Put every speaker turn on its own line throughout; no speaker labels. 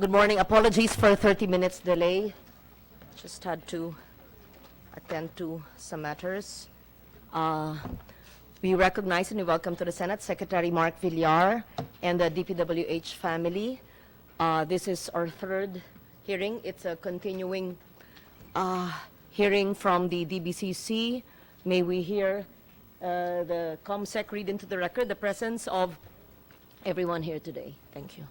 Good morning. Apologies for 30 minutes delay. Just had to attend to some matters. We recognize and we welcome to the Senate Secretary Mark Villar and the DPWH family. This is our third hearing. It's a continuing hearing from the DBCC. May we hear the ComSec read into the record the presence of everyone here today. Thank you.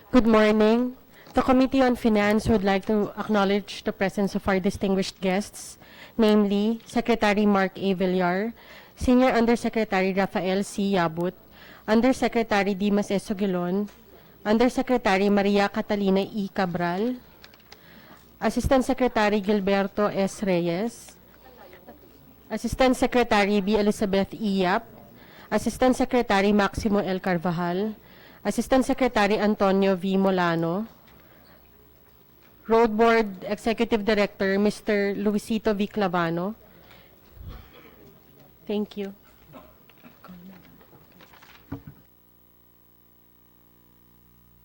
Good morning. The Committee on Finance would like to acknowledge the presence of our distinguished guests, namely Secretary Mark A. Villar, Senior Undersecretary Rafael C. Yabut, Undersecretary Dimas S. Sogilon, Undersecretary Maria Catalina E. Cabral, Assistant Secretary Gilberto S. Reyes, Assistant Secretary B. Elizabeth E. Yap, Assistant Secretary Maximo L. Carvajal, Assistant Secretary Antonio V. Molano, Road Board Executive Director Mr. Luisito V. Clavano. Thank you.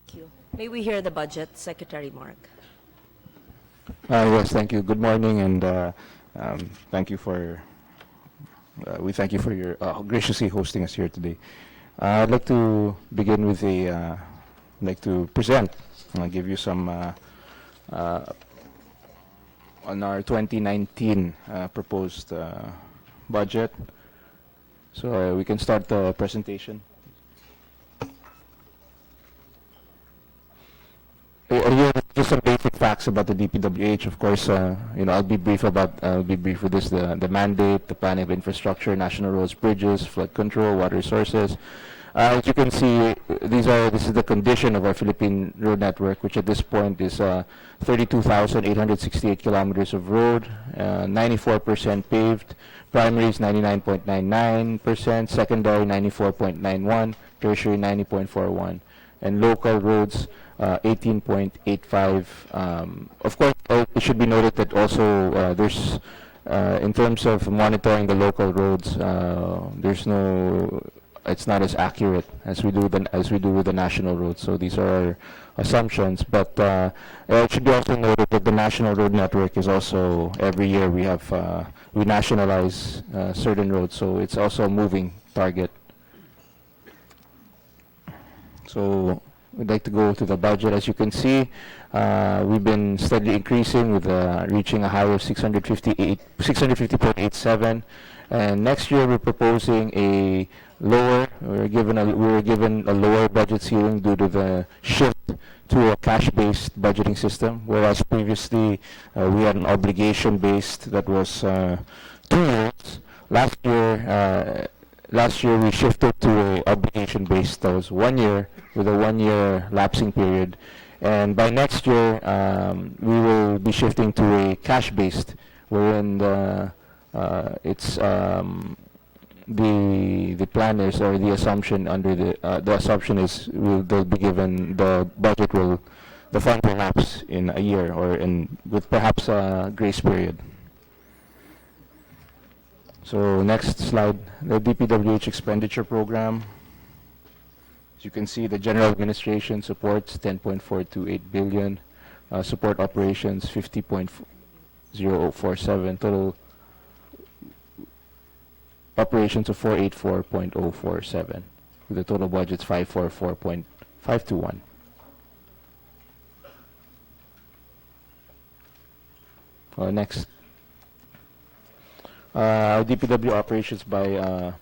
Thank you. May we hear the budget, Secretary Mark?
Yes, thank you. Good morning, and thank you for we thank you for your graciously hosting us here today. I'd like to begin with like to present, give you some on our 2019 proposed budget. So we can start the presentation. Here, just some basic facts about the DPWH. Of course, I'll be brief with this: the mandate, the planning of infrastructure, national roads, bridges, flood control, water resources. As you can see, this is the condition of our Philippine road network, which at this point is 32,868 kilometers of road, 94% paved. Primary is 99.99%, secondary 94.91%, tertiary 90.41%, and local roads 18.85. Of course, it should be noted that also there's in terms of monitoring the local roads, it's not as accurate as we do with the national roads. So these are our assumptions. But it should be also noted that the national road network is also every year we nationalize certain roads, so it's also a moving target. So we'd like to go to the budget. As you can see, we've been steadily increasing with reaching a high of 650.87, and next year we're proposing a lower. We were given a lower budget ceiling due to the shift to a cash-based budgeting system, whereas previously we had an obligation-based that was 2 years. Last year we shifted to a obligation-based that was 1 year with a 1-year lapsing period, and by next year we will be shifting to a cash-based, wherein the planners, or the assumption under the assumption is they'll be given the fund will lapse in a year, or with perhaps a grace period. So next slide, the DPWH expenditure program. As you can see, the general administration supports 10.428 billion, support operations 50.047, total operations of 484.047, with the total budget's 544.521. Next. DPW operations by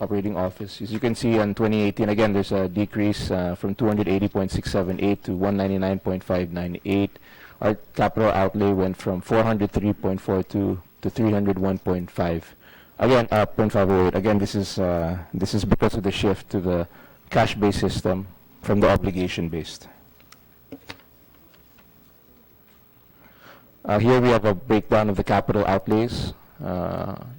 operating office. As you can see, in 2018, again, there's a decrease from 280.678 to 199.598. Our capital outlay went from 403.42 to 301.5. Again, 0.508. Again, this is because of the shift to the cash-based system from the obligation-based. Here we have a breakdown of the capital outlays.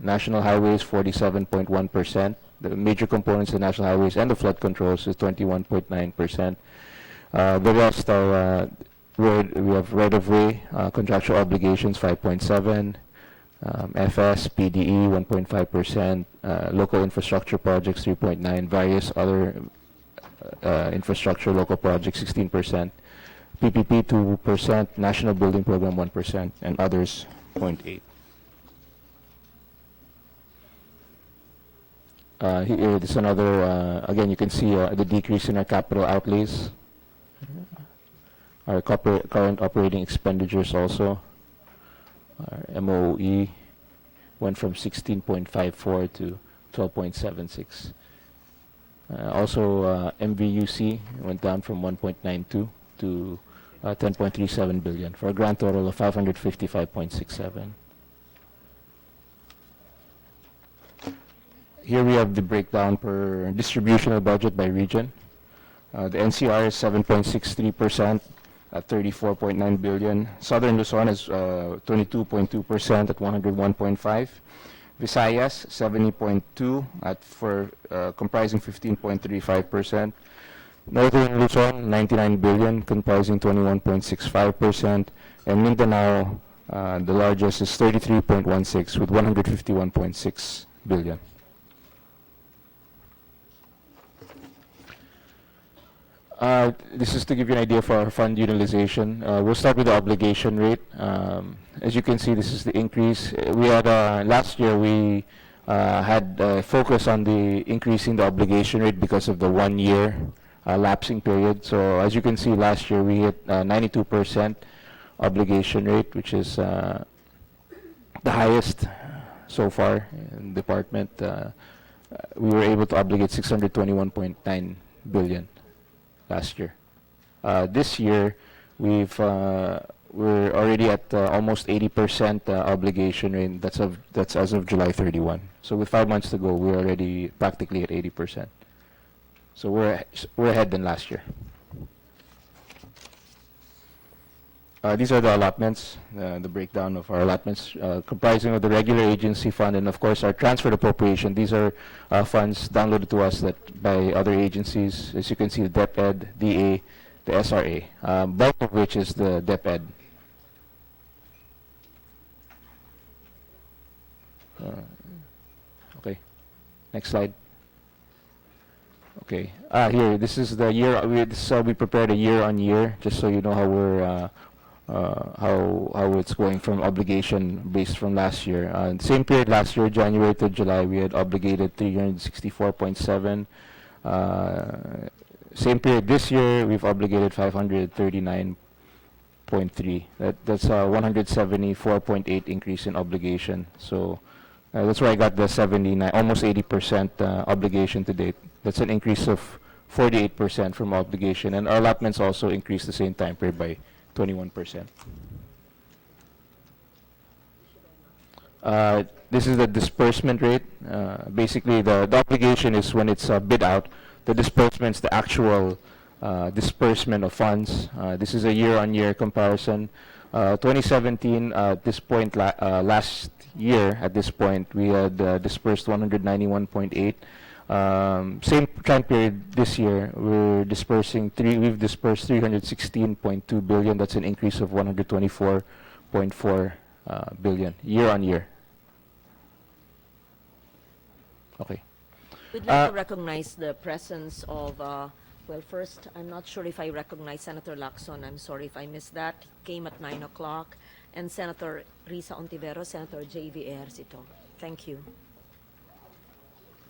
National highways 47.1%. The major components of the national highways and the flood controls is 21.9%. The rest are we have right-of-way contractual obligations 5.7. FS, PDE 1.5%, local infrastructure projects 3.9%, various other infrastructure local projects 16%, PPP 2%, National Building Program 1%, and others 0.8%. Here, this is another, again, you can see the decrease in our capital outlays. Our current operating expenditures also. Our MOE went from 16.54 to 12.76. Also, MVUC went down from 1.92 to 10.37 billion for a grand total of 555.67. Here we have the breakdown per distributional budget by region. The NCR is 7.63% at 34.9 billion. Southern Luzon is 22.2% at 101.5. Visayas 70.2 at comprising 15.35%. Northern Luzon 99 billion comprising 21.65%, and Mindanao the largest is 33.16 with 151.6 billion. This is to give you an idea for our fund utilization. We'll start with the obligation rate. As you can see, this is the increase. We had last year we had focus on the increasing the obligation rate because of the 1 year lapsing period. So as you can see, last year we hit 92% obligation rate, which is the highest so far in the department. We were able to obligate 621.9 billion last year. This year, we're already at almost 80% obligation rate. That's as of July 31. So with 5 months to go, we're already practically at 80%. So we're ahead than last year. These are the allotments, the breakdown of our allotments, comprising of the regular agency fund and of course our transferred appropriation. These are funds downloaded to us by other agencies. As you can see, the DepEd, DA, the SRA, bulk of which is the DepEd. Okay, next slide. Okay, here, this is the year, we prepared a year-on-year, just so you know how we're how it's going from obligation based from last year. Same period last year, January to July, we had obligated 364.7. Same period this year, we've obligated 539.3. That's a 174.8 increase in obligation. So that's where I got the 79, almost 80% obligation to date. That's an increase of 48% from obligation, and our allotments also increased the same time period by 21%. This is the disbursement rate. Basically, the obligation is when it's bid out. The disbursement is the actual disbursement of funds. This is a year-on-year comparison. 2017, at this point, last year, at this point, we had disbursed 191.8. Same time period this year, we've disbursed 316.2 billion. That's an increase of 124.4 billion year on year. Okay.
We'd like to recognize the presence of, well, first, I'm not sure if I recognize Senator Lacson. I'm sorry if I missed that. He came at 9 o'clock. And Senator Risa Ontiveros, Senator J.V. Ejercito. Thank you.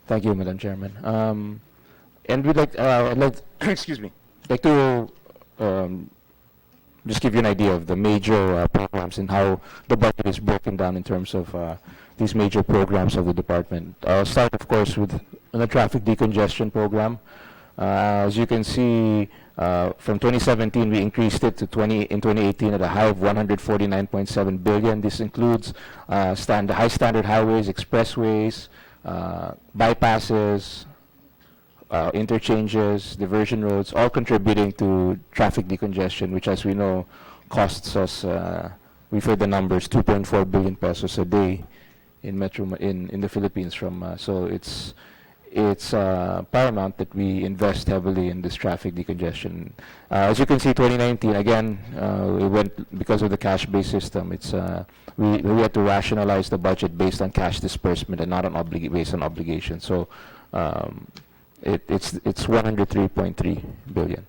Thank you, Madam Chairman. And we'd like, I'd like, excuse me, like to just give you an idea of the major programs and how the budget is broken down in terms of these major programs of the department. I'll start, of course, with the traffic decongestion program. As you can see, from 2017, we increased it to in 2018 at a high of 149.7 billion. This includes high standard highways, expressways, bypasses, interchanges, diversion roads, all contributing to traffic decongestion, which, as we know, costs us, we've heard the numbers, 2.4 billion pesos a day in the Philippines. So it's paramount that we invest heavily in this traffic decongestion. As you can see, 2019 again, it went because of the cash-based system. It's we had to rationalize the budget based on cash disbursement and not on based on obligation. So it's 103.3 billion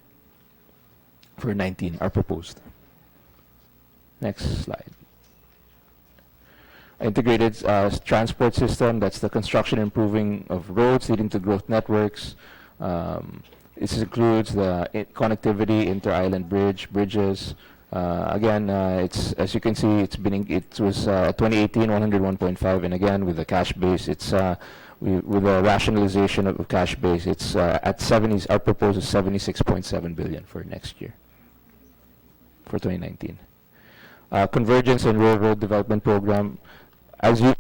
for 19 are proposed. Next slide. Integrated transport system, that's the construction and improving of roads leading to growth networks. This includes the connectivity, inter-island bridges. Again, it's, as you can see, it was 2018 101.5, and again with the cash base, it's with the rationalization of cash base, it's at 70. Our proposal is 76.7 billion for next year, for 2019. Convergence and railroad development program. As you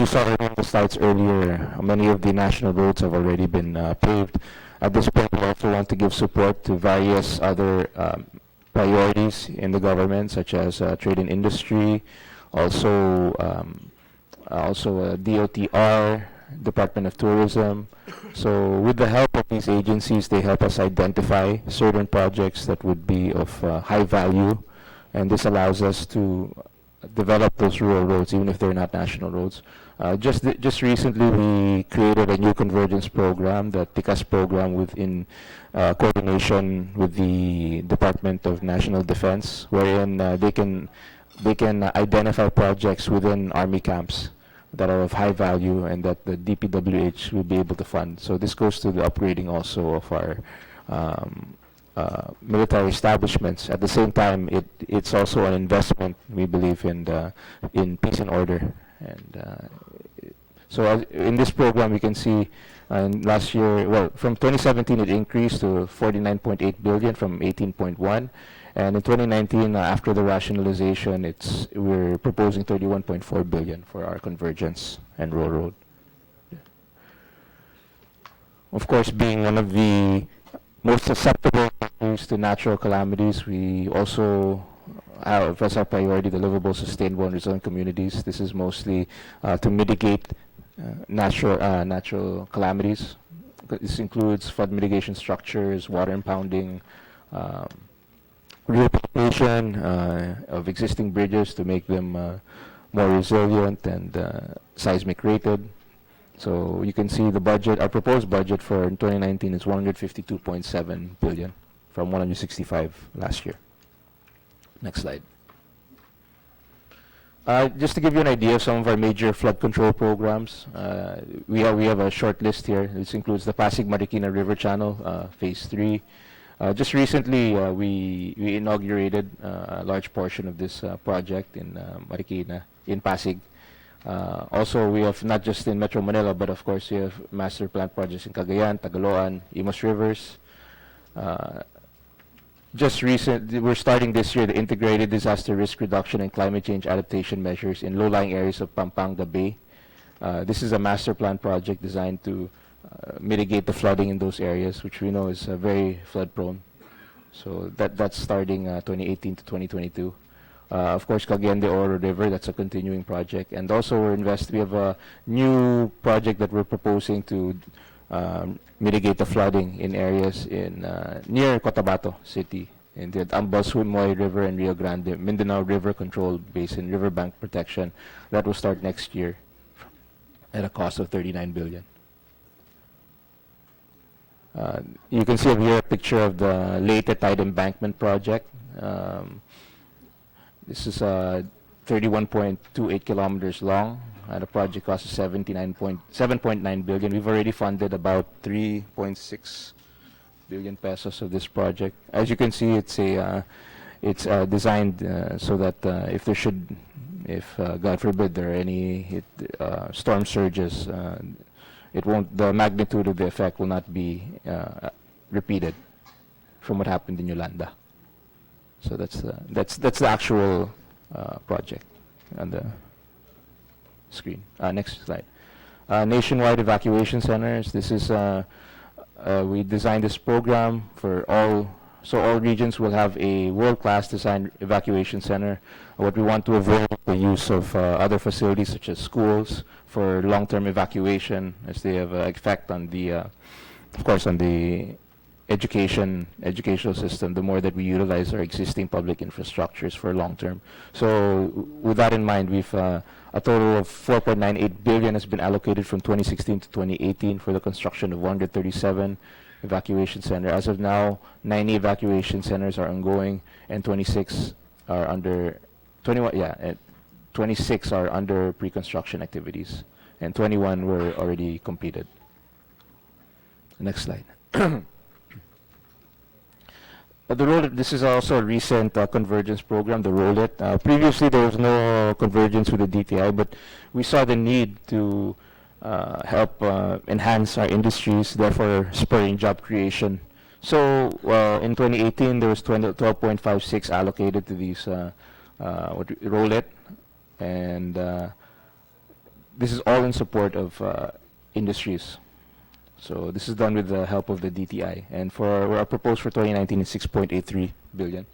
saw on the slides earlier, many of the national roads have already been paved. At this point, we also want to give support to various other priorities in the government, such as trade and industry, also DOTR, Department of Tourism. So with the help of these agencies, they help us identify certain projects that would be of high value, and this allows us to develop those rural roads, even if they're not national roads. Just recently, we created a new convergence program, the TICAS program, within coordination with the Department of National Defense, wherein they can identify projects within army camps that are of high value and that the DPWH will be able to fund. So this goes to the upgrading also of our military establishments. At the same time, it's also an investment, we believe, in peace and order. And so in this program, we can see last year, well, from 2017, it increased to 49.8 billion from 18.1. And in 2019, after the rationalization, we're proposing 31.4 billion for our convergence and rural road. Of course, being one of the most susceptible to natural calamities, we also have as our priority the livable, sustainable, and resilient communities. This is mostly to mitigate natural calamities. This includes flood mitigation structures, water impounding, rehabilitation of existing bridges to make them more resilient and seismic rated. So you can see the budget, our proposed budget for 2019 is 152.7 billion from 165 last year. Next slide. Just to give you an idea of some of our major flood control programs, we have a short list here. This includes the Pasig Marikina River Channel, Phase 3. Just recently, we inaugurated a large portion of this project in Marikina, in Pasig. Also, we have not just in Metro Manila, but of course, we have master plan projects in Cagayan, Tagaloan, Imus Rivers. We're starting this year the integrated disaster risk reduction and climate change adaptation measures in low-lying areas of Pampanga Bay. This is a master plan project designed to mitigate the flooding in those areas, which we know is very flood-prone. So that's starting 2018 to 2022. Of course, Cagayan de Oro River, that's a continuing project. And also we have a new project that we're proposing to mitigate the flooding in areas near Cotabato City, in the Ambasumoy River and Rio Grande, Mindanao River Control Basin, riverbank protection. That will start next year at a cost of 39 billion. You can see here a picture of the Leyte Tide Embankment project. This is 31.28 kilometers long at a project cost of 7.9 billion. We've already funded about 3.6 billion pesos of this project. As you can see, it's designed so that if God forbid there are any storm surges, the magnitude of the effect will not be repeated from what happened in Yolanda. So that's the actual project on the screen. Next slide. Nationwide evacuation centers. This is we designed this program for all So all regions will have a world-class design evacuation center. What we want to avoid is the use of other facilities such as schools for long-term evacuation, as they have effect on the, of course, on the educational system. The more that we utilize our existing public infrastructures for long-term. So with that in mind, we've a total of 4.98 billion has been allocated from 2016 to 2018 for the construction of 137 evacuation center. As of now, 90 evacuation centers are ongoing, and 26 are under 26 are under pre-construction activities, and 21 were already completed. Next slide. This is also a recent convergence program, the Roll It. Previously, there was no convergence with the DTI, but we saw the need to help enhance our industries, therefore spurring job creation. So in 2018, there was 12.56 allocated to these Roll It, and this is all in support of industries. So this is done with the help of the DTI, and for our proposed for 2019 is 6.83 billion.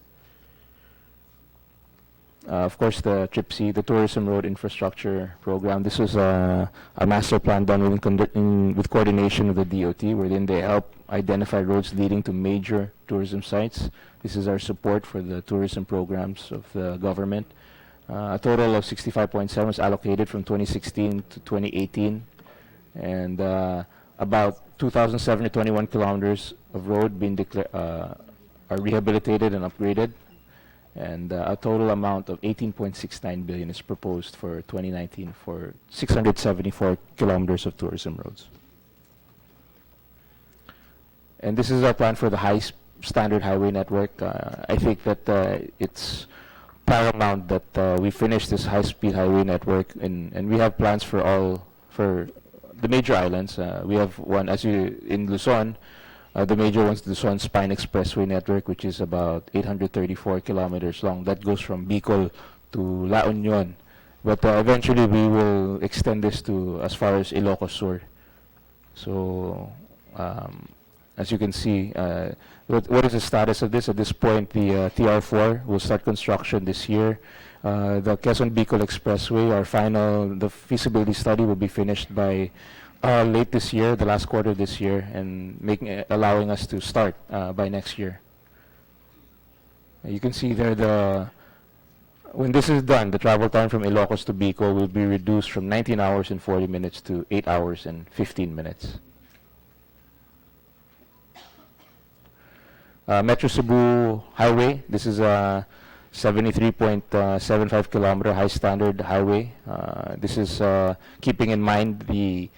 Of course, the TRIPC, the Tourism Road Infrastructure Program. This was a master plan done with coordination with the DOT, wherein they help identify roads leading to major tourism sites. This is our support for the tourism programs of the government. A total of 65.7 was allocated from 2016 to 2018, and about 2,721 kilometers of road being are rehabilitated and upgraded, and a total amount of 18.69 billion is proposed for 2019 for 674 kilometers of tourism roads. And this is our plan for the standard highway network. I think that it's paramount that we finish this high-speed highway network, and we have plans for the major islands. We have one, in Luzon, the major one's the Luzon Spine Expressway network, which is about 834 kilometers long. That goes from Bicol to La Union. But eventually we will extend this to as far as Ilocos Sur. So as you can see, what is the status of this? At this point, the TR4 will start construction this year. The Quezon Bicol Expressway, the feasibility study will be finished by late this year, the last quarter of this year, and allowing us to start by next year. You can see there when this is done, the travel time from Ilocos to Bicol will be reduced from 19 hours and 40 minutes to 8 hours and 15 minutes. Metro Cebu Highway, this is a 73.75 kilometer high standard highway. This is keeping in mind the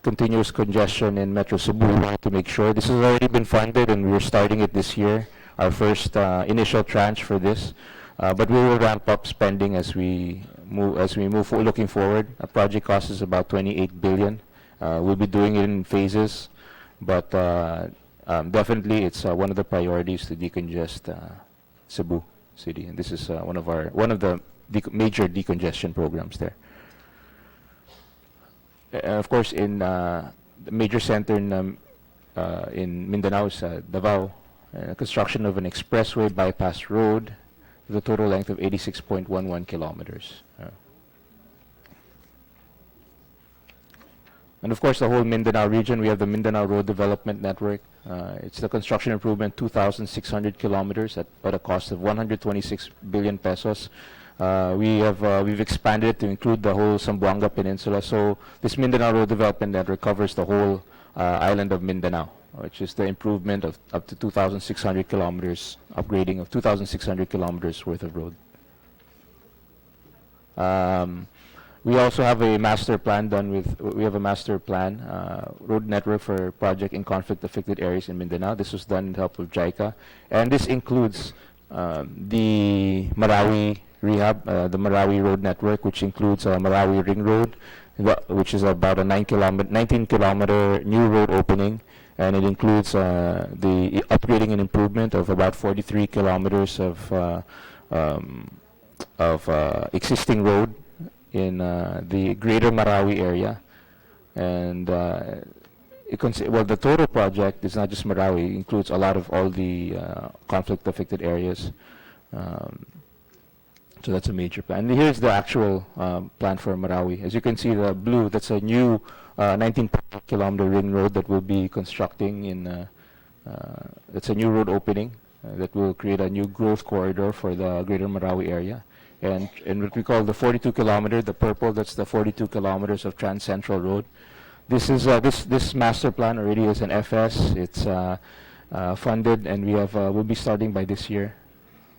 continuous congestion in Metro Cebu. We want to make sure this has already been funded, and we're starting it this year, our first initial tranche for this. But we will ramp up spending as we move looking forward. A project cost is about 28 billion. We'll be doing it in phases, but definitely it's one of the priorities to decongest Cebu City, and this is one of the major decongestion programs there. Of course, in the major center in Mindanao is Davao, construction of an expressway bypass road with a total length of 86.11 kilometers. And of course, the whole Mindanao region, we have the Mindanao Road Development Network. It's the construction improvement 2,600 kilometers at a cost of 126 billion pesos. We've expanded it to include the whole Zamboanga Peninsula. So this Mindanao Road Development Network covers the whole island of Mindanao, which is the improvement of up to 2,600 kilometers, upgrading of 2,600 kilometers worth of road. We also have a master plan road network for project in conflict-affected areas in Mindanao. This was done with help of JICA, and this includes the Marawi the Marawi road network, which includes Marawi Ring Road, which is about a 19-kilometer new road opening, and it includes the upgrading and improvement of about 43 kilometers of existing road in the greater Marawi area, and well, the total project is not just Marawi, it includes a lot of all the conflict-affected areas. Um, so that's a major plan. And here's the actual plan for Marawi. As you can see, the blue, that's a new 19-kilometer ring road that we'll be constructing in, that's a new road opening that will create a new growth corridor for the greater Marawi area. And what we call the 42-kilometer, the purple, that's the 42 kilometers of Trans Central Road. This is this master plan already is an FS. It's funded, and we'll be starting by this year.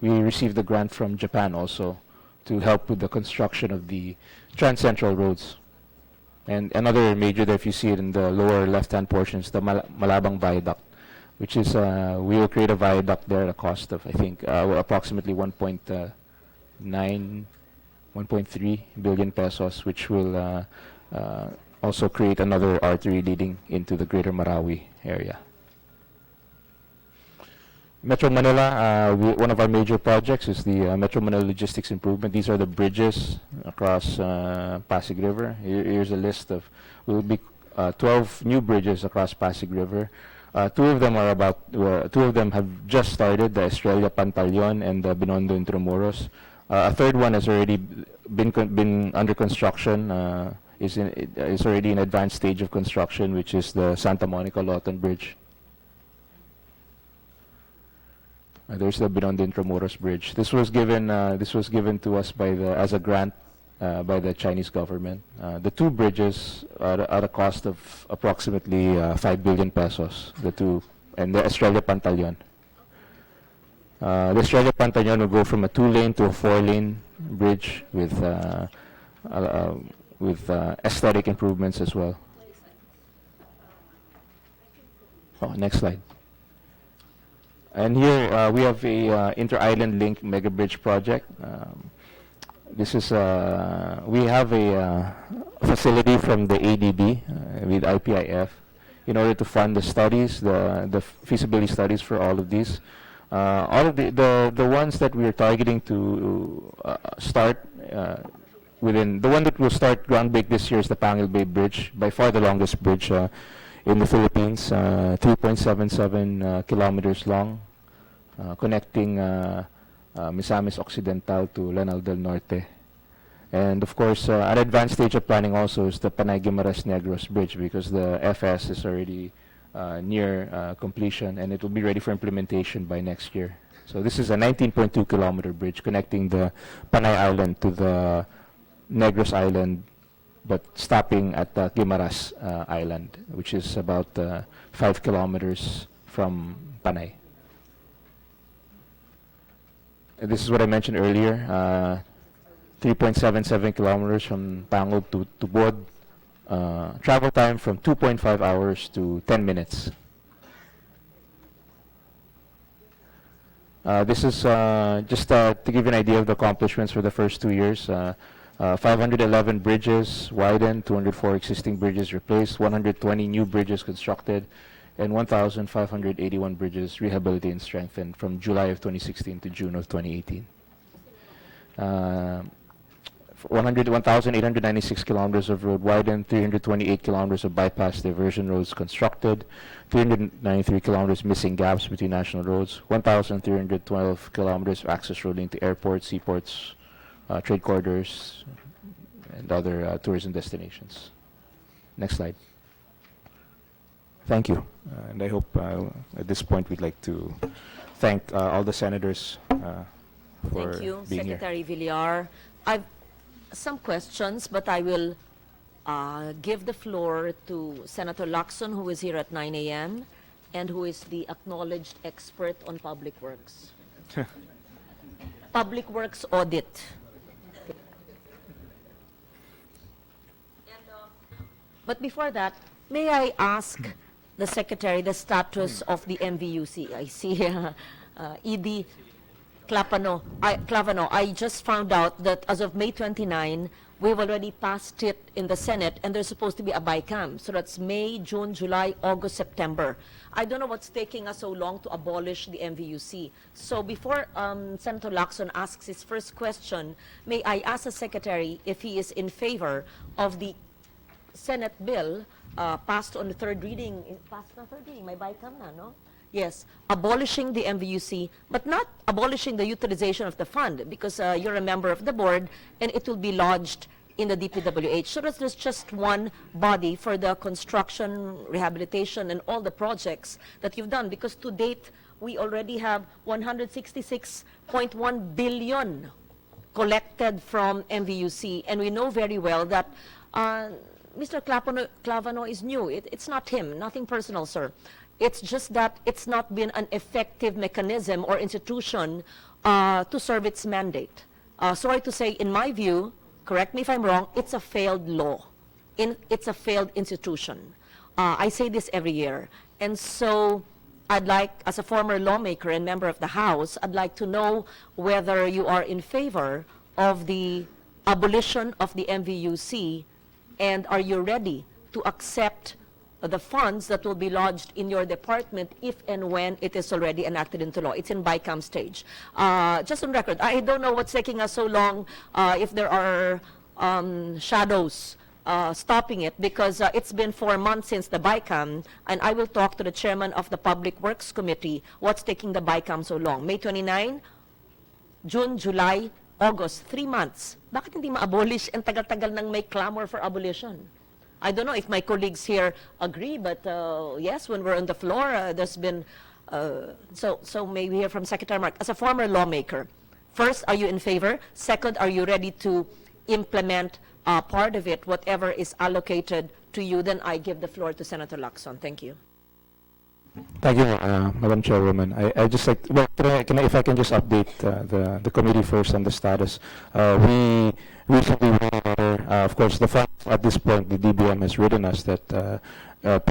We received a grant from Japan also to help with the construction of the Trans Central roads. And another major, that if you see it in the lower left-hand portion, is the Malabang Viaduct, which is we will create a viaduct there at a cost of, I think, approximately 1.3 billion pesos, which will also create another artery leading into the greater Marawi area. Metro Manila, one of our major projects is the Metro Manila Logistics Improvement. These are the bridges across Pasig River. Here's a list of, will be 12 new bridges across Pasig River. Two of them have just started, the Estrella Pantaleon and the Binondo Intramuros. A third one has already been under construction, is already in advanced stage of construction, which is the Santa Monica Lawton Bridge. There's the Binondo Intramuros Bridge. This was given to us as a grant by the Chinese government. The two bridges are at a cost of approximately 5 billion pesos. The two, and the Estrella Pantaleon. The Estrella Pantaleon will go from a 2-lane to a 4-lane bridge with aesthetic improvements as well. Oh, next slide. And here we have a inter-island link mega bridge project. This is we have a facility from the ADB with IPIF in order to fund the studies, the feasibility studies for all of these. All of the ones that we are targeting to start within, the one that will start ground break this year is the Pangil Bay Bridge, by far the longest bridge in the Philippines, 3.77 kilometers long, connecting Misamis Occidental to Lanao del Norte. And of course, an advanced stage of planning also is the Panay Guimaras Negros Bridge, because the FS is already near completion, and it will be ready for implementation by next year. So this is a 19.2 kilometer bridge connecting the Panay Island to the Negros Island, but stopping at the Guimaras Island, which is about 5 kilometers from Panay. This is what I mentioned earlier, 3.77 kilometers from Panguil to Tubod. Travel time from 2.5 hours to 10 minutes. This is just to give you an idea of the accomplishments for the first 2 years. 511 bridges widened, 204 existing bridges replaced, 120 new bridges constructed, and 1,581 bridges rehabilitated and strengthened from July of 2016 to June of 2018. 1,896 kilometers of road widened, 328 kilometers of bypass diversion roads constructed, 393 kilometers missing gaps between national roads, 1,312 kilometers of access road linked to airports, seaports, trade corridors, and other tourism destinations. Next slide. Thank you. And I hope at this point we'd like to thank all the senators for
Thank you,
being here.
Secretary Villar. I've some questions, but I will give the floor to Senator Lacson, who is here at 9 a.m. and who is the acknowledged expert on public works. Public works audit. But before that, may I ask the Secretary the status of the MVUC? I see ED Clavano. I just found out that as of May 29, we've already passed it in the Senate, and there's supposed to be a BICAM. So that's May, June, July, August, September. I don't know what's taking us so long to abolish the MVUC. So before Senator Lacson asks his first question, may I ask the Secretary if he is in favor of the Senate bill passed on the third reading. Passed on third reading, may BICAM na, no? Yes, abolishing the MVUC, but not abolishing the utilization of the fund, because you're a member of the board, and it will be lodged in the DPWH. So that there's just one body for the construction, rehabilitation, and all the projects that you've done, because to date, we already have 166.1 billion collected from MVUC, and we know very well that Mr. Clavano is new. It's not him, nothing personal, sir. It's just that it's not been an effective mechanism or institution to serve its mandate. Sorry to say, in my view, correct me if I'm wrong, it's a failed law. It's a failed institution. I say this every year. And so I'd like, as a former lawmaker and member of the House, I'd like to know whether you are in favor of the abolition of the MVUC, and are you ready to accept the funds that will be lodged in your department if and when it is already enacted into law. It's in BICAM stage. Just on record, I don't know what's taking us so long, if there are shadows stopping it, because it's been 4 months since the BICAM, and I will talk to the chairman of the Public Works Committee what's taking the BICAM so long. May 29, June, July, August, 3 months. Bakit hindi ma-abolish? And tagal-tagal nang may clamor for abolition. I don't know if my colleagues here agree, but yes, when we're on the floor, there's been, so may we hear from Secretary Mark. As a former lawmaker, first, are you in favor? Second, are you ready to implement part of it, whatever is allocated to you? Then I give the floor to Senator Lacson. Thank you.
Thank you, Madam Chairwoman. I just like, well, if I can just update the committee first on the status. We recently wrote a letter. Of course, the funds at this point, the DBM has written us that because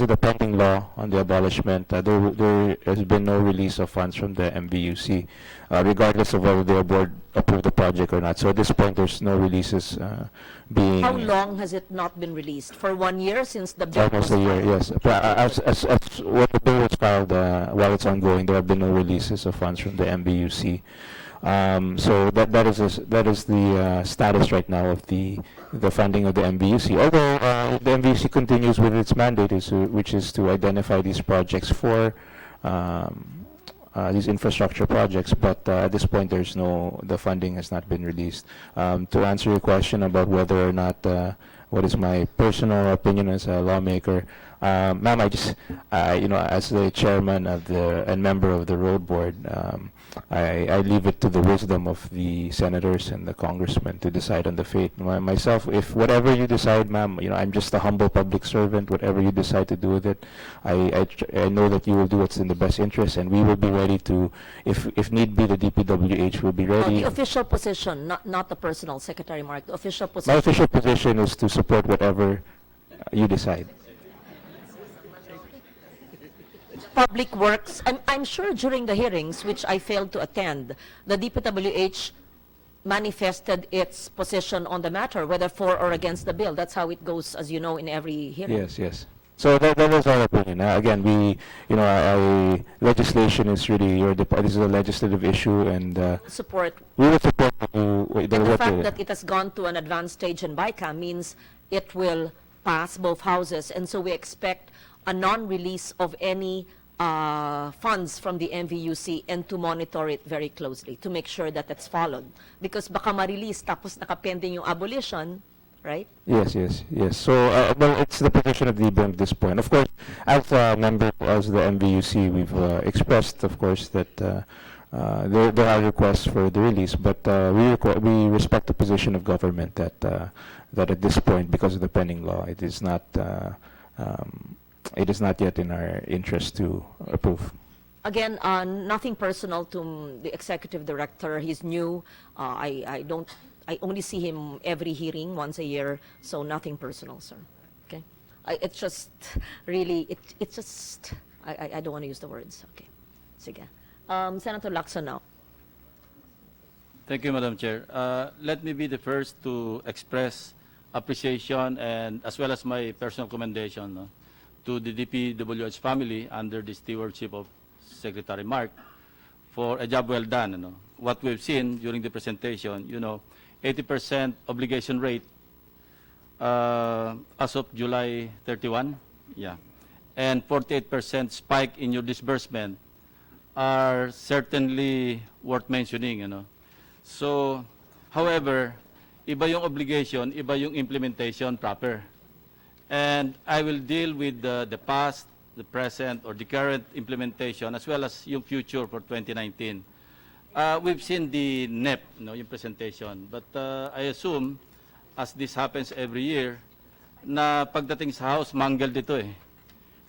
of the pending law on the abolishment, there has been no release of funds from the MVUC, regardless of whether their board approved the project or not. So at this point, there's no releases being.
How long has it not been released? For 1 year since the bill
Almost
was
a year,
filed?
yes. As when the bill was filed, while it's ongoing, there have been no releases of funds from the MVUC. So that is the status right now of the funding of the MVUC. Although the MVUC continues with its mandate, which is to identify these projects for these infrastructure projects, but at this point the funding has not been released. To answer your question about whether or not what is my personal opinion as a lawmaker, ma'am, I just as the chairman of and member of the road board, I leave it to the wisdom of the senators and the congressmen to decide on the fate. Myself, if whatever you decide, ma'am, I'm just a humble public servant. Whatever you decide to do with it, I know that you will do what's in the best interest, and we will be ready to, if need be, the DPWH will be ready.
The official position, not the personal, Secretary Mark. The official position.
My official position is to support whatever you decide.
Public Works, I'm sure during the hearings, which I failed to attend, the DPWH manifested its position on the matter, whether for or against the bill. That's how it goes, as you know, in every hearing.
Yes. So that was our opinion. Again, legislation is really this is a legislative issue, and
Support.
we will support
And the fact that it has gone to an advanced stage in BICAM means it will pass both houses, and so we expect a non-release of any funds from the MVUC, and to monitor it very closely to make sure that it's followed. Because baka ma-release tapos nakapending yung abolition, right?
Yes. So, well, it's the position of the DBM at this point. Of course, as a member of the MVUC, we've expressed, of course, that there are requests for the release, but we respect the position of government that at this point, because of the pending law, it is not yet in our interest to approve.
Again, nothing personal to the executive director. He's new. I only see him every hearing, once a year, so nothing personal, sir. Okay? It's just really, it's just, I don't want to use the words. Okay. Sige. Senator Lacson now.
Thank you, Madam Chair. Let me be the first to express appreciation and as well as my personal commendation to the DPWH family under the stewardship of Secretary Mark for a job well done. What we've seen during the presentation, 80% obligation rate as of July 31. Yeah. And 48% spike in your disbursement are certainly worth mentioning, you know. So, however, iba yung obligation, iba yung implementation proper. And I will deal with the past, the present, or the current implementation, as well as yung future for 2019. We've seen the NEP, yung presentation. But I assume, as this happens every year, na pagdating sa House, mangled ito eh.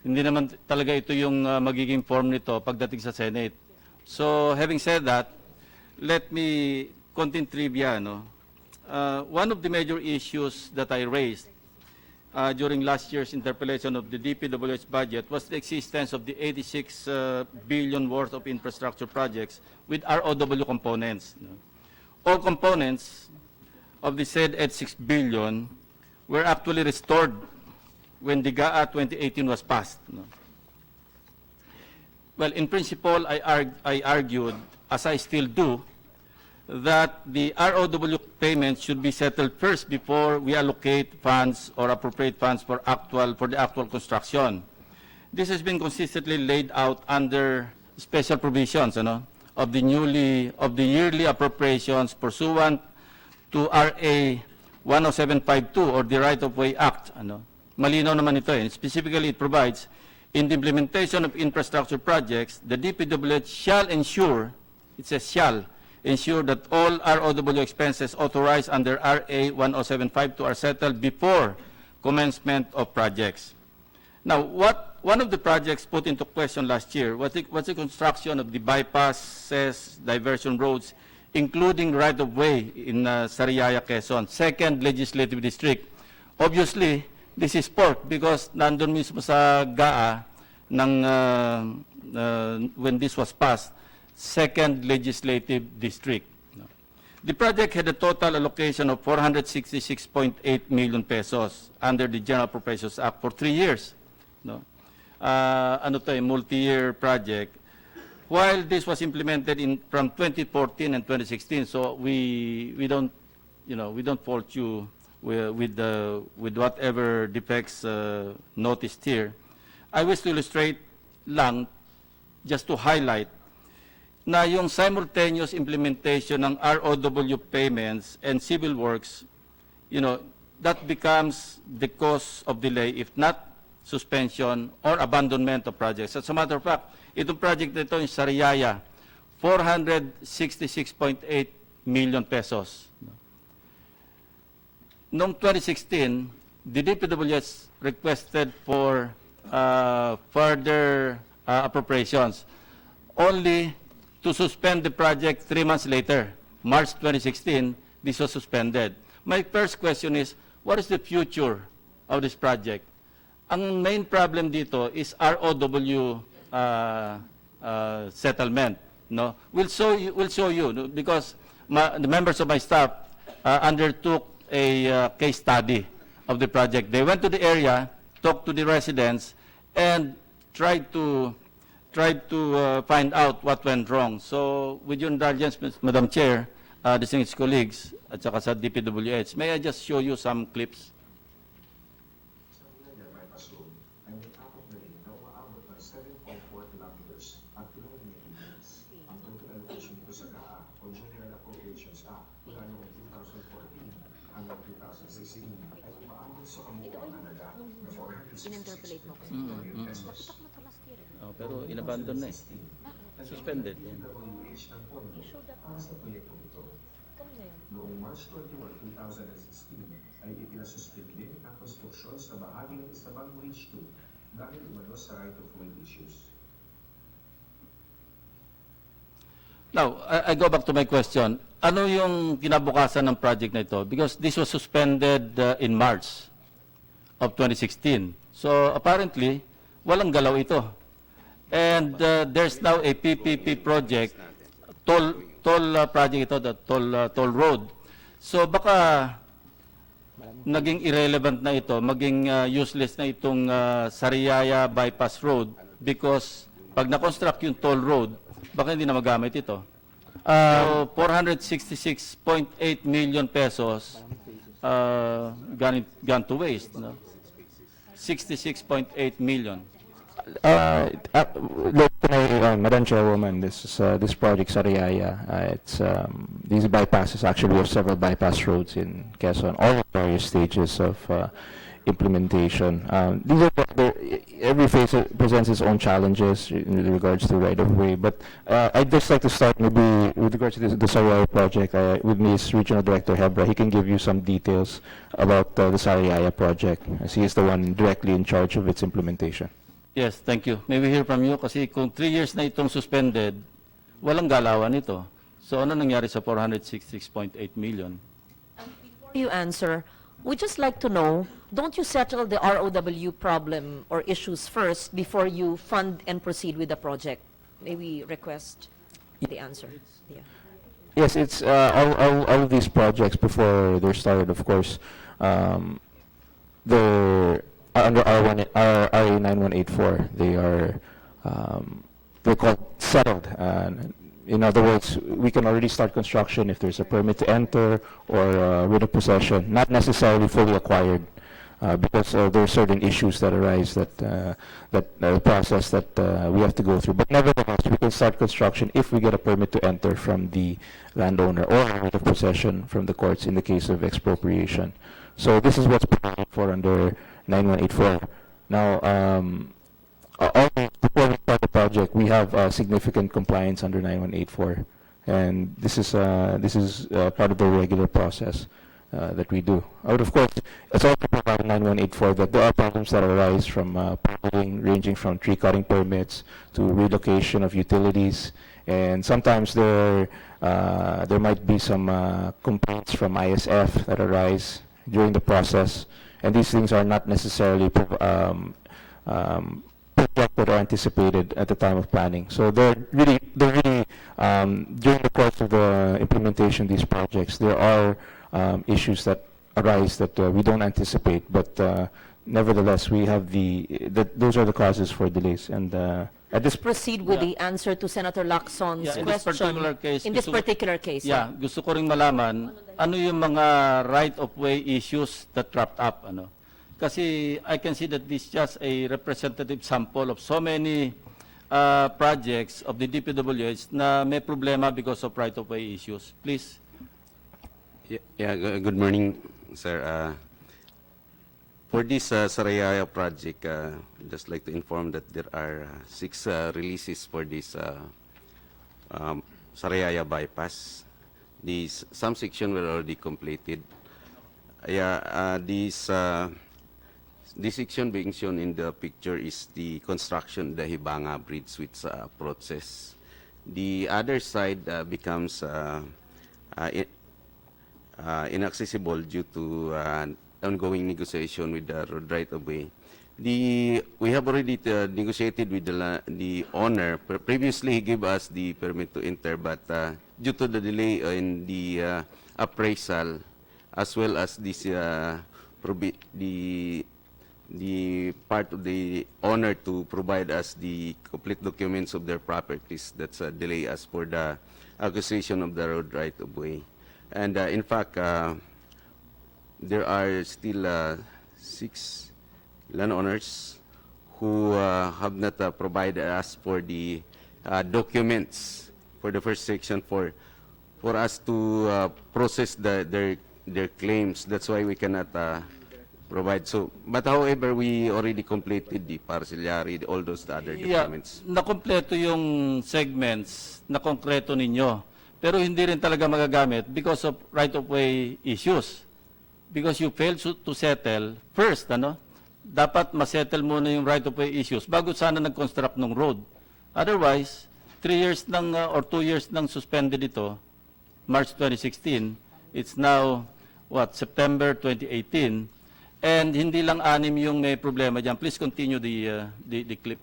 Hindi naman talaga ito yung magiging form nito pagdating sa Senate. So, having said that, let me continue trivia. One of the major issues that I raised during last year's interpellation of the DPWH budget was the existence of the 86 billion worth of infrastructure projects with ROW components. All components of the said 86 billion were actually restored when the GAA 2018 was passed. Well, in principle, I argued, as I still do, that the ROW payments should be settled first before we allocate funds or appropriate funds for the actual construction. This has been consistently laid out under special provisions, of the yearly appropriations pursuant to RA 10752 or the Right-of-Way Act. Malinaw naman ito eh. Specifically, it provides, in the implementation of infrastructure projects, the DPWH shall ensure, it says shall, ensure that all ROW expenses authorized under RA 10752 are settled before commencement of projects. Now, one of the projects put into question last year was the construction of the bypasses, diversion roads, including right-of-way in Sariaya, Quezon, 2nd Legislative District. Obviously, this is pork because nandun mismo sa GAA when this was passed, 2nd Legislative District. The project had a total allocation of 466.8 million pesos under the General Appropriations Act for 3 years. Multi-year project. While this was implemented from 2014 and 2016, so we don't fault you with whatever defects noticed here. I wish to illustrate lang, just to highlight, na yung simultaneous implementation ng ROW payments and civil works, that becomes the cause of delay, if not suspension or abandonment of projects. As a matter of fact, itong project na ito yung Sariaya, 466.8 million pesos. Noong 2016, the DPWH requested for further appropriations, only to suspend the project 3 months later. March 2016, this was suspended. My first question is, what is the future of this project? Ang main problem dito is ROW settlement. We'll show you because the members of my staff undertook a case study of the project. They went to the area, talked to the residents, and tried to find out what went wrong. So, with your indulgence, Madam Chair, distinguished colleagues, at saka sa DPWH, may I just show you some clips?
In-interpolate mo kasi.
Pero inabandon na eh. Suspended.
Noong March 21, 2016, ay ipinasuspindi ang konstruksyon sa bahagi ng Isabang Bridge 2 dahil umano sa right-of-way issues.
Now, I go back to my question. Ano yung kinabukasan ng project na ito? Because this was suspended in March of 2016. So, apparently, walang galaw ito. And there's now a PPP project, toll project ito, the toll road. So, baka naging irrelevant na ito, maging useless na itong Sariaya Bypass Road because pag na-construct yung toll road, baka hindi na magamit ito. So, 466.8 million pesos gone to waste, no? 66.8 million.
Look, Madam Chairwoman, this project Sariaya, these bypasses actually we have several bypass roads in Quezon, all at various stages of implementation. Every phase presents its own challenges in regards to right of way. But I'd just like to start maybe with regards to the Sariaya project with Ms. Regional Director Hebra. He can give you some details about the Sariaya project, as he is the one directly in charge of its implementation.
Yes, thank you. May we hear from you kasi kung 3 years na itong suspended, walang galawan ito. So ano nangyari sa 466.8 million?
Before you answer, we'd just like to know, don't you settle the ROW problem or issues first before you fund and proceed with the project? May we request the answer? Yeah.
Yes, it's all of these projects before they're started, of course, they're under RA 9184. They're called settled. In other words, we can already start construction if there's a permit to enter or writ of possession, not necessarily fully acquired, because there are certain issues that arise that process that we have to go through. But nevertheless, we can start construction if we get a permit to enter from the landowner or a writ of possession from the courts in the case of expropriation. So this is what's provided for under 9184. Now, before we start the project, we have significant compliance under 9184, and this is part of the regular process that we do. But of course, it's also provided 9184 that there are problems that arise from permitting, ranging from tree cutting permits to relocation of utilities, and sometimes there might be some complaints from ISF that arise during the process, and these things are not necessarily projected or anticipated at the time of planning. So they're really during the course of the implementation of these projects, there are issues that arise that we don't anticipate, but nevertheless, we have those are the causes for delays. And at this
Proceed with the answer to Senator Lacson's
Yeah, in
question.
this particular case,
In this particular case,
Yeah, gusto ko ring malaman ano yung mga right-of-way issues that cropped up. Ano? Kasi I can see that this is just a representative sample of so many projects of the DPWH na may problema because of right-of-way issues. Please.
Good morning, sir. For this Sarayaya project, I'd just like to inform that there are 6 releases for this Sarayaya bypass. Some section were already completed. This section being shown in the picture is the construction of the Hibanga Bridge with process. The other side becomes inaccessible due to ongoing negotiation with the road right-of-way. We have already negotiated with the owner. Previously, he gave us the permit to enter, but due to the delay in the appraisal, as well as this the part of the owner to provide us the complete documents of their properties, that's a delay as for the acquisition of the road right-of-way. And in fact, there are still 6 landowners who have not provided us for the documents for the first section for us to process their claims. That's why we cannot provide. So, but however, we already completed the parcellary, all those other documents.
Nakompleto yung segments na konkreto ninyo. Pero hindi rin talaga magagamit because of right-of-way issues. Because you failed to settle first, ano? Dapat masettle muna yung right-of-way issues bago sana nag-construct ng road. Otherwise, 3 years nang or 2 years nang suspended ito, March 2016, it's now, September 2018, and hindi lang 6 yung may problema dyan. Please continue the clip.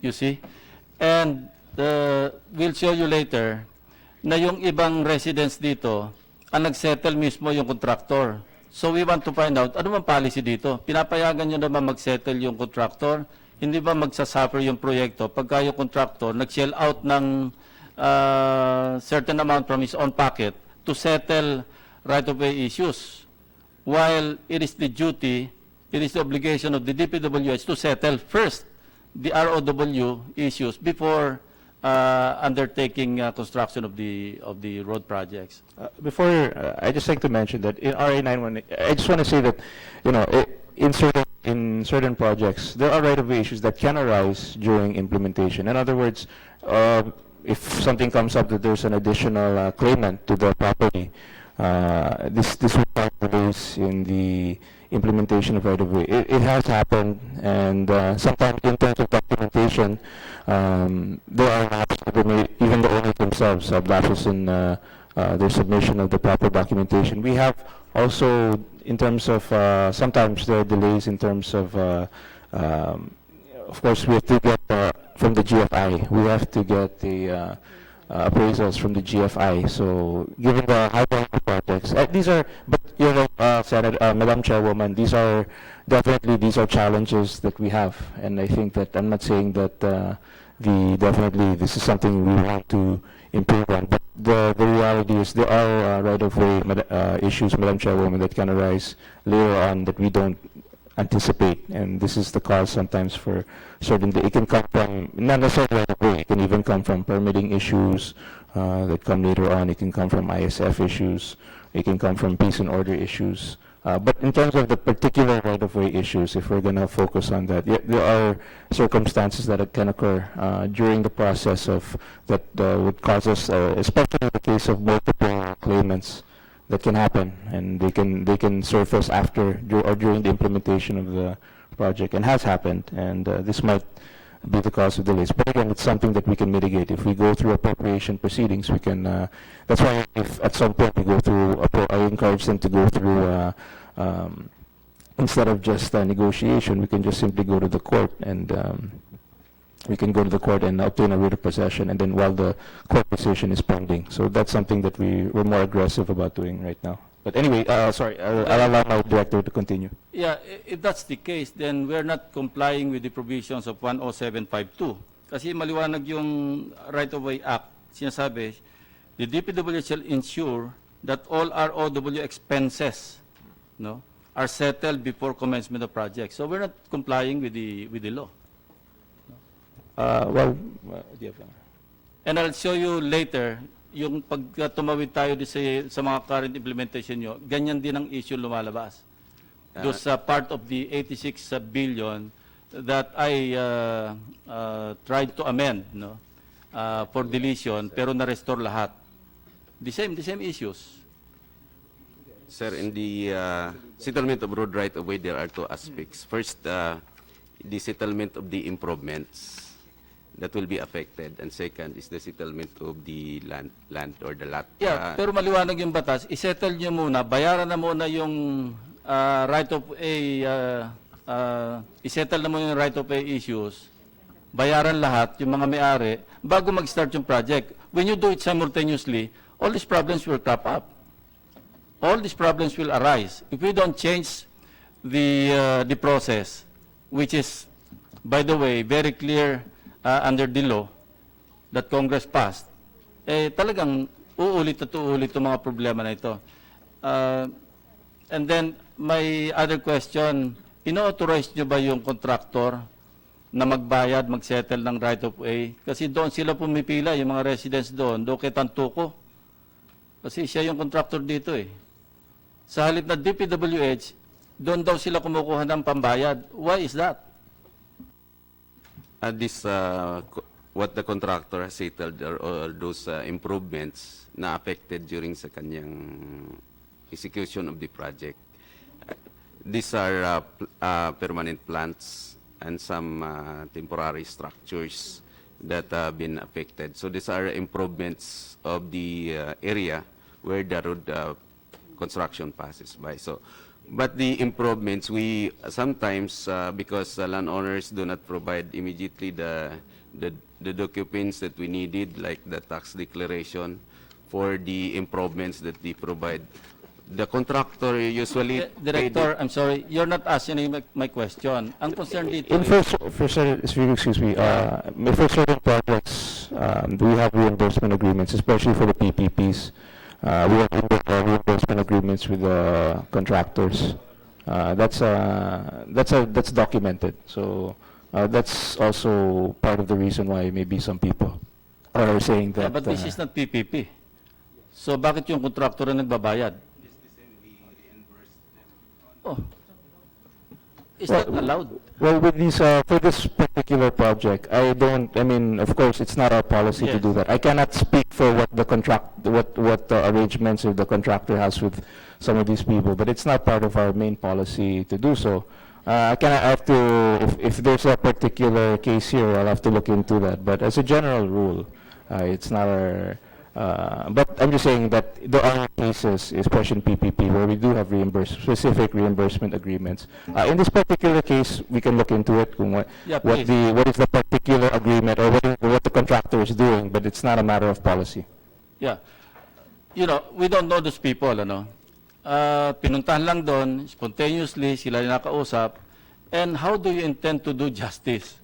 You see? And we'll show you later na yung ibang residents dito, ang nag-settle mismo yung contractor. So we want to find out, ano bang policy dito? Pinapayagan nyo naman mag-settle yung contractor? Hindi ba magsasuffer yung proyekto pagka yung contractor nag-shell out ng certain amount from his own pocket to settle right-of-way issues? While it is the duty, it is the obligation of the DPWH to settle first the ROW issues before undertaking construction of the road projects.
Before, I just like to mention that in RA 918, I just want to say that, you know, in certain projects, there are right-of-way issues that can arise during implementation. In other words, if something comes up that there's an additional claimant to the property, this will cause delays in the implementation of right-of-way. It has happened, and sometimes in terms of documentation, there are lapses, even the owners themselves have lapses in their submission of the proper documentation. We have also, in terms of, sometimes there are delays in terms of course, we have to get from the GFI. We have to get the appraisals from the GFI. So, given the high volume projects, these are, but you know, Madam Chairwoman, these are definitely challenges that we have, and I think that I'm not saying that definitely this is something we want to improve on. But the reality is there are right-of-way issues, Madam Chairwoman, that can arise later on that we don't anticipate, and this is the cause sometimes for certain. It can come from not necessarily right away. It can even come from permitting issues that come later on. It can come from ISF issues. It can come from peace and order issues. But in terms of the particular right-of-way issues, if we're going to focus on that, there are circumstances that can occur during the process of that would cause us, especially in the case of multiple claimants, that can happen, and they can surface after or during the implementation of the project, and has happened, and this might be the cause of delays. But again, it's something that we can mitigate if we go through appropriation proceedings. We can. That's why if at some point we go through, I encourage them to go through instead of just negotiation. We can just simply go to the court and. We can go to the court and obtain a writ of possession, and then while the court decision is pending. So that's something that we're more aggressive about doing right now. But anyway, sorry, I'll allow my director to continue.
Yeah, if that's the case, then we're not complying with the provisions of 10752. Kasi maliwanag yung Right-of-Way Act. Sinasabi, the DPWH shall ensure that all ROW expenses, no, are settled before commencement of project. So we're not complying with the law. And I'll show you later, yung pag tumawid tayo sa mga current implementation nyo, ganyan din ang issue lumalabas. Those part of the 86 billion that I tried to amend, no, for deletion, pero na-restore lahat. The same issues.
Sir, in the settlement of road right-of-way, there are two aspects. First, the settlement of the improvements that will be affected, and second is the settlement of the land or the lot.
Yeah, pero maliwanag yung batas, isettle nyo muna, bayaran na muna yung isettle na muna yung right-of-way issues, bayaran lahat, yung mga may-ari, bago mag-start yung project. When you do it simultaneously, all these problems will crop up. All these problems will arise. If we don't change the process, which is, by the way, very clear under the law that Congress passed, talagang uulit at uulit yung mga problema na ito. And then, my other question, ino-authorize nyo ba yung contractor na magbayad, mag-settle ng right-of-way? Kasi doon sila pumipila, yung mga residents doon kay Tantuko. Kasi siya yung contractor dito eh. Sa halip na DPWH, doon daw sila kumukuha ng pambayad. Why is that?
What the contractor has settled or those improvements na affected during sa kanyang execution of the project. These are permanent plants and some temporary structures that have been affected. So these are improvements of the area where the road construction passes by. So, but the improvements, we sometimes, because the landowners do not provide immediately the documents that we needed, like the tax declaration for the improvements that they provide, the contractor usually paid
Director, I'm sorry, you're not answering my question. Ang concern dito
In for certain, excuse me, for certain projects, we have reimbursement agreements, especially for the PPPs. We have reimbursement agreements with the contractors. That's documented. So that's also part of the reason why maybe some people are saying that.
but this is not PPP. So bakit yung contractor na nagbabayad? Oh, is that allowed?
Well, with these, for this particular project, I mean, of course, it's not our policy to
Yes.
do that. I cannot speak for what the what the arrangements of the contractor has with some of these people, but it's not part of our main policy to do so. I have to, if there's a particular case here, I'll have to look into that. But as a general rule, it's not our, but I'm just saying that there are cases, especially in PPP, where we do have specific reimbursement agreements. In this particular case, we can look into it, kung
Yeah,
what
please.
is the particular agreement or what the contractor is doing, but it's not a matter of policy.
Yeah. You know, we don't know those people, ano. Pinuntahan lang doon, spontaneously, sila yung nakausap. And how do you intend to do justice?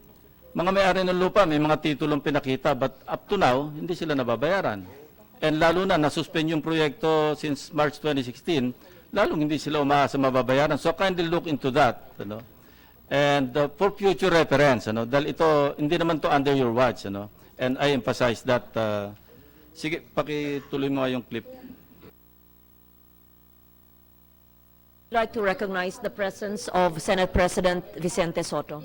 Mga may-ari ng lupa, may mga titulong pinakita, but up to now, hindi sila nababayaran. And lalo na, nasuspend yung proyekto since March 2016, lalong hindi sila umaasa mababayaran. So kindly look into that, ano. And for future reference, ano, dahil ito, hindi naman to under your watch, ano. And I emphasize that, sige, pakituloy mo nga yung clip.
I'd like to recognize the presence of Senate President Vicente Soto.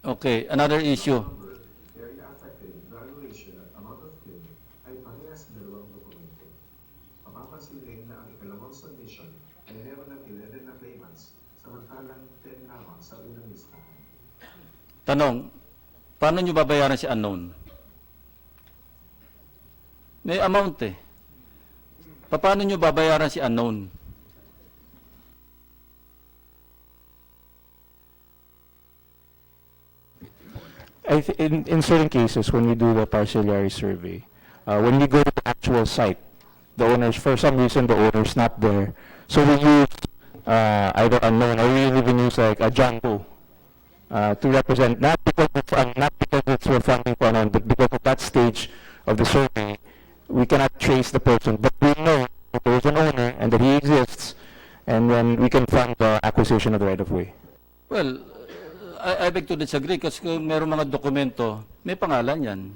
Okay, another issue.
Area affected, valuation at amount of claim ay parehas dalawang dokumento. Mapapansin rin na ang ikalawang submission ay meron ng 11 na claimants, samantalang 10 lamang sa unang listahan.
Tanong, paano nyo babayaran si unknown? May amount eh. Paano nyo babayaran si unknown?
In certain cases, when we do the partiality survey, when we go to the actual site, the owners, for some reason, the owner's not there. So we use either unknown, or we even use like a jumbo to represent, not because it's for funding for unknown, but because at that stage of the survey, we cannot trace the person, but we know that there is an owner and that he exists, and then we can fund the acquisition of the right-of-way.
Well, I beg to disagree kasi kung meron mga dokumento, may pangalan yan.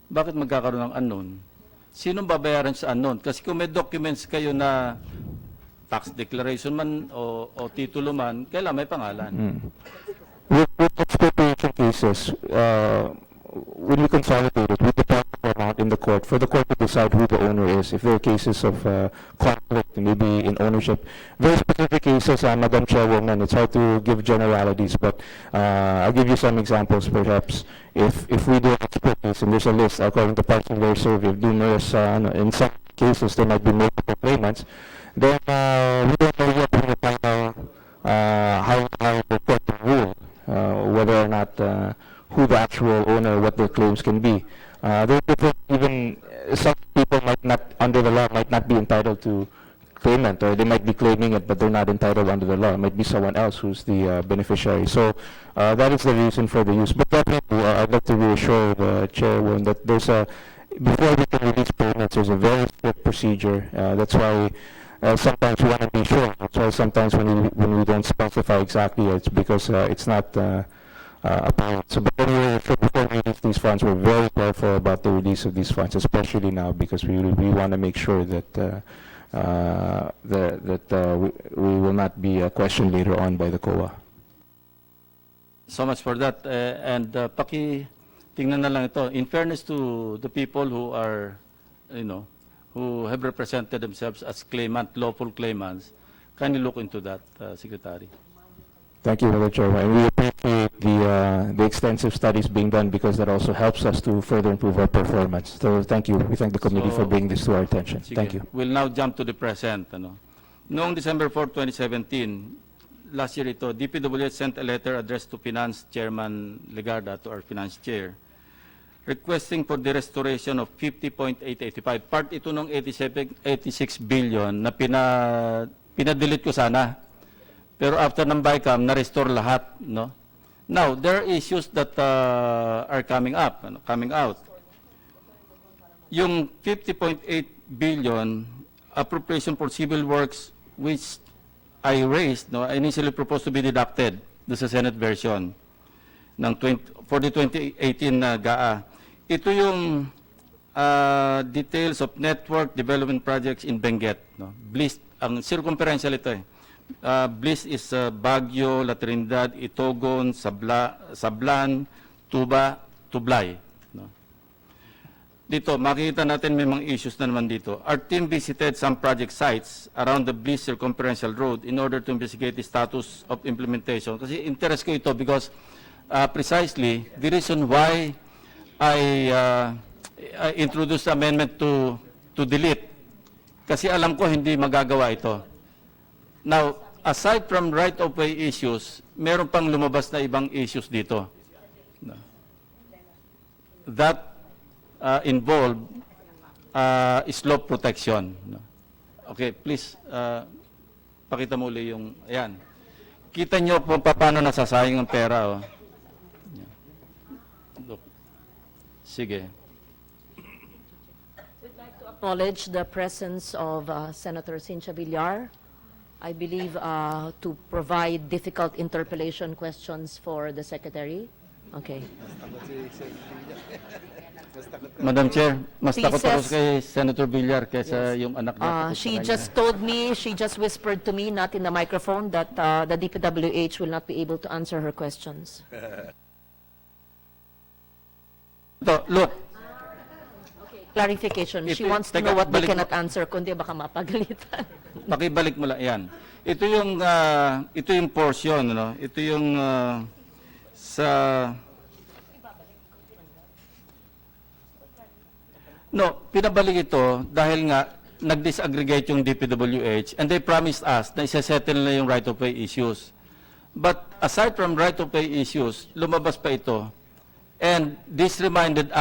Bakit magkakaroon ng unknown? Sinong babayaran sa unknown? Kasi kung may documents kayo na tax declaration man o titulo man, kailan may pangalan.
With expropriation cases, when we consolidate it, we deposit the amount in the court for the court to decide who the owner is. If there are cases of conflict, maybe in ownership, very specific cases, Madam Chairwoman, it's hard to give generalities, but I'll give you some examples perhaps. If we do an expropriation, there's a list according to Parks and Law Survey of numerous, in some cases there might be multiple claimants, then we don't know yet when the final, how the court will rule, whether or not who the actual owner, what their claims can be. Even some people might not, under the law, might not be entitled to claimant, or they might be claiming it, but they're not entitled under the law. It might be someone else who's the beneficiary. So that is the reason for the use. But definitely, I'd like to reassure the chairwoman that there's before we can release payments, there's a very strict procedure. That's why sometimes we want to be sure. That's why sometimes when we don't specify exactly, it's because it's not apparent. So before we release these funds, we're very careful about the release of these funds, especially now, because we want to make sure that we will not be questioned later on by the COA.
So much for that. And tingnan na lang ito. In fairness to the people who are, who have represented themselves as lawful claimants, can you look into that, Secretary?
Thank you, Mr. Chairman. And we appreciate the extensive studies being done, because that also helps us to further improve our performance. So thank you. We thank the committee for bringing this to our attention.
Sige.
Thank you.
We'll now jump to the present. Noong December 4, 2017, last year ito, DPWH sent a letter addressed to Finance Chairman Legarda, to our Finance Chair, requesting for the restoration of 50.885. Part ito ng 86 billion na pinadelete ko sana. Pero after ng BICAM, na-restore lahat, no? Now, there are issues that are coming out. Yung 50.8 billion appropriation for civil works, which I raised, no, I initially proposed to be deducted do sa Senate version ng for the 2018 GAA. Ito yung details of network development projects in Benguet, no? Bliss, ang circumferential ito eh. Bliss is Baguio, La Trinidad, Itogon, Sablan, Tuba, Tublay. No? Dito, makikita natin may mga issues na naman dito. Our team visited some project sites around the Bliss Circumferential Road in order to investigate the status of implementation. Kasi interest ko ito because precisely the reason why I introduced amendment to delete. Kasi alam ko hindi magagawa ito. Now, aside from right-of-way issues, meron pang lumabas na ibang issues dito. That involve slope protection. Okay, please, pakita mo uli yung, ayan. Kita nyo kung paano nasasayang ang pera. Oh. Look. Sige.
Acknowledge the presence of Senator Cynthia Villar, I believe, to provide difficult interpellation questions for the Secretary. Okay.
Madam Chair, mas takot ako
Please,
kay Senator Villar kaysa yung anak niya.
She just told me, she just whispered to me, not in the microphone, that the DPWH will not be able to answer her questions.
Ito, look,
Clarification, she
Ito-
wants to
teka,
know what they
balik mo-
cannot answer, kundi baka mapagalitan.
pakibalik mo lang yan. Ito yung portion, no? Ito yung sa No, pinabalik ito dahil nga nag-disaggregate yung DPWH and they promised us na isa-settle na yung right-of-way issues. But aside from right-of-way issues, lumabas pa ito. And this reminded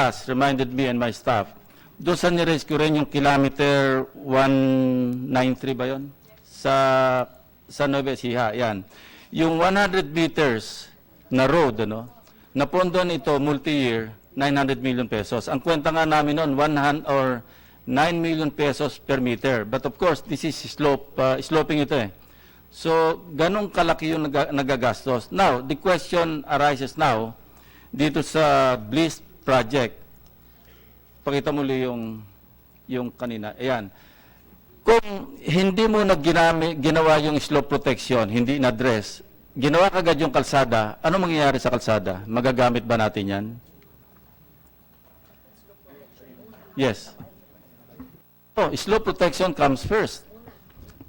me and my staff, doon sa nirescue rin yung kilometer 193 ba yun? Sa Nueva Ecija, yan. Yung 100 meters na road, napondon ito multi-year, 900 million pesos. Ang kwenta nga namin noon, 9 million pesos per meter. But of course, this is sloping ito eh. So, ganong kalaki yung nagagastos. Now, the question arises now, dito sa Bliss project, pakita muli yung kanina. Ayan. Kung hindi mo ginawa yung slope protection, hindi in-address, ginawa kagad yung kalsada, ano mangyayari sa kalsada? Magagamit ba natin yan? Yes. Oh, slope protection comes first.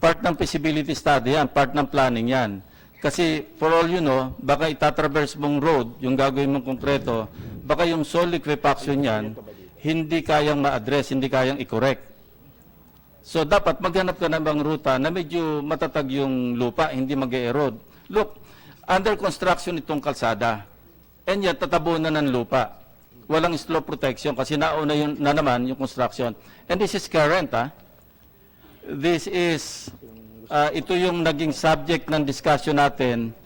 Part ng feasibility study yan, part ng planning yan. Kasi for all you know, baka itatraverse mong road, yung gagawin mong konkreto, baka yung soil liquefaction yan, hindi kayang ma-address, hindi kayang i-correct. So dapat maghanap ka ng bang ruta na medyo matatag yung lupa, hindi mag-erode. Look, under construction itong kalsada, and yet tatabunan ng lupa. Walang slope protection kasi nauna na naman yung construction. And this is current, This is, ito yung naging subject ng discussion natin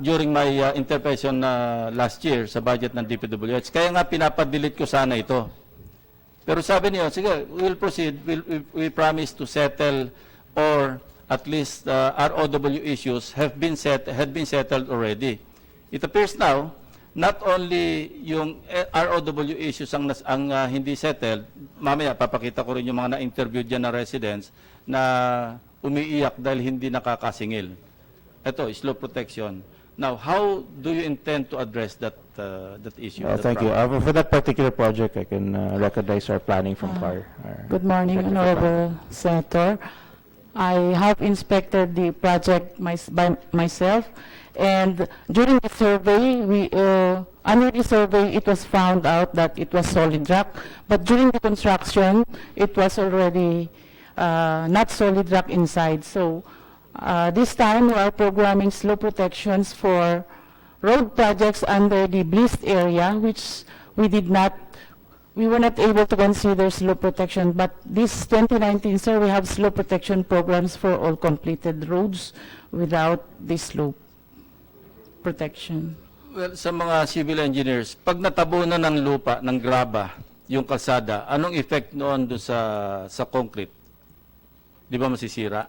during my intervention last year sa budget ng DPWH. Kaya nga pinapadelete ko sana ito. Pero sabi niyo, sige, we'll proceed, we promise to settle or at least ROW issues had been settled already. It appears now, not only yung ROW issues ang hindi settled, mamaya papakita ko rin yung mga na-interview dyan na residents na umiiyak dahil hindi nakakasingil. Ito, slope protection. Now, how do you intend to address that issue?
Thank you. For that particular project, I can recognize our planning from FAR.
Good morning, Honorable Senator. I have inspected the project by myself, and during the survey, under the survey, it was found out that it was solid rock, but during the construction, it was already not solid rock inside. So this time, we are programming slope protections for road projects under the blist area, which we were not able to consider slope protection. But this 2019, sir, we have slope protection programs for all completed roads without the slope protection.
Well, sa mga civil engineers, pag natabunan ng lupa, ng graba, yung kalsada, anong effect noon doon sa concrete? Di ba masisira?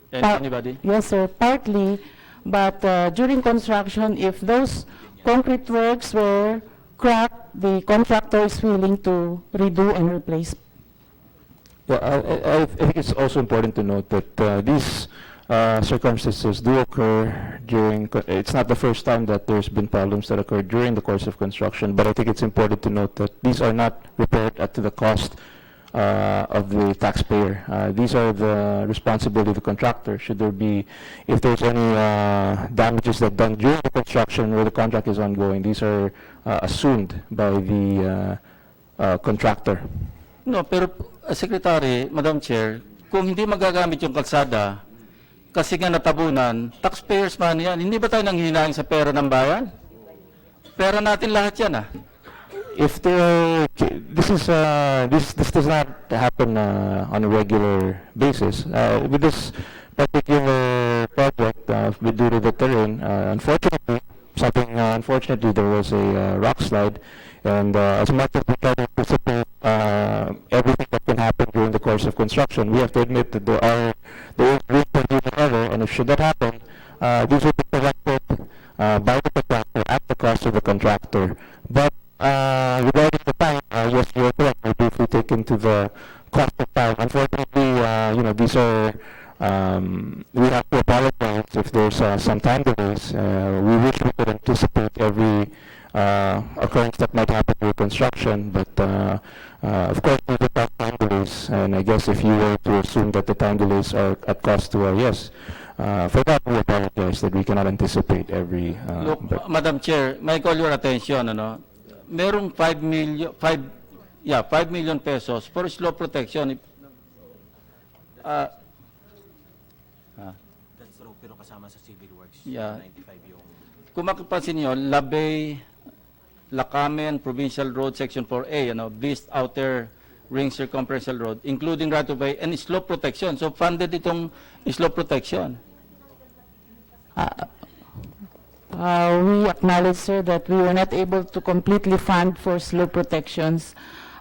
Anybody?
Yes, sir, partly. But during construction, if those concrete works were cracked, the contractor is willing to redo and replace.
Well, I think it's also important to note that these circumstances do occur during, it's not the first time that there's been problems that occur during the course of construction, but I think it's important to note that these are not repaired at the cost of the taxpayer. These are the responsibility of the contractor. Should there be, if there's any damages that done during the construction where the contract is ongoing, these are assumed by the contractor.
No, pero Secretary, Madam Chair, kung hindi magagamit yung kalsada, kasi nga natabunan, taxpayers man yan, hindi ba tayo nanghihinayang sa pera ng bayan? Pera natin lahat yan
If this does not happen on a regular basis. With this particular project, due to the terrain, unfortunately, there was a rock slide, and as much as we try to anticipate everything that can happen during the course of construction, we have to admit that there is room for human error, and if should that happen, these will be corrected by the contractor at the cost of the contractor. But regarding the time, yes, you're correct. We briefly take into the cost of time. Unfortunately, these are, we have to apologize if there's some time delays. We wish we could anticipate every occurrence that might happen during construction, but of course, we do have time delays, and I guess if you were to assume that the time delays are at cost to yes, for that we apologize that we cannot anticipate every.
Look, Madam Chair, may call your attention, merong 5 million pesos for slope protection.
That's true, pero kasama sa civil works.
Yeah.
95 yung...
Kung makipansin nyo, Labay, Lacamen, Provincial Road Section 4A, Beast Outer Ring Circumferential Road, including right-of-way and slope protection. So funded itong slope protection.
We acknowledge, sir, that we were not able to completely fund for slope protections.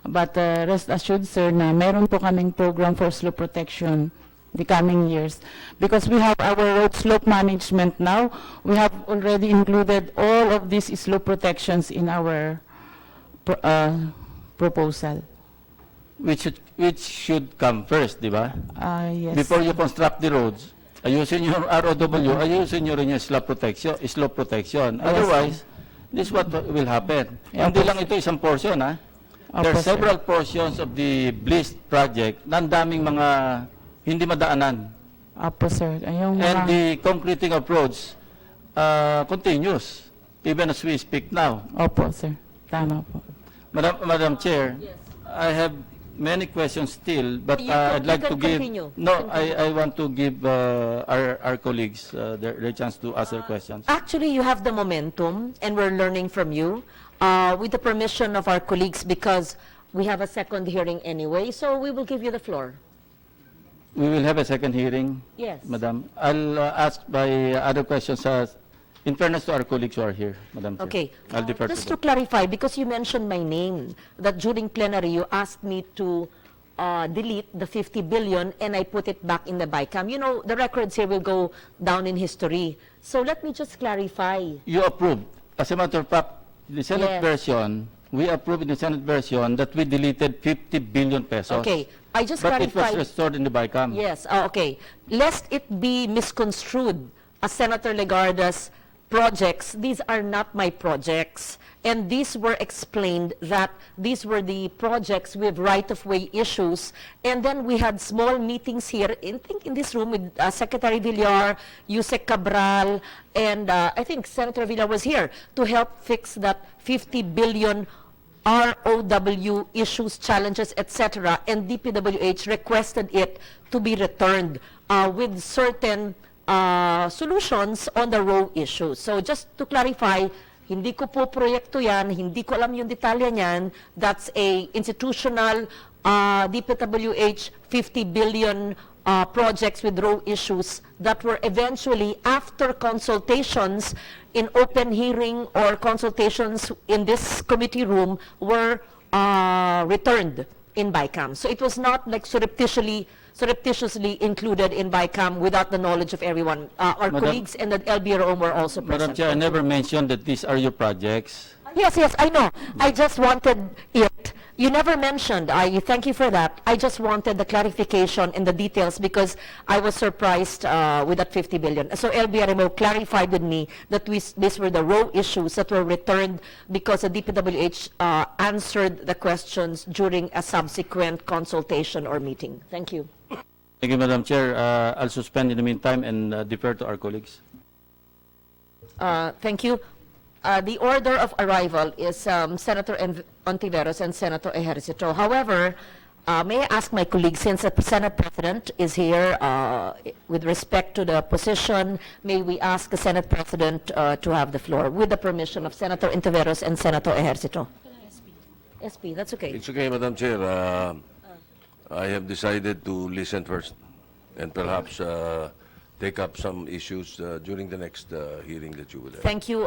But rest assured, sir, na meron po kaming program for slope protection the coming years. Because we have our road slope management now, we have already included all of these slope protections in our proposal.
Which should come first, di ba?
Yes.
Before you construct the roads, ayusin yung ROW, ayusin nyo rin yung slope protection. Otherwise, this is what will happen. Hindi lang ito isang portion, There are several portions of the BLIST project na ang daming mga hindi madaanan.
Apo, sir.
And the concreting of roads continues, even as we speak now.
Opo, sir. Tama po.
Madam Chair, I have many questions still, but I'd like to give...
continue.
No, I want to give our colleagues their chance to ask their questions.
Actually, you have the momentum, and we're learning from you. With the permission of our colleagues, because we have a second hearing anyway, so we will give you the floor.
We will have a second hearing,
Yes.
Madam. I'll ask my other questions In fairness to our colleagues who are here, Madam Chair.
Okay.
I'll defer
Just
to
to
them.
clarify, because you mentioned my name, that during plenary you asked me to delete the 50 billion and I put it back in the BICAM. You know, the records here will go down in history. So let me just clarify.
You approved. As a matter of fact, the Senate
Yes.
version, we approved in the Senate version that we deleted 50 billion pesos.
Okay, I just
But it was
clarified.
restored in the BICAM.
Yes, okay. Lest it be misconstrued as Senator Legarda's projects, these are not my projects. And these were explained that these were the projects with right-of-way issues. And then we had small meetings here, in this room with Secretary Villar, Yusek Cabral, and I think Senator Villar was here to help fix that 50 billion ROW issues, challenges, etc. And DPWH requested it to be returned with certain solutions on the row issues. So just to clarify, hindi ko po proyekto yan, hindi ko alam yung detalye niyan. That's a institutional DPWH 50 billion projects with row issues that were eventually, after consultations in open hearing or consultations in this committee room, were returned in BICAM. So it was not like surreptitiously included in BICAM without the knowledge of everyone. Our
Madam-
colleagues and the LBRO were also
Madam
present.
Chair, I never mentioned that these are your projects.
Yes, I know. I just wanted it. You never mentioned. I thank you for that. I just wanted the clarification and the details because I was surprised with that 50 billion. So LBRMO clarified with me that these were the row issues that were returned because the DPWH answered the questions during a subsequent consultation or meeting. Thank you.
Thank you, Madam Chair. I'll suspend in the meantime and defer to our colleagues.
Thank you. The order of arrival is Senator Ontiveros and Senator Ejercito. However, may I ask my colleagues, since the Senate President is here, with respect to the position, may we ask the Senate President to have the floor with the permission of Senator Ontiveros and Senator Ejercito? SP, that's okay.
It's okay, Madam Chair. I have decided to listen first and perhaps take up some issues during the next hearing that you will have.
Thank you,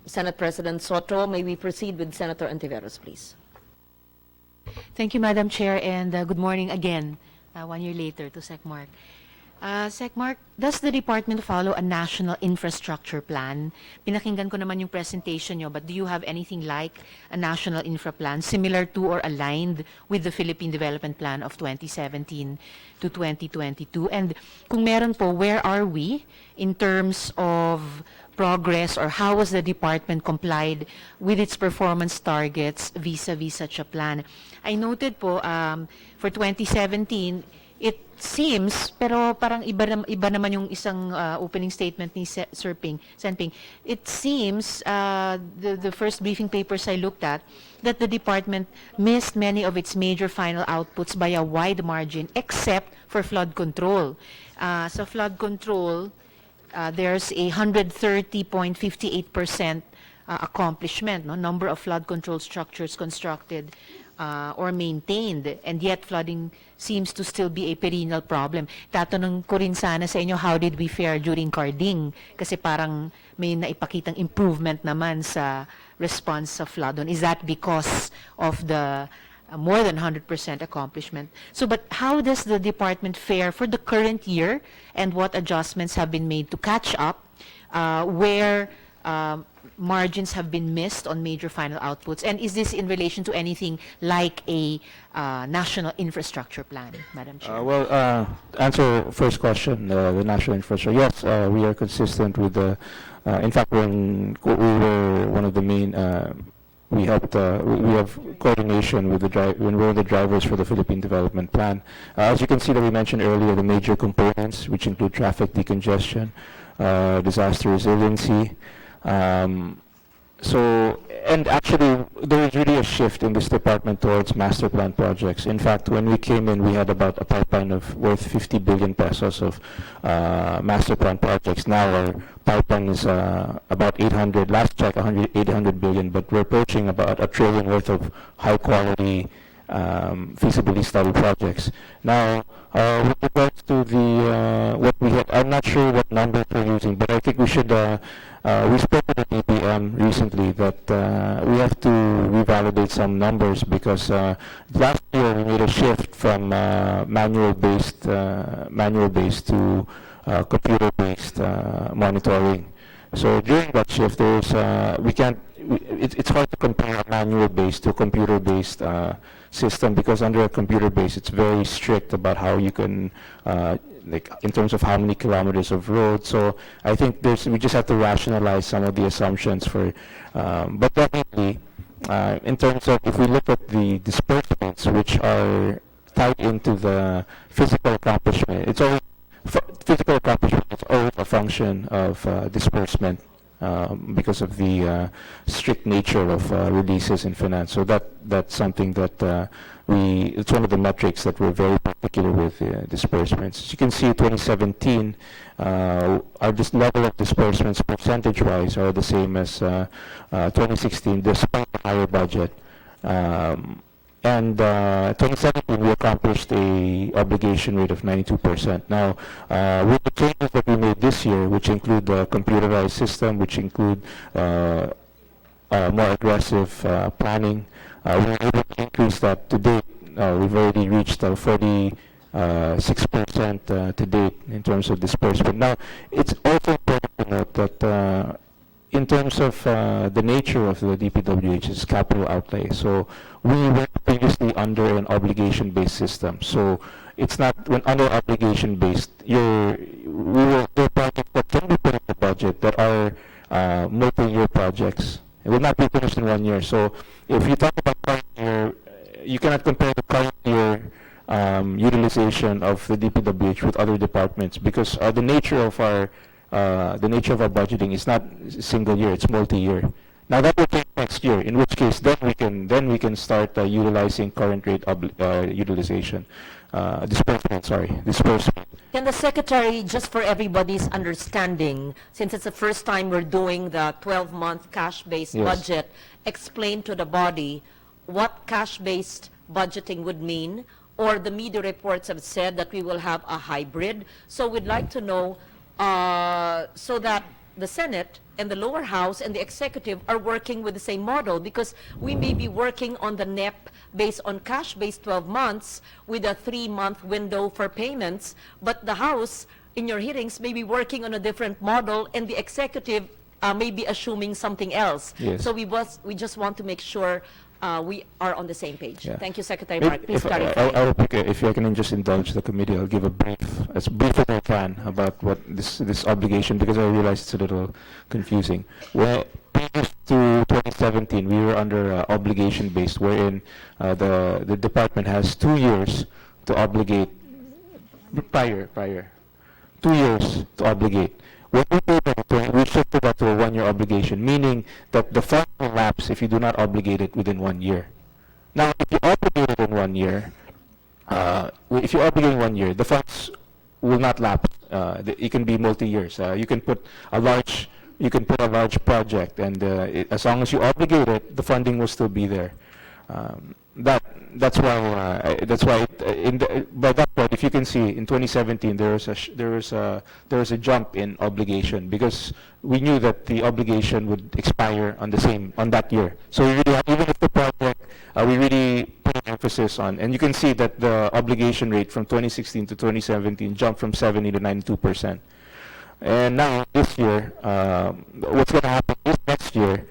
Senate President Soto. May we proceed with Senator Ontiveros, please?
Thank you, Madam Chair, and good morning again, 1 year later, to SecMark. SecMark, does the department follow a national infrastructure plan? Pinakinggan ko naman yung presentation nyo, but do you have anything like a national infra plan similar to or aligned with the Philippine Development Plan of 2017 to 2022? And kung meron po, where are we in terms of progress, or how has the department complied with its performance targets vis-a-vis such a plan? I noted po, for 2017, it seems, pero parang iba naman yung isang opening statement ni Senping. It seems, the first briefing papers I looked at, that the department missed many of its major final outputs by a wide margin, except for flood control. So flood control, there's a 130.58% accomplishment, no? Number of flood control structures constructed or maintained, and yet flooding seems to still be a perennial problem. Tatanong ko rin sana sa inyo, how did we fare during Carding? Kasi parang may naipakitang improvement naman sa response sa flood. Is that because of the more than 100% accomplishment? So, but how does the department fare for the current year, and what adjustments have been made to catch up where margins have been missed on major final outputs? And is this in relation to anything like a national infrastructure plan, Madam Chair?
To answer first question, the national infrastructure, yes, we are consistent with the, in fact, when we were one of the main, we helped, we have coordination with when we're the drivers for the Philippine Development Plan. As you can see that we mentioned earlier, the major components, which include traffic decongestion, disaster resiliency, and actually, there is really a shift in this department towards master plan projects. In fact, when we came in, we had about a pipeline of worth 50 billion pesos of master plan projects. Now our pipeline is about 800, last check, 800 billion, but we're approaching about $1 trillion worth of high quality feasibility study projects. Now, with regards to the what we had, I'm not sure what numbers we're using, but I think we should we spoke with the DPM recently that we have to revalidate some numbers because last year we made a shift from manual-based to computer-based monitoring. So during that shift, there's it's hard to compare a manual-based to a computer-based system because under a computer-based, it's very strict about how you can, like in terms of how many kilometers of road. So I think we just have to rationalize some of the assumptions for, but definitely, in terms of if we look at the disbursements which are tied into the physical accomplishment, it's always physical accomplishment is always a function of disbursement because of the strict nature of releases in finance. So that's something that it's one of the metrics that we're very particular with disbursements. As you can see, 2017, our level of disbursements percentage-wise are the same as 2016, despite the higher budget. And 2017, we accomplished a obligation rate of 92%. Now, with the changes that we made this year, which include the computerized system, which include more aggressive planning, we were able to increase that to date. We've already reached 46% to date in terms of disbursement. Now, it's also important to note that in terms of the nature of the DPWH is capital outlay. So we were previously under an obligation-based system. So it's not when under obligation-based, there are projects that can be put in the budget that are multi-year projects. It will not be finished in 1 year. So if you talk about current year, you cannot compare the current year utilization of the DPWH with other departments because the nature of our budgeting is not single year; it's multi-year. Now that will take next year, in which case then we can start utilizing current rate utilization, disbursement.
Can the Secretary, just for everybody's understanding, since it's the first time we're doing the 12-month cash-based
Yes.
budget, explain to the body what cash-based budgeting would mean? Or the media reports have said that we will have a hybrid. So we'd like to know so that the Senate and the lower house and the executive are working with the same model, because we may be working on the NEP based on cash-based 12 months with a 3-month window for payments, but the House, in your hearings, may be working on a different model, and the executive may be assuming something else.
Yes.
So we just want to make sure we are on the same page.
Yeah.
Thank you, Secretary
Maybe
Mark. Please
if
clarify.
I will pick if I can just indulge the committee, I'll give as brief as I can about what this obligation, because I realize it's a little confusing. Well, previous to 2017, we were under obligation-based, wherein the department has 2 years to obligate. Prior 2 years to obligate. When we did that, we shifted that to a 1-year obligation, meaning that the fund will lapse if you do not obligate it within 1 year. Now, if you obligate it in 1 year, the funds will not lapse. It can be multi-years. You can put a large project, and as long as you obligate it, the funding will still be there. That's why by that point, if you can see, in 2017 there was a jump in obligation because we knew that the obligation would expire on that year. So we really even if the project we really put an emphasis on, and you can see that the obligation rate from 2016 to 2017 jumped from 70 to 92%. And now this year, what's going to happen this next year?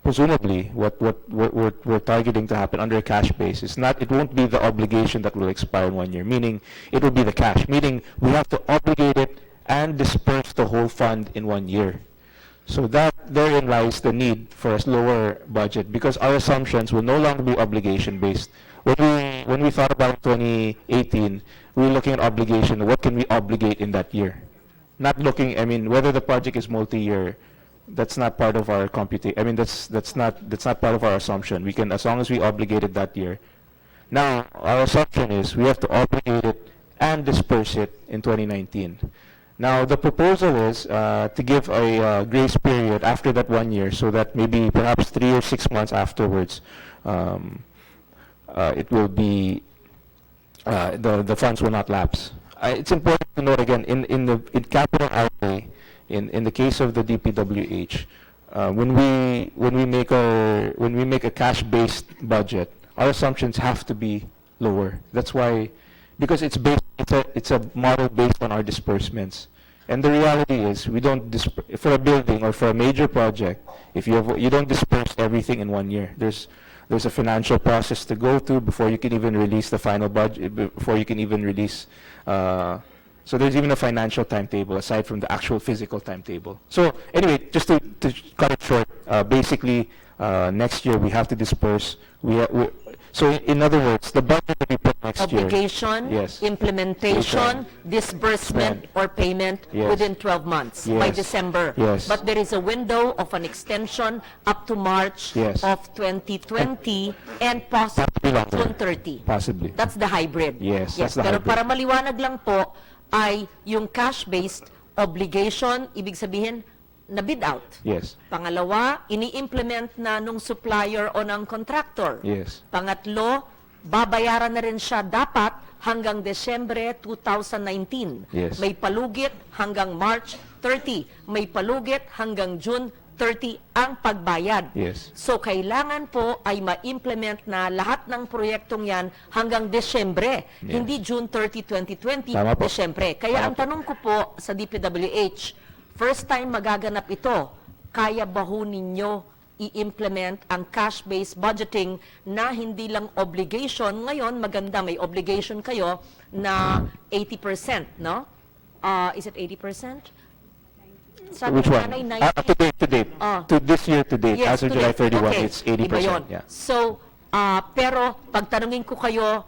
Presumably, what we're targeting to happen under a cash base is it won't be the obligation that will expire in 1 year, meaning it will be the cash, meaning we have to obligate it and disperse the whole fund in 1 year. So therein lies the need for a lower budget, because our assumptions will no longer be obligation based. When we thought about 2018, we were looking at obligation. What can we obligate in that year? Not looking, whether the project is multi-year. That's not part of our computation. That's not part of our assumption. We can, as long as we obligate it that year. Now, our assumption is we have to obligate it and disperse it in 2019. Now, the proposal is to give a grace period after that 1 year, so that maybe perhaps 3 or 6 months afterwards, it will be the funds will not lapse. It's important to note again in capital outlay. in the case of the DPWH, when we make a cash-based budget, our assumptions have to be lower. That's why, because it's a model based on our disbursements. And the reality is, we don't for a building or for a major project, if you don't disperse everything in 1 year. There's a financial process to go through before you can even release the final budget, before you can even release. So there's even a financial timetable aside from the actual physical timetable. So anyway, just to cut it short, basically next year we have to disperse. So in other words, the budget that we put next year.
Obligation,
Yes.
implementation, disbursement, or payment
Yes.
within 12 months by
Yes.
December.
Yes.
But there is a window of an extension up to March
Yes.
of 2020 and possibly
Possibly longer.
June 30.
Possibly.
That's the hybrid.
Yes, that's the
Pero
hybrid.
para maliwanag lang po, ay yung cash-based obligation, ibig sabihin, na bid out.
Yes.
Pangalawa, ini-implement na nung supplier o ng contractor.
Yes.
Pangatlo, babayaran na rin siya dapat hanggang Desyembre 2019.
Yes.
May palugit hanggang March 30. May palugit hanggang June 30 ang pagbayad.
Yes.
So, kailangan po ay ma-implement na lahat ng proyektong yan hanggang Desyembre.
Yes.
Hindi June 30, 2020,
Tama po.
Desyembre. Kaya
Tama
ang tanong ko po sa DPWH, first time magaganap ito, kaya ba ho ninyo i-implement ang cash-based budgeting na hindi lang obligation? Ngayon, maganda, may obligation kayo na 80%, no? Is it 80%? Sabi
Which
ni
one?
Nanay, 90.
To date.
Ah.
To this year to date.
Yes,
As of
to
July
date.
31,
Okay.
it's 80%.
Iba yun.
Yeah.
So, pero pagtanungin ko kayo,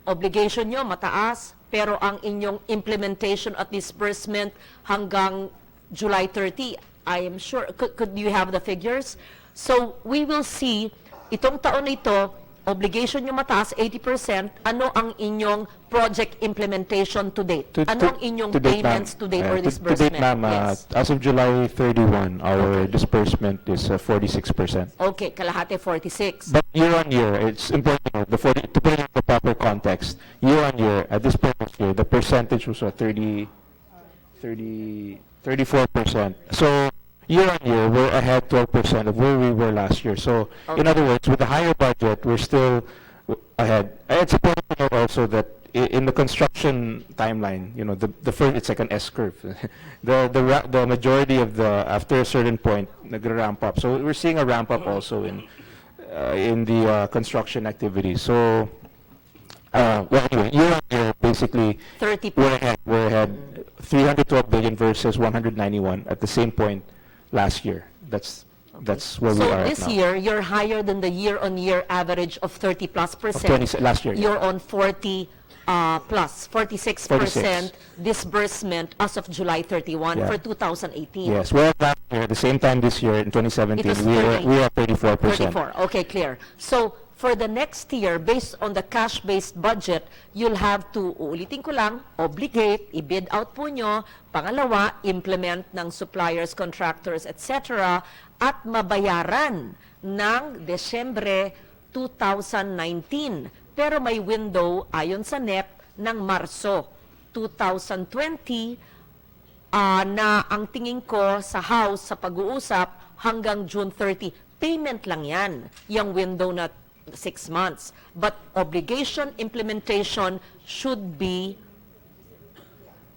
obligation nyo mataas, pero ang inyong implementation at disbursement hanggang July 30, I am sure, could you have the figures? So, we will see, itong taon na ito, obligation nyo mataas, 80%, ano ang inyong project implementation to date? Ano ang inyong
to date,
payments to date or
To
disbursement?
date, ma'am,
Yes.
as of July 31, our disbursement is 46%.
Okay, kalahati 46.
But year on year, it's important to put it in the proper context. Year on year, at this point of year, the percentage was 34%. So year on year, we're ahead 12% of where we were last year. So in other words, with the higher budget, we're still ahead. And it's important to note also that in the construction timeline, you know, the first, it's like an S curve. the majority of after a certain point, nag-ramp up. So we're seeing a ramp up also in the construction activity. So well, anyway, year on year, basically,
30%.
we're ahead 312 billion versus 191 at the same point last year. That's where we
So
are
this
right now.
year, you're higher than the year-on-year average of 30+%.
Last year, yeah.
You're on 40 plus, 46% disbursement as of July 31
Yeah.
for 2018.
Yes, whereas last year, at the same time this year, in 2017,
It was
we
30.
were at 34%.
34, okay, clear. So, for the next year, based on the cash-based budget, you'll have to, uulitin ko lang, obligate, i-bid out po nyo, pangalawa, implement ng suppliers, contractors, etc., at mabayaran ng Desyembre 2019. Pero may window, ayon sa NEP, ng Marso 2020, na ang tingin ko sa House, sa pag-uusap, hanggang June 30. Payment lang yan, yung window na 6 months. But obligation implementation should be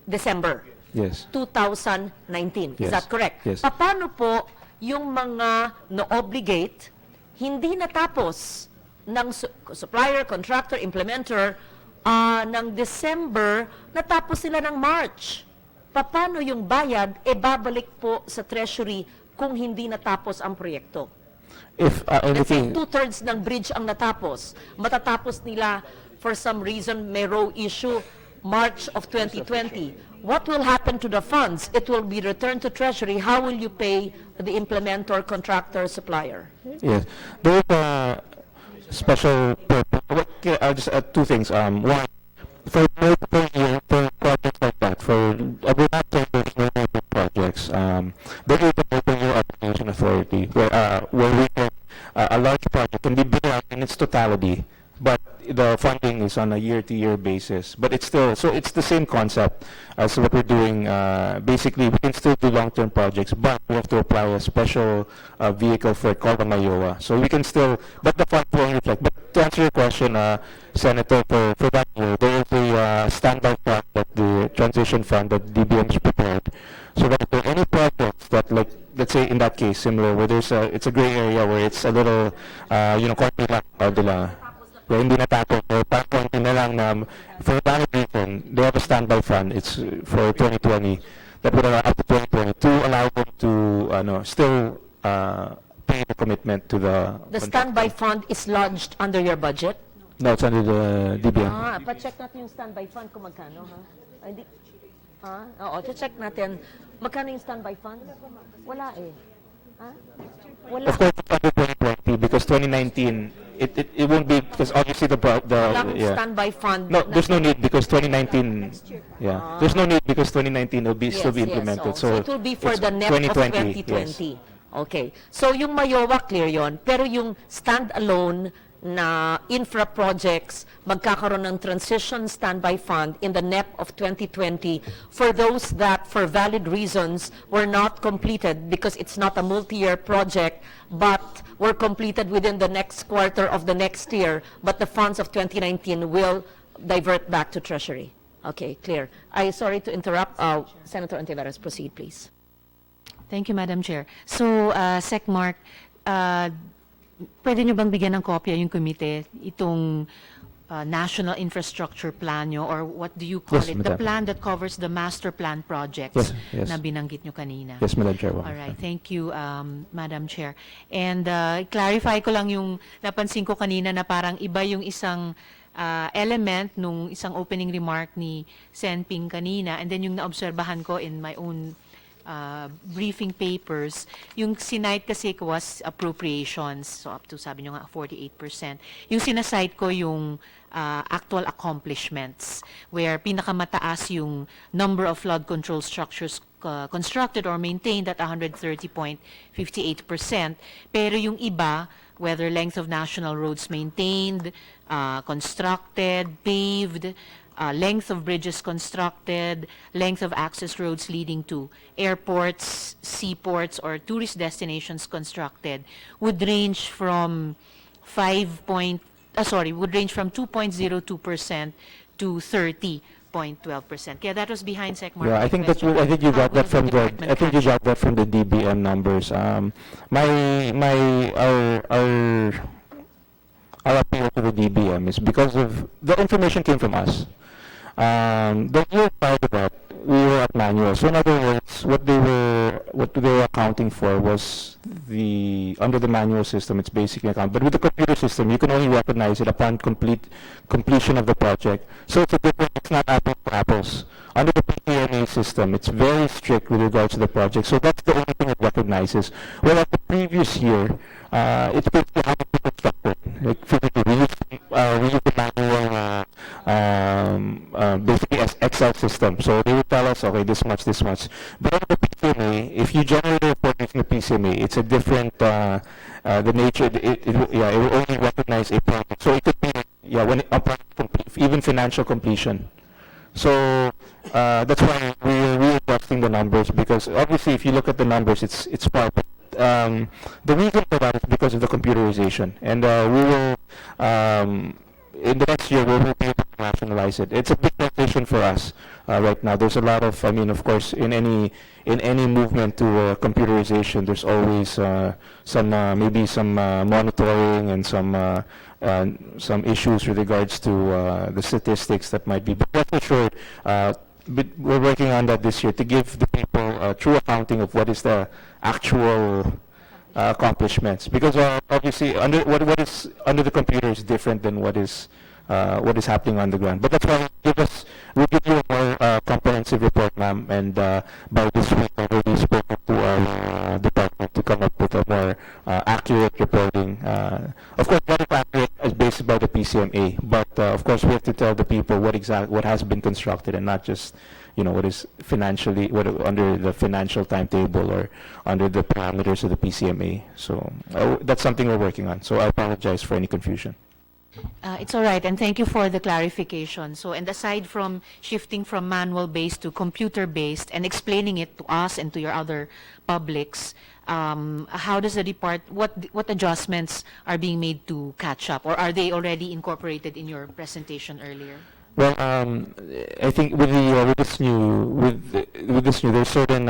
December
Yes.
2019. Is
Yes.
that correct?
Yes.
Paano po yung mga na-obligate, hindi natapos ng supplier, contractor, implementer, ng December, natapos sila ng March? Paano yung bayad, babalik po sa Treasury kung hindi natapos ang proyekto?
If
Let's say
anything,
2/3 ng bridge ang natapos. Matatapos nila, for some reason, may row issue, March of 2020. What will happen to the funds? It will be returned to Treasury. How will you pay the implementer, contractor, supplier?
yes, there's a special purpose. I'll just add two things. One, for multiple years, for projects like that, for about 10 years, multiple projects, there is a multi-year application authority where we can, a large project can be bid out in its totality, but the funding is on a year-to-year basis, but it's still, so it's the same concept as what we're doing. Basically, we can still do long-term projects, but we have to apply a special vehicle for it called a Mayowa. So we can still, but the fund will reflect. But to answer your question, Senator, for that year, there is a standby fund, that the transition fund that DBM is prepared. So that if there are any projects that, like, let's say in that case, similar, where there's it's a gray area where it's a little, konti lang, where hindi natapos, or parang konti na lang na, for that reason, they have a standby fund, it's for 2020, that would allow up to 2020 to allow them to, still pay the commitment to the...
The standby fund is lodged under your budget?
No, it's under the DBM.
Pa-check natin yung standby fund kung magkano, ha? Ay, hindi. Oo, check natin. Magkano yung standby fund? Wala eh. Wala.
Of course, it's under 2020 because 2019, it won't be, because obviously
Walang
yeah.
standby fund.
No, there's no need because 2019, yeah. There's no need because 2019 will be still be implemented.
Yes. So it will be for
it's
the net of
2020,
2020.
yes.
Okay. So yung Mayowa, clear yon. Pero yung stand-alone na infra projects, magkakaroon ng transition standby fund in the NEP of 2020 for those that, for valid reasons, were not completed because it's not a multi-year project, but were completed within the next quarter of the next year, but the funds of 2019 will divert back to Treasury. Okay, clear. Sorry to interrupt. Senator Antiveros, proceed, please.
Thank you, Madam Chair. So, Sec Mark, pwede nyo bang bigyan ng kopya yung komite itong National Infrastructure Plan nyo, or what do you call
Yes,
it? The
Madam.
plan that covers the master plan projects
Yes.
na binanggit nyo kanina.
Yes, Madam Chair.
All right, thank you, Madam Chair. And clarify ko lang yung napansin ko kanina na parang iba yung isang element nung isang opening remark ni Sen Ping kanina, and then yung naobserbahan ko in my own briefing papers, yung sinite kasi ko was appropriations, so up to, sabi nyo nga, 48%. Yung sinasite ko yung actual accomplishments, where pinakamataas yung number of flood control structures constructed or maintained at 130.58%, pero yung iba, whether length of national roads maintained, constructed, paved, length of bridges constructed, length of access roads leading to airports, seaports, or tourist destinations constructed would range from 2.02% to 30.12%. Kaya that was behind Sec Mark.
Yeah, I think you got that from the DBM numbers. Our appeal to the DBM is because of the information came from us. The year prior to that, we were at manual. So in other words, what they were accounting for was under the manual system, it's basically account. But with the computer system, you can only recognize it upon completion of the project. So it's not apples to apples. Under the PPMA system, it's very strict with regards to the project. So that's the only thing it recognizes. Whereas the previous year, it's basically how it's constructed. Like physically, we use the manual, basically as Excel system. So they would tell us, okay, this much. But under the PCMA, if you generate a report using the PCMA, it's a different, the nature, it will only recognize a project. So it could be, when even financial completion. So that's why we're readjusting the numbers, because obviously if you look at the numbers, it's far. But the reason for that is because of the computerization, and we will in the next year we will be able to rationalize it. It's a big transition for us right now. There's a lot of, of course, in any movement to computerization, there's always maybe some monitoring and some issues with regards to the statistics that might be. But rest assured, we're working on that this year to give the people a true accounting of what is the actual accomplishments, because obviously what is under the computer is different than what is happening on the ground. But that's why we'll give you a more comprehensive report, ma'am, and by this week I've already spoken to our department to come up with a more accurate reporting. Of course, what is accurate is based by the PCMA, but of course we have to tell the people what has been constructed, and not just what is financially, under the financial timetable or under the parameters of the PCMA. So that's something we're working on. So I apologize for any confusion.
It's all right, and thank you for the clarification. So, and aside from shifting from manual-based to computer-based and explaining it to us and to your other publics, how does the what adjustments are being made to catch up, or are they already incorporated in your presentation earlier?
Well, I think with this new, there's certain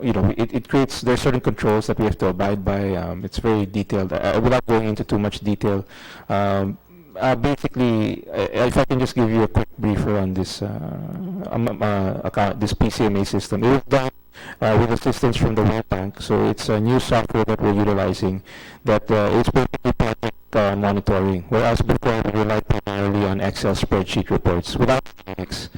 it creates there's certain controls that we have to abide by. It's very detailed. Without going into too much detail, basically, if I can just give you a quick briefer on this this PCMA system, it was done with assistance from the World Bank. So it's a new software that we're utilizing that it's basically project monitoring, whereas before we relied primarily on Excel spreadsheet reports without analytics.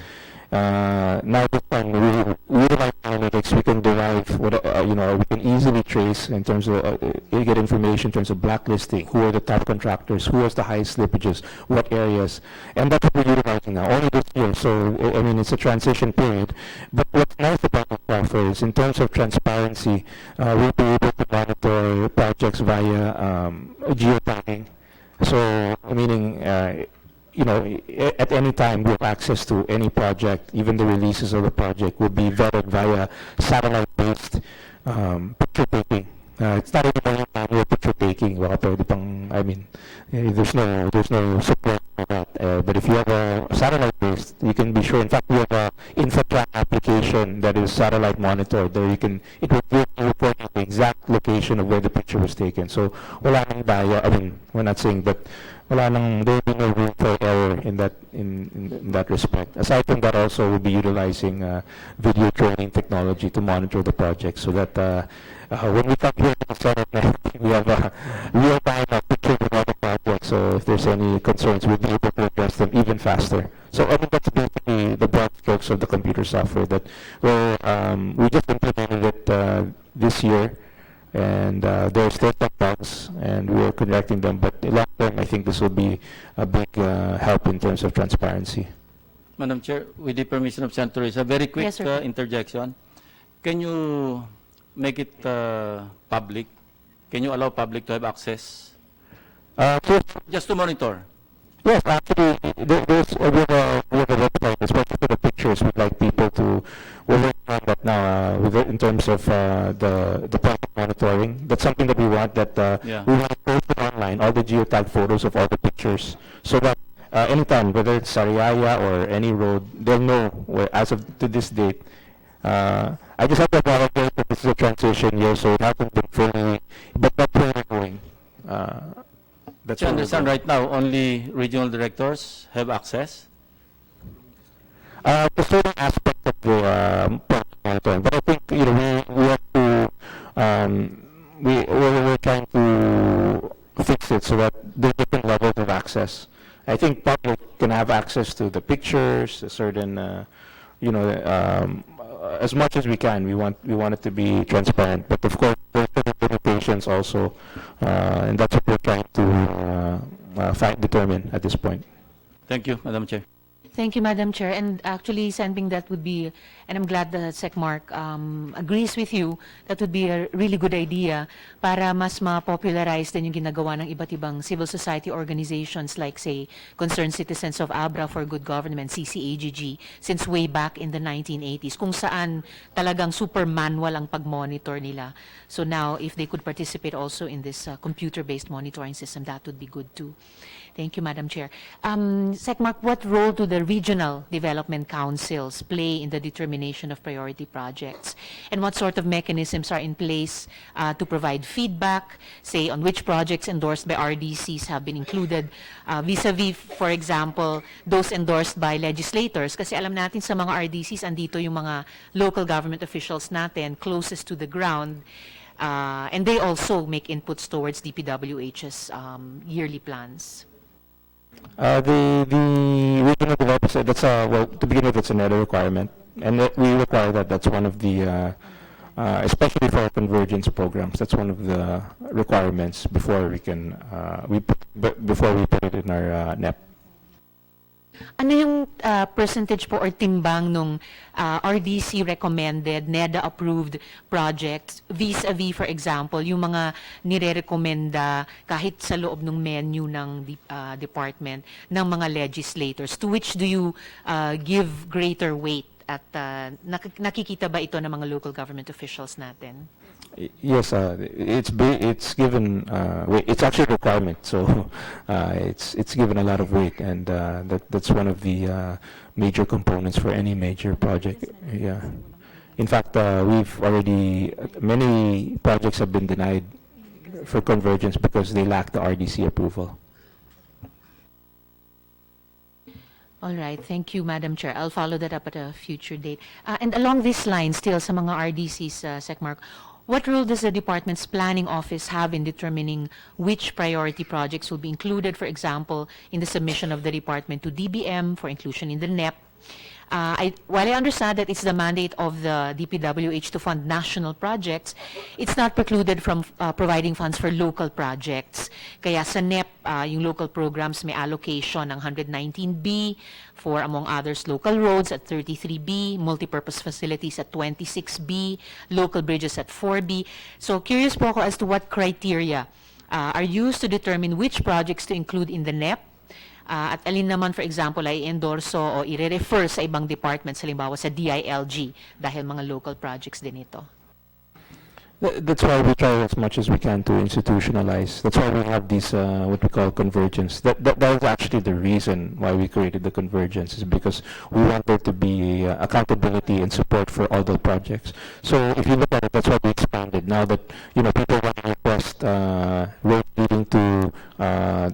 Now this time we utilize analytics, we can derive what we can easily trace in terms of you get information in terms of blacklisting, who are the top contractors, who has the highest slippages, what areas, and that's what we're utilizing now only this year. So I mean it's a transition period. But what's nice about the software is in terms of transparency, we'll be able to monitor projects via geotagging. So meaning at any time we have access to any project, even the releases of the project will be vetted via satellite-based picture taking. It's not even manual picture taking. I mean, there's no support for that. But if you have a satellite-based, you can be sure. In fact, we have a InfoTrack application that is satellite monitored. There it will give you report the exact location of where the picture was taken. So wala nang daya. I mean, we're not saying, but there will be no room for error in that respect. Aside from that, also we'll be utilizing video training technology to monitor the project, so that when we come here to the Senate, we have a real-time picture of all the projects. So if there's any concerns, we'll be able to address them even faster. So I think that's basically the broad strokes of the computer software that we just implemented it this year. And there are still some bugs, and we are correcting them. But long term, I think this will be a big help in terms of transparency.
Madam Chair, with the permission of Senator, is a very quick
Yes, sir.
interjection. Can you make it public? Can you allow public to have access? Just to monitor.
Yes, actually, we have a website, especially for the pictures. We'd like people to, we're working on that now in terms of the project monitoring. That's something that we want, that
Yeah.
we want to post it online, all the geotag photos of all the pictures, so that anytime, whether it's Sariaya or any road, they'll know where, as of to this date. I just have to apologize that this is a transition year, so it hasn't been fully, but that's where we're going. That's
So I
where we're
understand
going.
right now only regional directors have access?
To certain aspects of the project monitoring, but I think we have to we're trying to fix it so that there's different levels of access. I think public can have access to the pictures, a certain as much as we can. We want it to be transparent, but of course there's certain limitations also, and that's what we're trying to determine at this point.
Thank you, Madam Chair.
Thank you, Madam Chair. And actually, sending that would be, and I'm glad that SecMark agrees with you, that would be a really good idea para mas ma-popularize din yung ginagawa ng iba't ibang civil society organizations like, say, Concerned Citizens of Abra for Good Government, CCAGG, since way back in the 1980s, kung saan talagang super manual ang pag-monitor nila. So now, if they could participate also in this computer-based monitoring system, that would be good too. Thank you, Madam Chair. SecMark, what role do the regional development councils play in the determination of priority projects? And what sort of mechanisms are in place to provide feedback, say, on which projects endorsed by RDCs have been included, vis-a-vis, for example, those endorsed by legislators? Kasi alam natin sa mga RDCs, andito yung mga local government officials natin closest to the ground, and they also make inputs towards DPWH's yearly plans.
The regional developers, that's to begin with, that's another requirement, and we require that. That's one of the, especially for our convergence programs, that's one of the requirements before we can, before we put it in our NEP.
Ano yung percentage po or timbang nung RDC recommended, NEDA approved projects vis-a-vis, for example, yung mga nire-recommenda kahit sa loob ng menu ng department ng mga legislators? To which do you give greater weight? At nakikita ba ito ng mga local government officials natin?
Yes, it's given weight. It's actually a requirement, so it's given a lot of weight, and that's one of the major components for any major project. Yeah, in fact, many projects have been denied for convergence because they lack the RDC approval.
All right. Thank you, Madam Chair. I'll follow that up at a future date. And along this line, still sa mga RDCs, SecMark, what role does the department's planning office have in determining which priority projects will be included, for example, in the submission of the department to DBM for inclusion in the NEP? While I understand that it's the mandate of the DPWH to fund national projects, it's not precluded from providing funds for local projects. Kaya sa NEP, yung local programs may allocation ng 119B for, among others, local roads at 33B, multipurpose facilities at 26B, local bridges at 4B. So curious po ako as to what criteria are used to determine which projects to include in the NEP. At alin naman, for example, ay endorso o i-refer sa ibang departments, halimbawa sa DILG, dahil mga local projects din ito.
That's why we try as much as we can to institutionalize. That's why we have these what we call convergence. That is actually the reason why we created the convergence, is because we want there to be accountability and support for all the projects. So if you look at it, that's why we expanded. Now that people want to request road leading to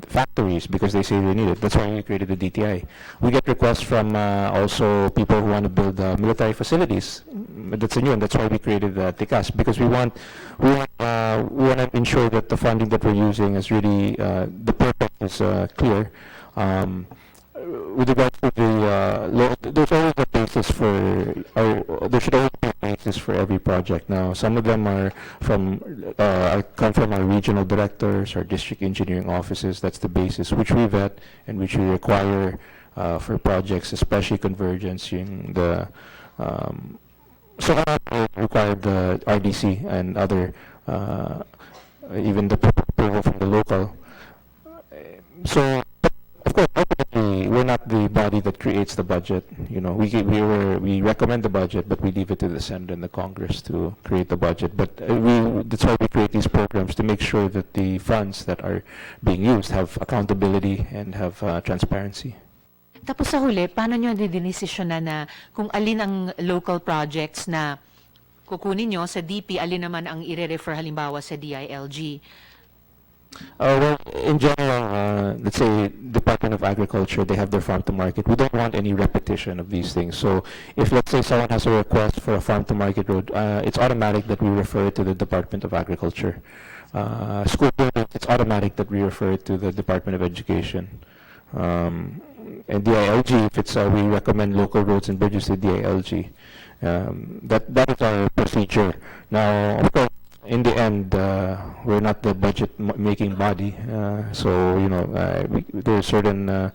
factories because they say they need it. That's why we created the DTI. We get requests from also people who want to build military facilities. That's new, and that's why we created TICAS, because we want to ensure that the funding that we're using is really the purpose is clear. With regard to there's always a basis for, there should always be a basis for every project. Now, some of them are come from our regional directors, our district engineering offices. That's the basis which we vet and which we require for projects, especially convergence. So require the RDC and other, even the approval from the local. So, of course, ultimately, we're not the body that creates the budget. We recommend the budget, but we leave it to the Senate and the Congress to create the budget. But that's why we create these programs, to make sure that the funds that are being used have accountability and have transparency.
Tapos sa huli, paano nyo didenisisyonan na kung alin ang local projects na kukunin nyo sa DP, alin naman ang i-refer halimbawa sa DILG?
Well, in general, let's say Department of Agriculture, they have their farm to market. We don't want any repetition of these things. So if, let's say, someone has a request for a farm to market road, it's automatic that we refer it to the Department of Agriculture. School buildings, it's automatic that we refer it to the Department of Education. And DILG, if it's we recommend local roads and bridges to DILG. That is our procedure. Now, of course, in the end, we're not the budget-making body, so there's certain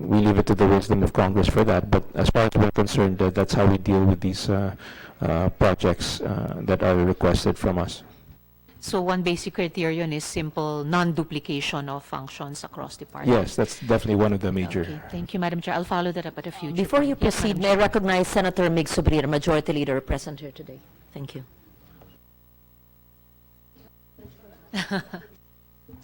we leave it to the wisdom of Congress for that. But as far as we're concerned, that's how we deal with these projects that are requested from us.
So one basic criterion is simple non-duplication of functions across departments.
Yes, that's definitely one of the major.
Okay. Thank you, Madam Chair. I'll follow that up at a future.
Before you
point. Yes,
proceed,
Madam
may I
Chair.
recognize Senator Mig Subrir, Majority Leader, present here today. Thank you.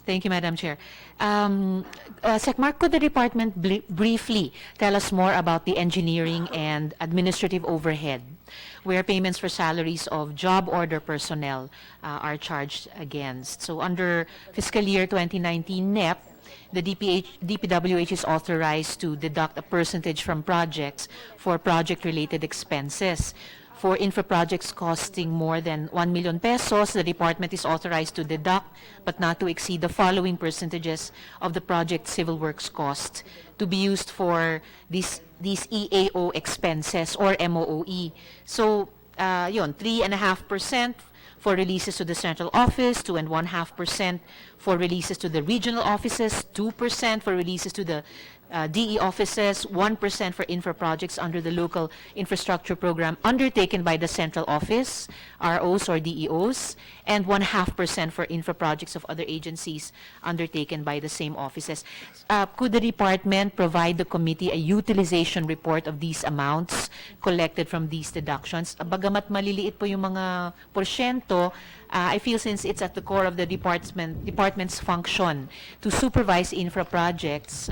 Thank you, Madam Chair. SecMark, could the department briefly tell us more about the engineering and administrative overhead, where payments for salaries of job order personnel are charged against? So under fiscal year 2019 NEP, the DPWH is authorized to deduct a percentage from projects for project-related expenses. For infra projects costing more than 1 million pesos, the department is authorized to deduct but not to exceed the following percentages of the project civil works cost to be used for these EAO expenses or MOOE. So, 3.5% for releases to the central office, 2.5% for releases to the regional offices, 2% for releases to the DE offices, 1% for infra projects under the local infrastructure program undertaken by the central office, ROs or DEOs, and 0.5% for infra projects of other agencies undertaken by the same offices. Could the department provide the committee a utilization report of these amounts collected from these deductions? Bagamat maliliit po yung mga porsyento, I feel since it's at the core of the department's function to supervise infra projects,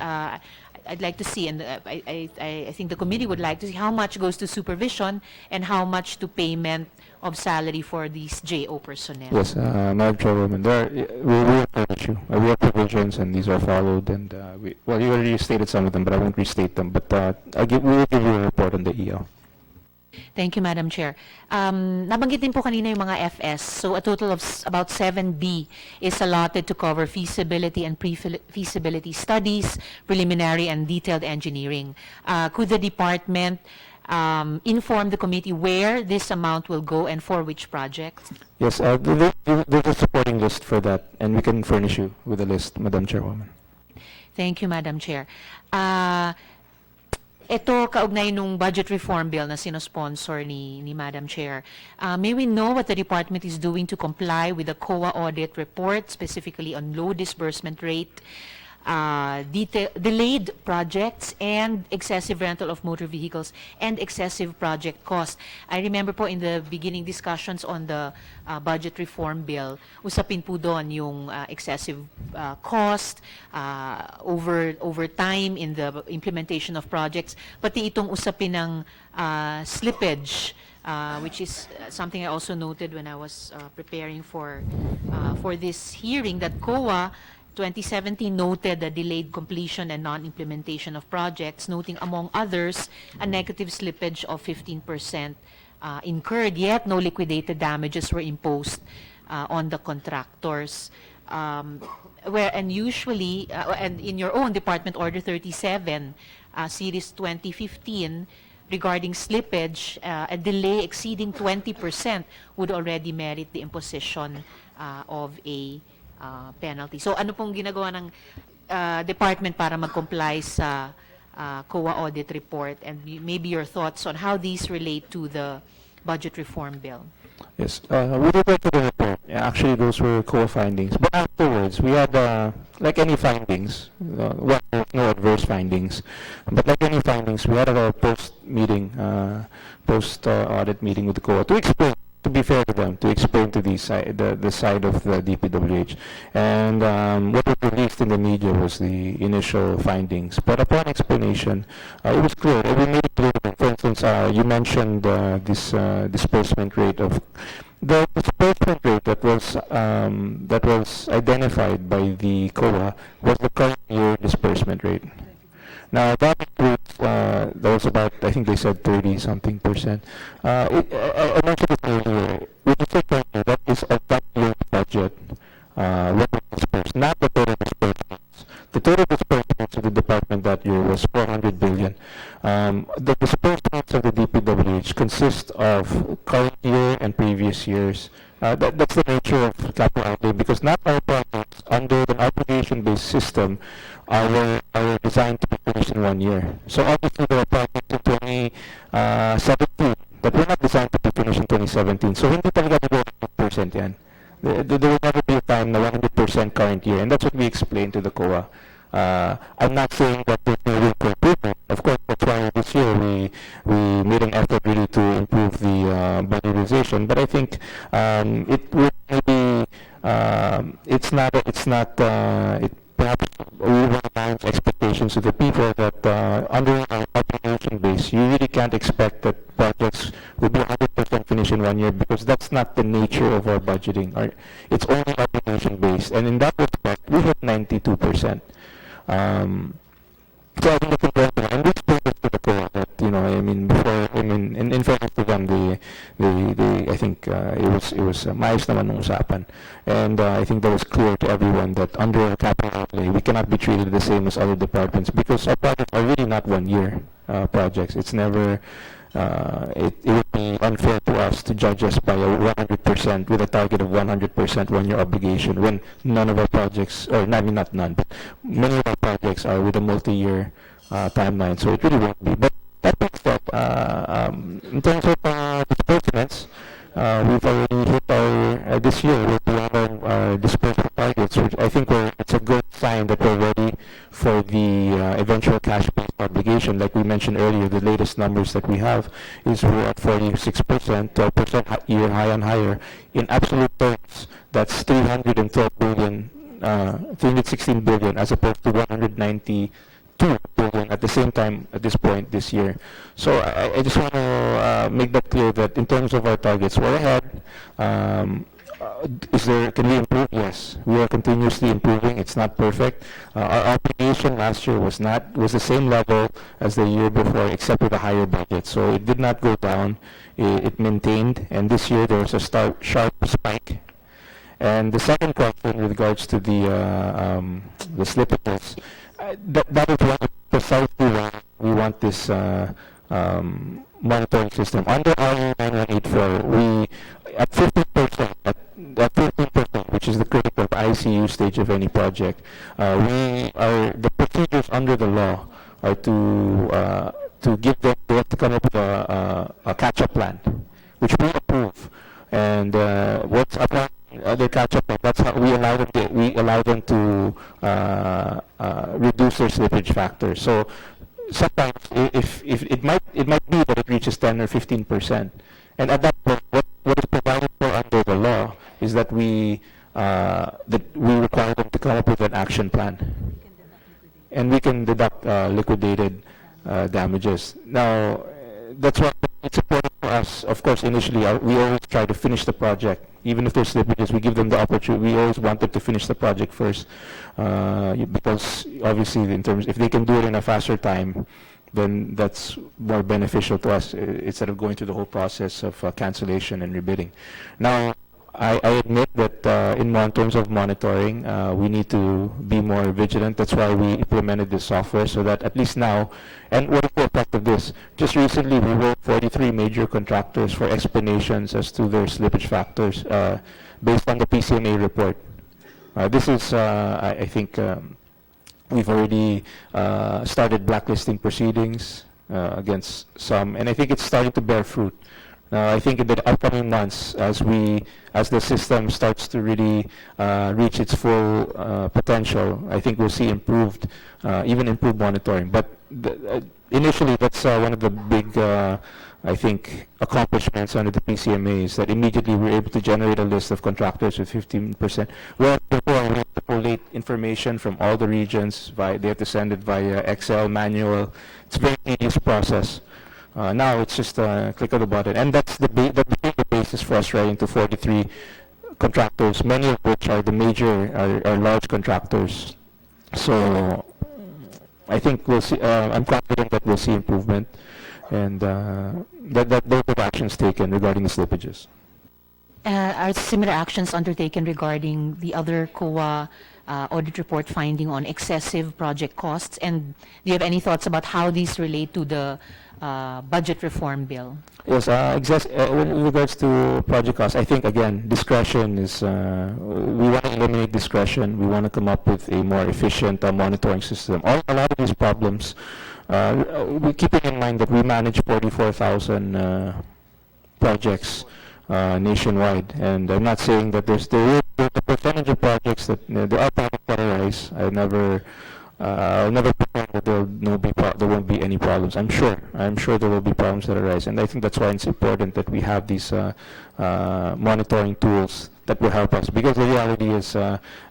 I'd like to see, and I think the committee would like to see how much goes to supervision and how much to payment of salary for these JO personnel.
Yes, Madam Chairwoman, we encourage you. We have provisions, and these are followed. And well, you already stated some of them, but I won't restate them. But we will give you a report on the EL.
Thank you, Madam Chair. Nabanggit din po kanina yung mga FS. So a total of about 7B is allotted to cover feasibility and pre-feasibility studies, preliminary and detailed engineering. Could the department inform the committee where this amount will go and for which project?
Yes, there's a supporting list for that, and we can furnish you with a list, Madam Chairwoman.
Thank you, Madam Chair. Ito, kaugnay nung budget reform bill na sinosponsor ni Madam Chair. May we know what the department is doing to comply with the COA audit report, specifically on low disbursement rate, delayed projects, and excessive rental of motor vehicles, and excessive project cost? I remember po in the beginning discussions on the budget reform bill, usapin po doon yung excessive cost, over time in the implementation of projects, pati itong usapin ng slippage, which is something I also noted when I was preparing for this hearing, that COA 2017 noted the delayed completion and non-implementation of projects, noting among others a negative slippage of 15% incurred, yet no liquidated damages were imposed on the contractors. And usually, and in your own Department Order 37, Series 2015, regarding slippage, a delay exceeding 20% would already merit the imposition of a penalty. So ano pong ginagawa ng department para mag-comply sa COA audit report, and maybe your thoughts on how these relate to the budget reform bill?
Yes, with regard to the report, actually those were COA findings. But afterwards, we had, like any findings, no adverse findings, but like any findings, we had a post-meeting, post-audit meeting with the COA to explain, to be fair to them, to explain to the side of the DPWH. And what was released in the media was the initial findings. But upon explanation, it was clear. We made it clear. For instance, you mentioned this disbursement rate of the disbursement rate that was identified by the COA was the current year disbursement rate. Now that includes, that was about, I think they said 30-something%. I mentioned it earlier. With the currently, that is of that year's budget, what was disbursed, not the total disbursements. The total disbursements of the department that year was 400 billion. The disbursements of the DPWH consist of current year and previous years. That's the nature of capital outlay, because not all projects under the obligation-based system are designed to be finished in 1 year. So obviously there are projects in 2017 that were not designed to be finished in 2017. So hindi talaga nag 100% yan. There will never be a time na 100% current year, and that's what we explained to the COA. I'm not saying that there's no room for improvement. Of course, that's why this year we made an effort really to improve the budgetization. But I think it will maybe it perhaps overwhelms expectations of the people that under an obligation base, you really can't expect that projects will be 100% finished in 1 year, because that's not the nature of our budgeting. It's only obligation based, and in that respect, we hit 92%. So I think it's important, and we explained this to the COA that, in fairness to them, I think it was maayos naman ng usapan, and I think that was clear to everyone that under a capital outlay, we cannot be treated the same as other departments, because our projects are really not 1 year projects. It's never it would be unfair to us to judge us by a 100% with a target of 100% one-year obligation when none of our projects, or I mean not none, but many of our projects are with a multi-year timeline. So it really won't be. But that being said, in terms of disbursements, we've already hit our this year we're beyond our disbursement targets, which I think it's a good sign that we're ready for the eventual cash-based obligation. Like we mentioned earlier, the latest numbers that we have is we're at 46%, 12% year high and higher. In absolute terms, that's 312 billion, 316 billion, as opposed to 192 billion at the same time at this point this year. So I just want to make that clear that in terms of our targets, we're ahead. Can we improve? Yes, we are continuously improving. It's not perfect. Our obligation last year was the same level as the year before, except with a higher budget. So it did not go down. It maintained, and this year there was a sharp spike. And the second question with regards to the slippages, that is one precisely why we want this monitoring system. Under our 9184, we at 15%, at 15%, which is the critical ICU stage of any project, the procedures under the law are to give them, they have to come up with a catch-up plan, which we approve. And what's upon the catch-up plan, that's how we allow them to reduce their slippage factor. So sometimes if it might be that it reaches 10 or 15%, and at that point, what is provided for under the law is that we require them to come up with an action plan, and we can deduct liquidated damages. Now, that's why it's important for us. Of course, initially we always try to finish the project. Even if there's slippages, we give them the opportunity. We always want them to finish the project first, because obviously, if they can do it in a faster time, then that's more beneficial to us instead of going through the whole process of cancellation and rebidding. Now, I admit that in terms of monitoring, we need to be more vigilant. That's why we implemented this software, so that at least now, and what is the effect of this? Just recently, we wrote 43 major contractors for explanations as to their slippage factors based on the PCMA report. This is, I think, we've already started blacklisting proceedings against some, and I think it's starting to bear fruit. I think in the upcoming months, as the system starts to really reach its full potential, I think we'll see even improved monitoring. But initially, that's one of the big, I think, accomplishments under the PCMA is that immediately we're able to generate a list of contractors with 15%. Well, before we have to collate information from all the regions, they have to send it via Excel manual. It's a very tedious process. Now it's just a click of the button, and that became the basis for us writing to 43 contractors, many of which are are large contractors. So I think we'll see. I'm confident that we'll see improvement, and that those are actions taken regarding the slippages.
Are similar actions undertaken regarding the other COA audit report finding on excessive project costs? And do you have any thoughts about how these relate to the budget reform bill?
Yes, with regards to project costs, I think, again, discretion is, we want to eliminate discretion. We want to come up with a more efficient monitoring system. A lot of these problems, we're keeping in mind that we manage 44,000 projects nationwide, and I'm not saying that there's a percentage of projects that there are problems that arise. I'll never pretend that there won't be any problems. I'm sure there will be problems that arise, and I think that's why it's important that we have these monitoring tools that will help us. Because the reality is,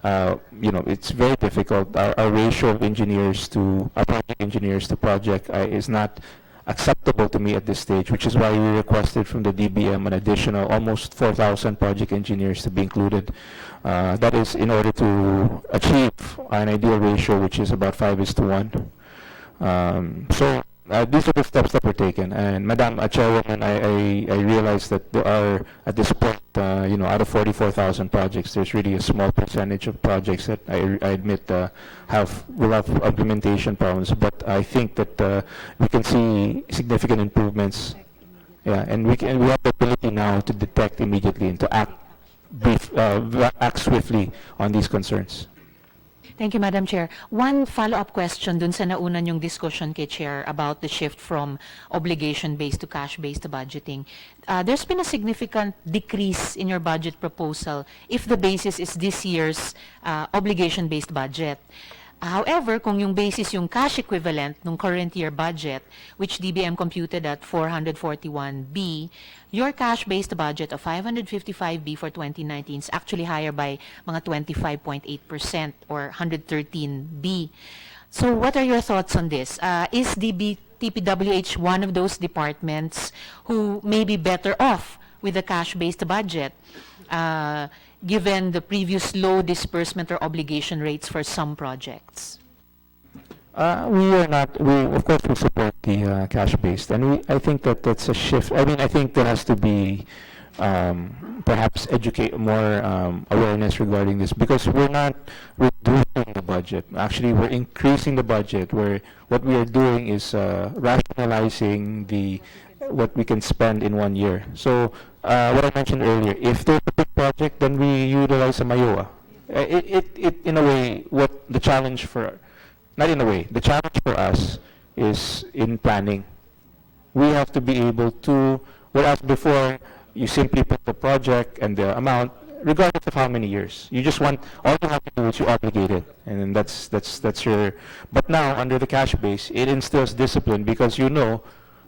it's very difficult. Our ratio of project engineers to project is not acceptable to me at this stage, which is why we requested from the DBM an additional almost 4,000 project engineers to be included. That is in order to achieve an ideal ratio, which is about 5:1. So these are the steps that were taken. And Madam Chairwoman, I realize that there are, at this point, out of 44,000 projects, there's really a small percentage of projects that I admit will have implementation problems. But I think that we can see significant improvements Yeah, and we have the ability now to detect immediately and to act swiftly on these concerns.
Thank you, Madam Chair. One follow-up question dun sa nauna yung discussion kay Chair about the shift from obligation-based to cash-based budgeting. There's been a significant decrease in your budget proposal if the basis is this year's obligation-based budget. However, kung yung basis yung cash equivalent ng current year budget, which DBM computed at 441B, your cash-based budget of 555B for 2019 is actually higher by mga 25.8% or 113B. So what are your thoughts on this? Is TPWH one of those departments who may be better off with a cash-based budget? Given the previous low disbursement or obligation rates for some projects?
We are not. Of course, we support the cash-based, and I think that that's a shift. I mean, I think there has to be perhaps educate more awareness regarding this, because we're not reducing the budget. Actually, we're increasing the budget. What we are doing is rationalizing what we can spend in 1 year. So what I mentioned earlier, if there's a big project, then we utilize a MAYOA. It in a way, the challenge for us is in planning. We have to be able to, whereas before, you simply put the project and the amount, regardless of how many years. You just want, all you have to do is you obligate it, and then that's your, but now, under the cash base, it instills discipline, because you know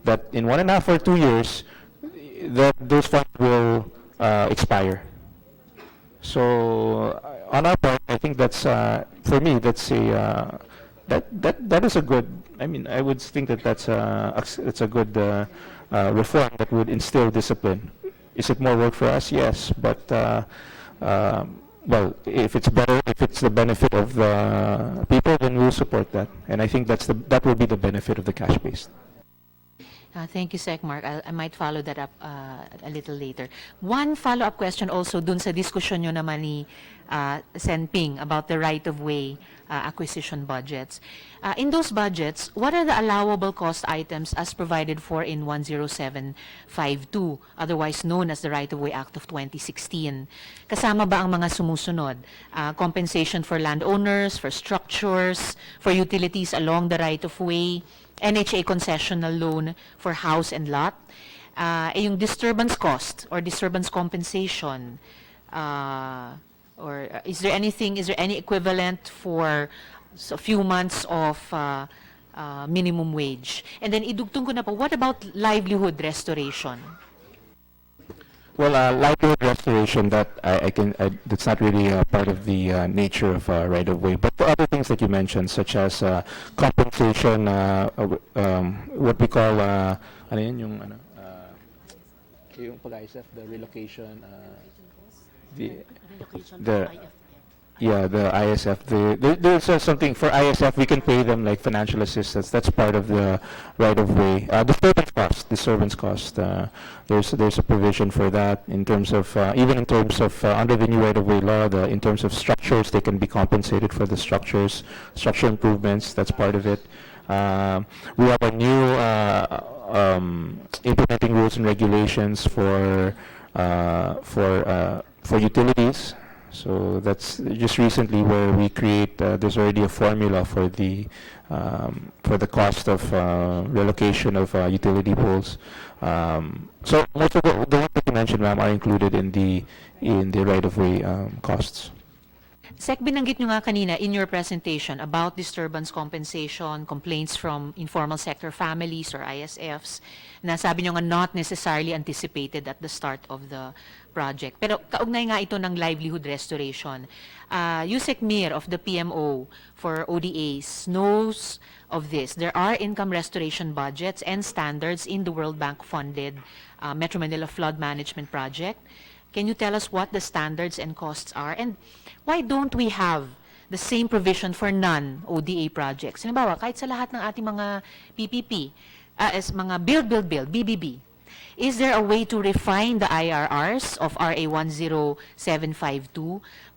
that in 1.5 or 2 years, those funds will expire. So on our part, I think that's for me, that's that is a good. I mean, I would think that that's a good reform that would instill discipline. Is it more work for us? Yes, but well, if it's better, if it's the benefit of the people, then we'll support that. And I think that will be the benefit of the cash-based.
Thank you, Sec Mark. I might follow that up a little later. One follow-up question also dun sa diskusyon nyo naman ni Sen Ping about the right-of-way acquisition budgets. In those budgets, what are the allowable cost items as provided for in 10752, otherwise known as the Right-of-Way Act of 2016? Kasama ba ang mga sumusunod? Compensation for landowners, for structures, for utilities along the right-of-way, NHA concessional loan for house and lot, yung disturbance cost or disturbance compensation, or is there any equivalent for a few months of minimum wage? And then idugtong ko na po, what about livelihood restoration?
Well, livelihood restoration, that's not really part of the nature of right of way. But the other things that you mentioned, such as compensation, what we call ano yun, yung pag-ISF, the relocation, the ISF. There's something for ISF. We can pay them like financial assistance. That's part of the right of way. Disturbance cost. There's a provision for that in terms of even in terms of under the new right of way law. In terms of structures, they can be compensated for the structure improvements. That's part of it. We have a new implementing rules and regulations for utilities. So that's just recently where we create. There's already a formula for the cost of relocation of utility poles. So most of the ones that you mentioned, ma'am, are included in the right-of-way costs.
Sec, binanggit nyo nga kanina in your presentation about disturbance compensation, complaints from informal sector families or ISFs, na sabi nyo nga not necessarily anticipated at the start of the project. Pero kaugnay nga ito ng livelihood restoration. Yusek Mir of the PMO for ODAs knows of this. There are income restoration budgets and standards in the World Bank funded Metro Manila Flood Management Project. Can you tell us what the standards and costs are? And why don't we have the same provision for non-ODA projects? Halimbawa, kahit sa lahat ng ating mga PPP, as mga build, BBB, is there a way to refine the IRRs of RA 10752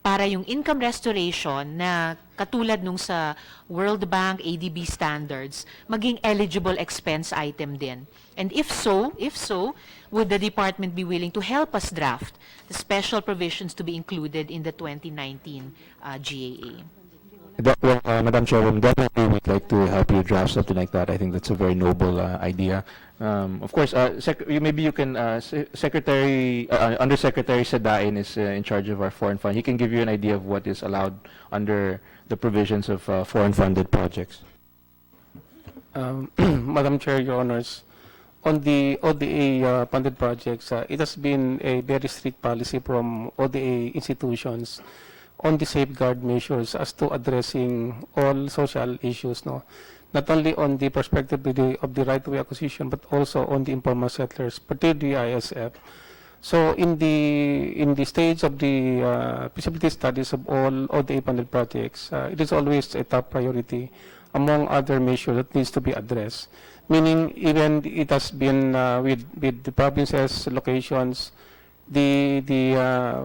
para yung income restoration na katulad nung sa World Bank ADB standards maging eligible expense item din? And if so, would the department be willing to help us draft the special provisions to be included in the 2019 GAA?
Well, Madam Chairwoman, definitely we'd like to help you draft something like that. I think that's a very noble idea. Of course, maybe you can, Undersecretary Sadain is in charge of our foreign fund. He can give you an idea of what is allowed under the provisions of foreign funded projects.
Madam Chair, Your Honors, on the ODA funded projects, it has been a very strict policy from ODA institutions on the safeguard measures as to addressing all social issues, no? Not only on the perspective of the right-of-way acquisition, but also on the informal settlers, particularly ISF. So in the stage of the feasibility studies of all ODA funded projects, it is always a top priority among other measures that needs to be addressed. Meaning, even it has been with the provinces, locations, the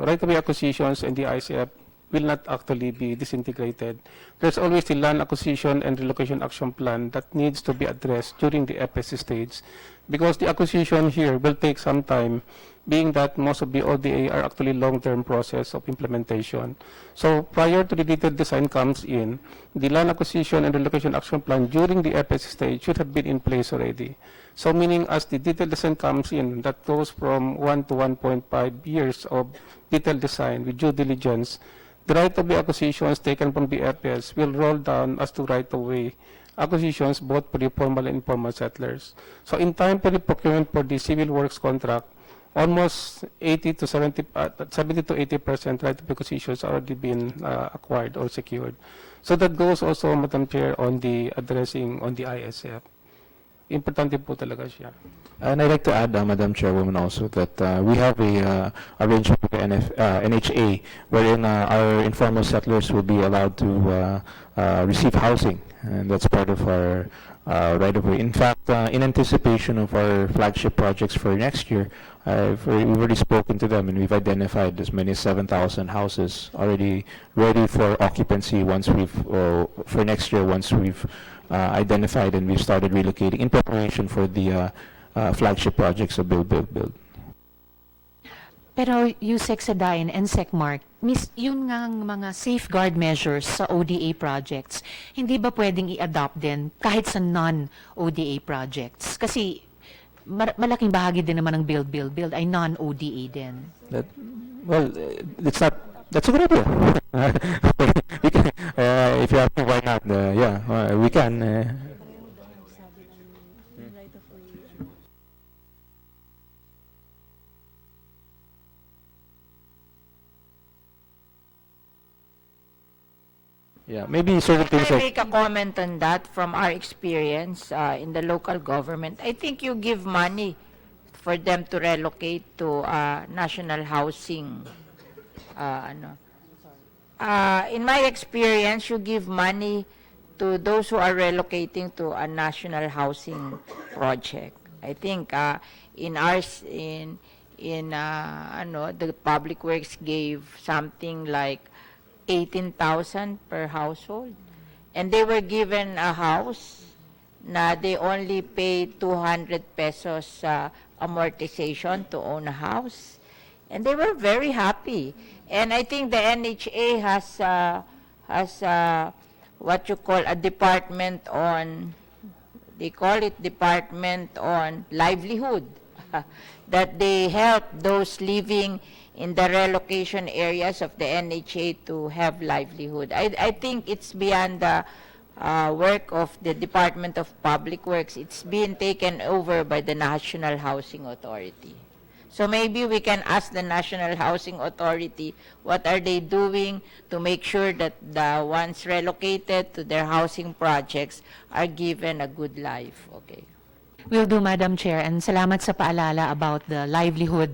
right-of-way acquisitions and the ICF will not actually be disintegrated. There's always the land acquisition and relocation action plan that needs to be addressed during the FSC stage, because the acquisition here will take some time, being that most of the ODA are actually long-term process of implementation. So prior to the detailed design comes in, the land acquisition and relocation action plan during the FSC stage should have been in place already. So meaning as the detailed design comes in, that goes from 1 to 1.5 years of detailed design with due diligence, the right-of-way acquisitions taken from the FS will roll down as to right-of-way acquisitions both for the formal and informal settlers. So in time for the procurement for the civil works contract, almost 70 to 80% right-of-way acquisitions already been acquired or secured. So that goes also, Madam Chair, on the addressing on the ISF. Importante po talaga siya.
And I'd like to add, Madam Chairwoman, also that we have a arrangement with the NHA wherein our informal settlers will be allowed to receive housing, and that's part of our right-of-way. In fact, in anticipation of our flagship projects for next year, we've already spoken to them, and we've identified as many as 7,000 houses already ready for occupancy once for next year, once we've identified and we've started relocating in preparation for the flagship projects of Build.
Pero USEC Sadain and SecMark, yun nga ang mga safeguard measures sa ODA projects, hindi ba pwedeng i-adopt din kahit sa non-ODA projects? Kasi malaking bahagi din naman ng Build ay non-ODA din.
That's a good idea. We can, if you have to, why not? We can. Yeah, maybe certain things
Can I
like...
make a comment on that from our experience in the local government? I think you give money for them to relocate to national housing. In my experience, you give money to those who are relocating to a national housing project. I think the Public Works gave something like 18,000 per household, and they were given a house na they only pay 200 pesos amortization to own a house, and they were very happy. And I think the NHA has what you call a department on, they call it department on livelihood, that they help those living in the relocation areas of the NHA to have livelihood. I think it's beyond the work of the Department of Public Works. It's being taken over by the National Housing Authority. So maybe we can ask the National Housing Authority what are they doing to make sure that the ones relocated to their housing projects are given a good life. Okay.
Will do, Madam Chair, and salamat sa paalala about the livelihood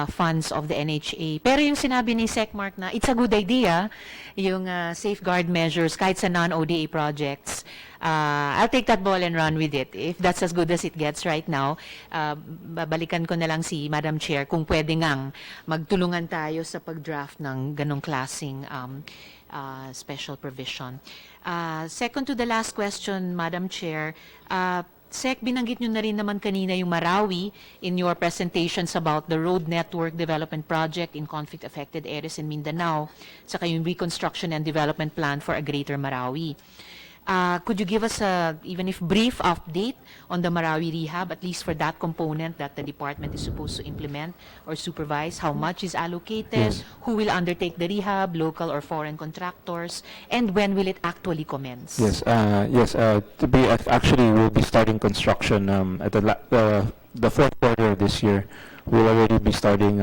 funds of the NHA. Pero yung sinabi ni Sec Mark na it's a good idea, yung safeguard measures kahit sa non-ODA projects, I'll take that ball and run with it. If that's as good as it gets right now, babalikan ko na lang si Madam Chair kung pwede ngang magtulungan tayo sa pag-draft ng ganong klaseng special provision. Second to the last question, Madam Chair, Sec, binanggit nyo na rin naman kanina yung Marawi in your presentations about the road network development project in conflict-affected areas in Mindanao, saka yung reconstruction and development plan for a greater Marawi. Could you give us a, even if brief update on the Marawi rehab, at least for that component that the department is supposed to implement or supervise? How much is allocated?
Yes.
Who will undertake the rehab, local or foreign contractors? And when will it actually commence?
Yes, actually, we'll be starting construction at the fourth quarter of this year. We'll already be starting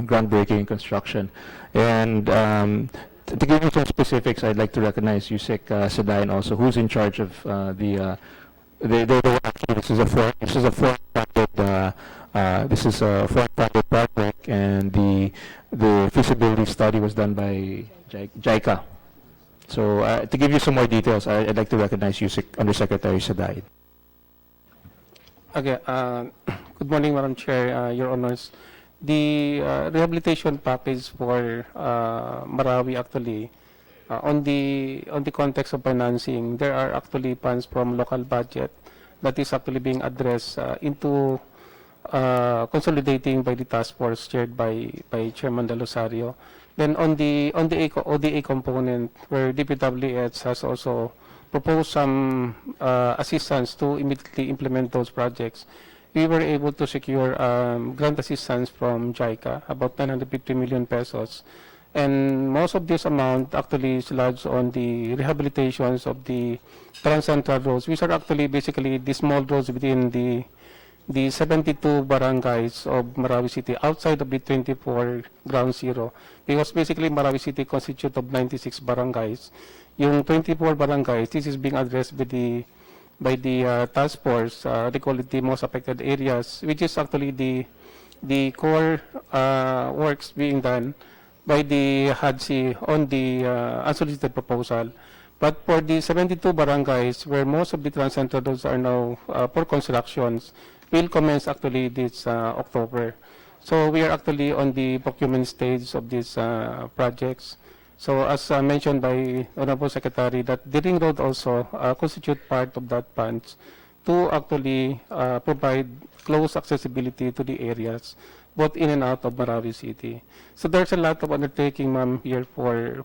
groundbreaking construction. And to give you some specifics, I'd like to recognize Yusek Sadayan also, who's in charge of this is a foreign-funded project, and the feasibility study was done by JICA. So to give you some more details, I'd like to recognize Yusek Undersecretary Sadayan.
Okay, good morning, Madam Chair, Your Honors. The rehabilitation package for Marawi actually, on the context of financing, there are actually funds from local budget that is actually being addressed into consolidating by the task force chaired by Chairman Del Rosario. Then on the ODA component, where DPWH has also proposed some assistance to immediately implement those projects, we were able to secure grant assistance from JICA, about 950 million pesos. And most of this amount actually is lodged on the rehabilitations of the trans-central roads, which are actually basically the small roads within the 72 barangays of Marawi City, outside of the 24 ground zero. Because basically Marawi City constitutes of 96 barangays. Yung 24 barangays, this is being addressed by the task force, they call it the most affected areas, which is actually the core works being done by the HADC on the unsolicited proposal. But for the 72 barangays, where most of the trans-central roads are now for constructions, will commence actually this October. So we are actually on the procurement stage of these projects. So as mentioned by Honorable Secretary, that the ring road also constitute part of that funds to actually provide close accessibility to the areas, both in and out of Marawi City. So there's a lot of undertaking, ma'am, here for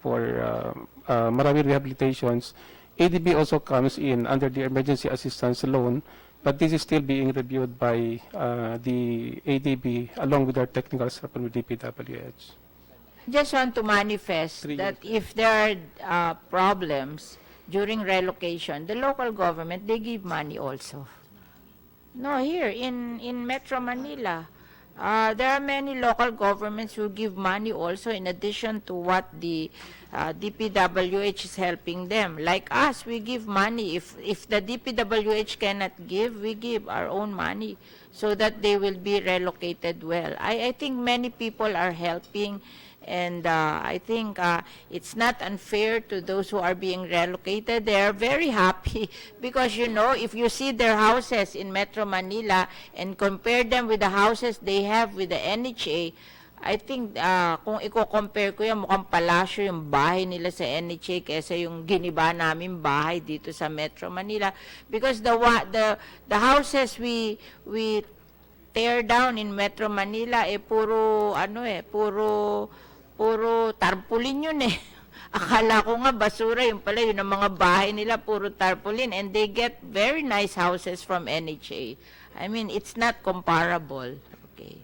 Marawi rehabilitations. ADB also comes in under the emergency assistance loan, but this is still being reviewed by the ADB along with our technical staff and with DPWH.
Just want to manifest that if there are problems during relocation, the local government, they give money also. No, here in Metro Manila, there are many local governments who give money also in addition to what the DPWH is helping them. Like us, we give money. If the DPWH cannot give, we give our own money so that they will be relocated well. I think many people are helping. And I think it's not unfair to those who are being relocated. They are very happy because, you know, if you see their houses in Metro Manila and compare them with the houses they have with the NHA, I think kung i-compare ko yan, mukhang palasyo yung bahay nila sa NHA kaysa yung giniba namin bahay dito sa Metro Manila. Because the houses we tear down in Metro Manila, puro tarpaulin yun eh. Akala ko nga basura, yun pala yun ang mga bahay nila, puro tarpaulin. And they get very nice houses from NHA. I mean, it's not comparable. Okay.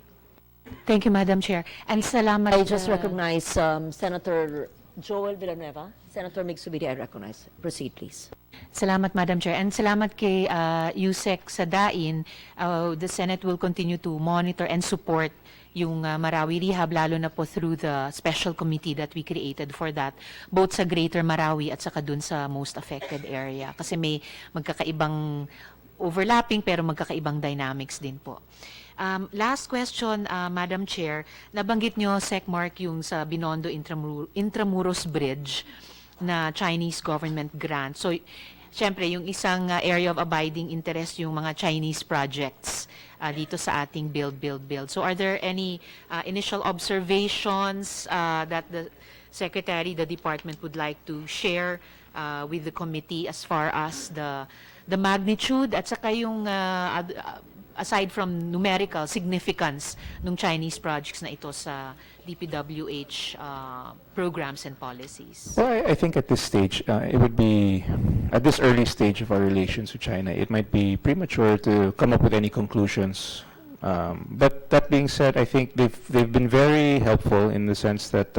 Thank you, Madam Chair. And salamat.
I just recognize Senator Joel Villanueva. Senator Migsubiri, I recognize. Proceed, please.
Salamat, Madam Chair. And salamat kay Yusek Sadain. The Senate will continue to monitor and support yung Marawi rehab, lalo na po through the special committee that we created for that, both sa Greater Marawi at saka dun sa most affected area. Kasi may magkakaibang overlapping pero magkakaibang dynamics din po. Last question, Madam Chair. Nabanggit nyo, SecMark, yung sa Binondo Intramuros Bridge na Chinese government grant. So, syempre, yung isang area of abiding interest yung mga Chinese projects dito sa ating build. So, are there any initial observations that the Secretary, the Department would like to share with the committee as far as the magnitude at saka yung aside from numerical significance ng Chinese projects na ito sa DPWH programs and policies?
Well, I think at this stage, it would be, at this early stage of our relations with China, it might be premature to come up with any conclusions. But that being said, I think they've been very helpful in the sense that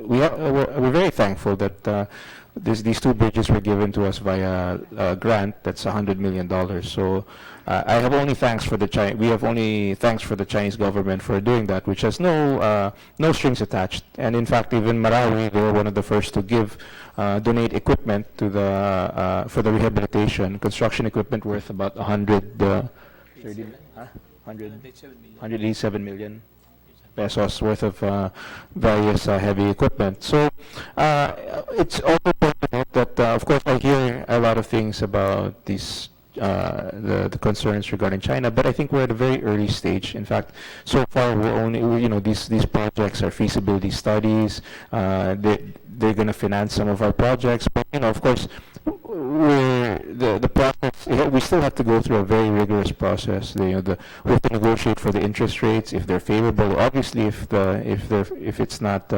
we're very thankful that these two bridges were given to us via a grant that's $100 million. So I have only thanks for we have only thanks for the Chinese government for doing that, which has no strings attached. And in fact, even Marawi, they were one of the first to donate equipment to for the rehabilitation, construction equipment worth about 187 million pesos worth of various heavy equipment. So it's also important to note that, of course, I hear a lot of things about these the concerns regarding China, but I think we're at a very early stage. In fact, so far these projects are feasibility studies. They're going to finance some of our projects, but of course, the process, we still have to go through a very rigorous process. We have to negotiate for the interest rates if they're favorable. Obviously, if it's not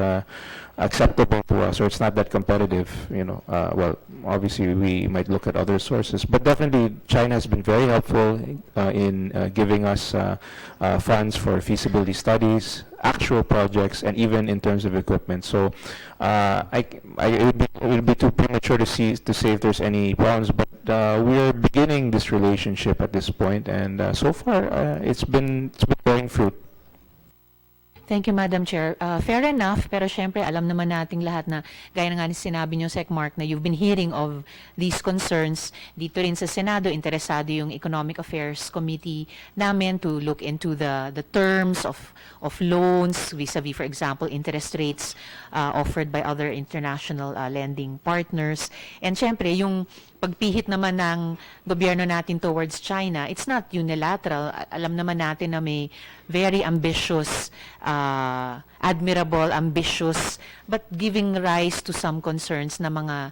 acceptable to us or it's not that competitive, well, obviously we might look at other sources. But definitely, China has been very helpful in giving us funds for feasibility studies, actual projects, and even in terms of equipment. So it would be too premature to say if there's any problems, but we're beginning this relationship at this point, and so far it's been bearing fruit.
Thank you, Madam Chair. Fair enough, pero syempre alam naman nating lahat na gaya na nga ni sinabi niyo, SecMark, na you've been hearing of these concerns. Dito rin sa Senado, interesado yung Economic Affairs Committee namin to look into the terms of loans vis-a-vis, for example, interest rates offered by other international lending partners. And syempre, yung pagpihit naman ng gobyerno natin towards China, it's not unilateral. Alam naman natin na may very ambitious, admirable, ambitious, but giving rise to some concerns na mga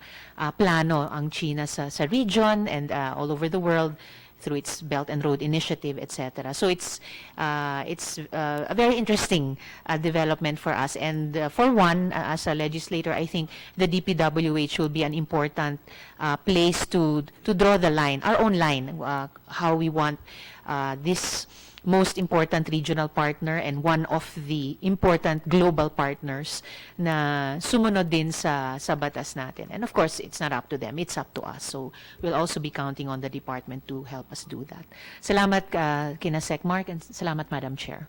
plano ang China sa region and all over the world through its Belt and Road Initiative, etc. So it's a very interesting development for us. And for one, as a legislator, I think the DPWH will be an important place to draw the line, our own line, how we want this most important regional partner and one of the important global partners na sumunod din sa batas natin. And of course, it's not up to them, it's up to us. So we'll also be counting on the department to help us do that. Salamat kina SecMark and salamat, Madam Chair.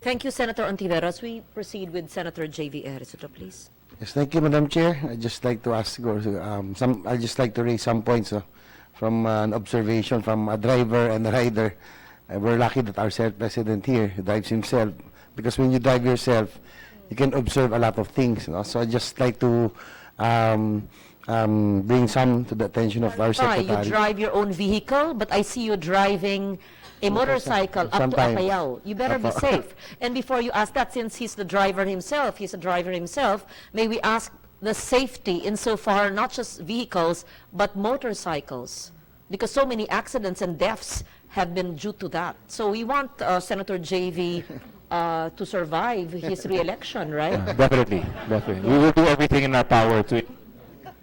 Thank you, Senator Ontiveros. We proceed with Senator J.V. Ejercito, please.
Yes, thank you, Madam Chair. I'd just like to ask, I'd just like to raise some points from an observation from a driver and a rider. We're lucky that our Senate President here drives himself, because when you drive yourself, you can observe a lot of things. So I'd just like to bring some to the attention of our Secretary.
You drive your own vehicle, but I see you driving a motorcycle up to
Sometimes.
Apayao. You better be safe. And before you ask that, since he's a driver himself, may we ask the safety insofar, not just vehicles, but motorcycles? Because so many accidents and deaths have been due to that. So we want Senator J.V. To survive his re-election, right?
Definitely. We will do everything in our power to.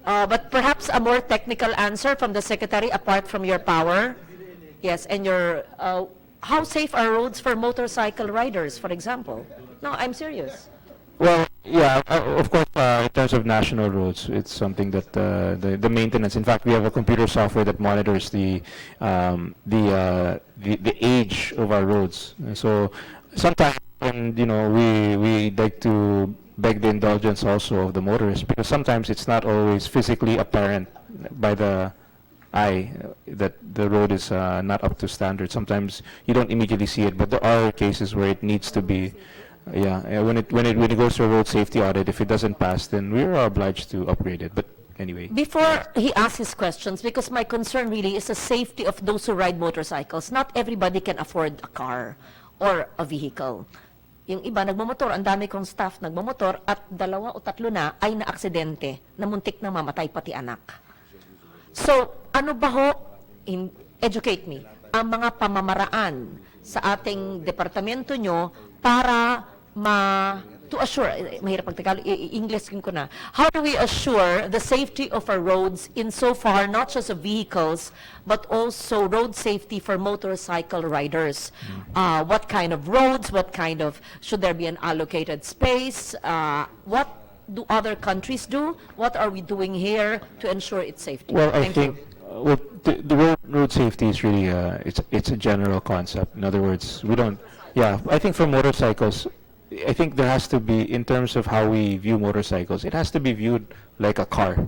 But perhaps a more technical answer from the Secretary, apart from your power. Yes, and your, how safe are roads for motorcycle riders, for example? No, I'm serious.
Well, yeah, of course, in terms of national roads, it's something that the maintenance. In fact, we have a computer software that monitors the age of our roads. And so sometimes when we like to beg the indulgence also of the motorist, because sometimes it's not always physically apparent by the eye that the road is not up to standard. Sometimes you don't immediately see it, but there are cases where it needs to be. When it goes to a road safety audit, if it doesn't pass, then we are obliged to upgrade it. But anyway.
Before he asks his questions, because my concern really is the safety of those who ride motorcycles. Not everybody can afford a car or a vehicle. Yung iba nagmamotor, ang dami kong staff nagmamotor at 2 o 3 na ay na-aksidente, na muntik na mamatay pati anak. So, ano ba ho, educate me, ang mga pamamaraan sa ating departamento nyo para to assure, mahirap pag-Tagalog, English ko na, how do we assure the safety of our roads insofar not just of vehicles, but also road safety for motorcycle riders? What kind of roads, should there be an allocated space? What do other countries do? What are we doing here to ensure its safety?
Well, I
Thank
think the road safety is really it's a general concept. In other words, we don't. Yeah, I think for motorcycles, I think there has to be, in terms of how we view motorcycles, it has to be viewed like a car,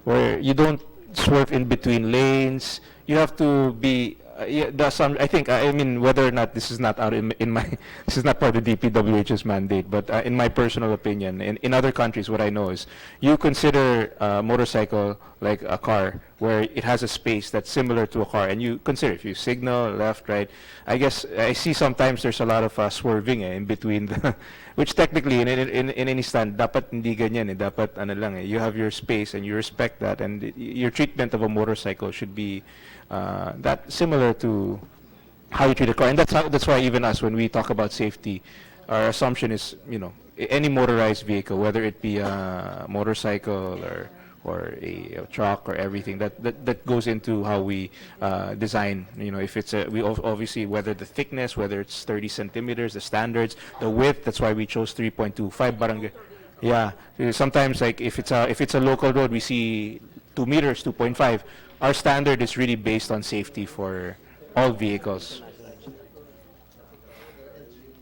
where you don't swerve in between lanes. You have to be. I think. I mean, whether or not this is not out in my, this is not part of the DPWH's mandate, but in my personal opinion, in other countries, what I know is you consider a motorcycle like a car, where it has a space that's similar to a car, and you consider if you signal left, right. I guess I see sometimes there's a lot of swerving in between, which technically in any stand dapat hindi ganyan dapat ano lang you have your space and you respect that, and your treatment of a motorcycle should be that similar to how you treat a car. And that's why even us, when we talk about safety, our assumption is, any motorized vehicle, whether it be a motorcycle or a truck or everything, that goes into how we design. If it's we obviously, whether the thickness, whether it's 30 centimeters, the standards, the width. That's why we chose 3.25 barangay. Yeah, sometimes like if it's a local road, we see 2 meters, 2.5. Our standard is really based on safety for all vehicles.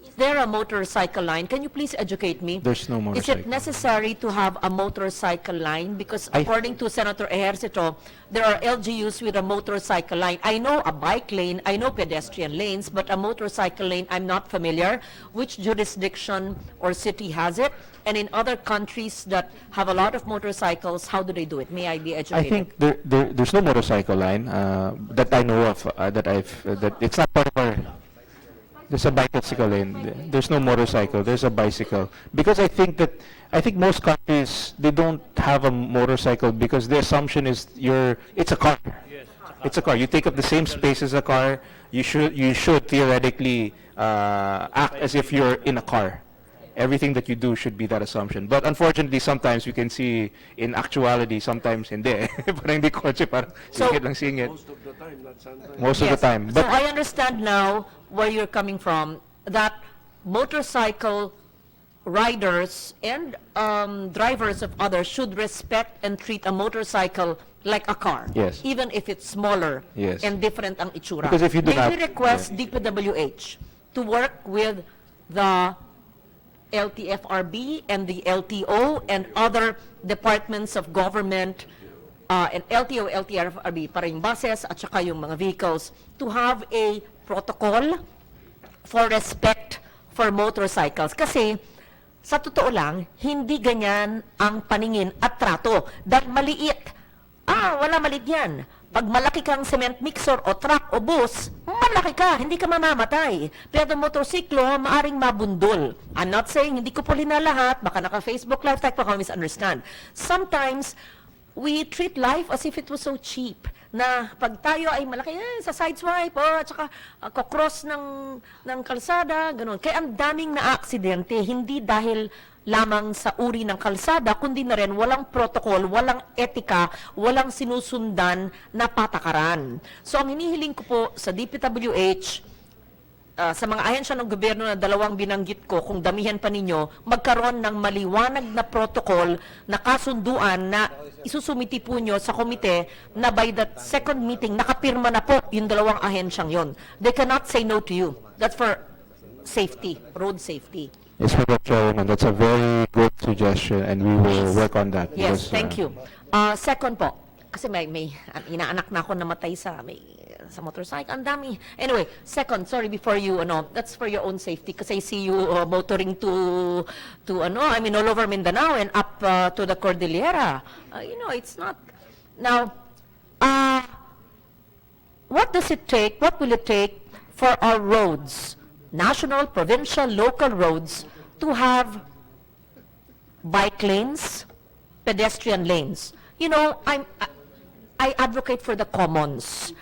Is there a motorcycle line? Can you please educate me?
There's no
Is
motorcycle.
it necessary to have a motorcycle line? Because
I-
according to Senator Ejercito, there are LGUs with a motorcycle line. I know a bike lane, I know pedestrian lanes, but a motorcycle lane, I'm not familiar. Which jurisdiction or city has it? And in other countries that have a lot of motorcycles, how do they do it? May I be
I
educated?
think there's no motorcycle line that I know of that it's not part of our. There's a bicycle lane. There's no motorcycle. There's a bicycle, because I think most countries, they don't have a motorcycle because the assumption is it's a car. It's a car. You take up the same space as a car. You should theoretically act as if you're in a car. Everything that you do should be that assumption. But unfortunately, sometimes we can see in actuality, sometimes hindi. Parang hindi kotse, parang singit lang singit.
Most of the time, not sometimes.
Most of the
Yes.
time.
So
But
I understand now where you're coming from, that motorcycle riders and drivers of others should respect and treat a motorcycle like a car.
Yes.
Even if it's smaller
Yes.
and different ang itsura.
Because if you do
May
not-
we request DPWH to work with the LTFRB and the LTO and other departments of government, and LTO, LTFRB, para yung buses at saka yung mga vehicles, to have a protocol for respect for motorcycles. Kasi, sa totoo lang, hindi ganyan ang paningin at trato. Dahil maliit. Wala maliit yan. Pag malaki kang cement mixer o truck o bus, malaki ka, hindi ka mamamatay. Pero motorsiklo, maaring mabundol. I'm not saying hindi ko po lahat, baka naka-Facebook live, type ako misunderstand. Sometimes, we treat life as if it was so cheap, na pag tayo ay malaki, sa sideswipe, at saka cross ng kalsada, ganun. Kaya ang daming na-aksidente, hindi dahil lamang sa uri ng kalsada, kundi na rin walang protocol, walang etika, walang sinusundan na patakaran. So ang hinihiling ko po sa DPWH, sa mga ahensya ng gobyerno na 2 binanggit ko, kung damihan pa ninyo, magkaroon ng maliwanag na protocol na kasunduan na isusumiti po nyo sa komite na by that second meeting, nakapirma na po yung 2 ahensyang yon. They cannot say no to you. That's for safety, road safety.
Yes, Madam Chairwoman, that's a very good suggestion, and we will work on that.
Yes,
because,
thank you. Second po, kasi may inaanak na ako namatay sa motorcycle, ang dami. Anyway, second, sorry, before you, that's for your own safety, kasi I see you motoring to all over Mindanao and up to the Cordillera. It's not, now, what will it take for our roads, national, provincial, local roads, to have bike lanes, pedestrian lanes? I advocate for the commons.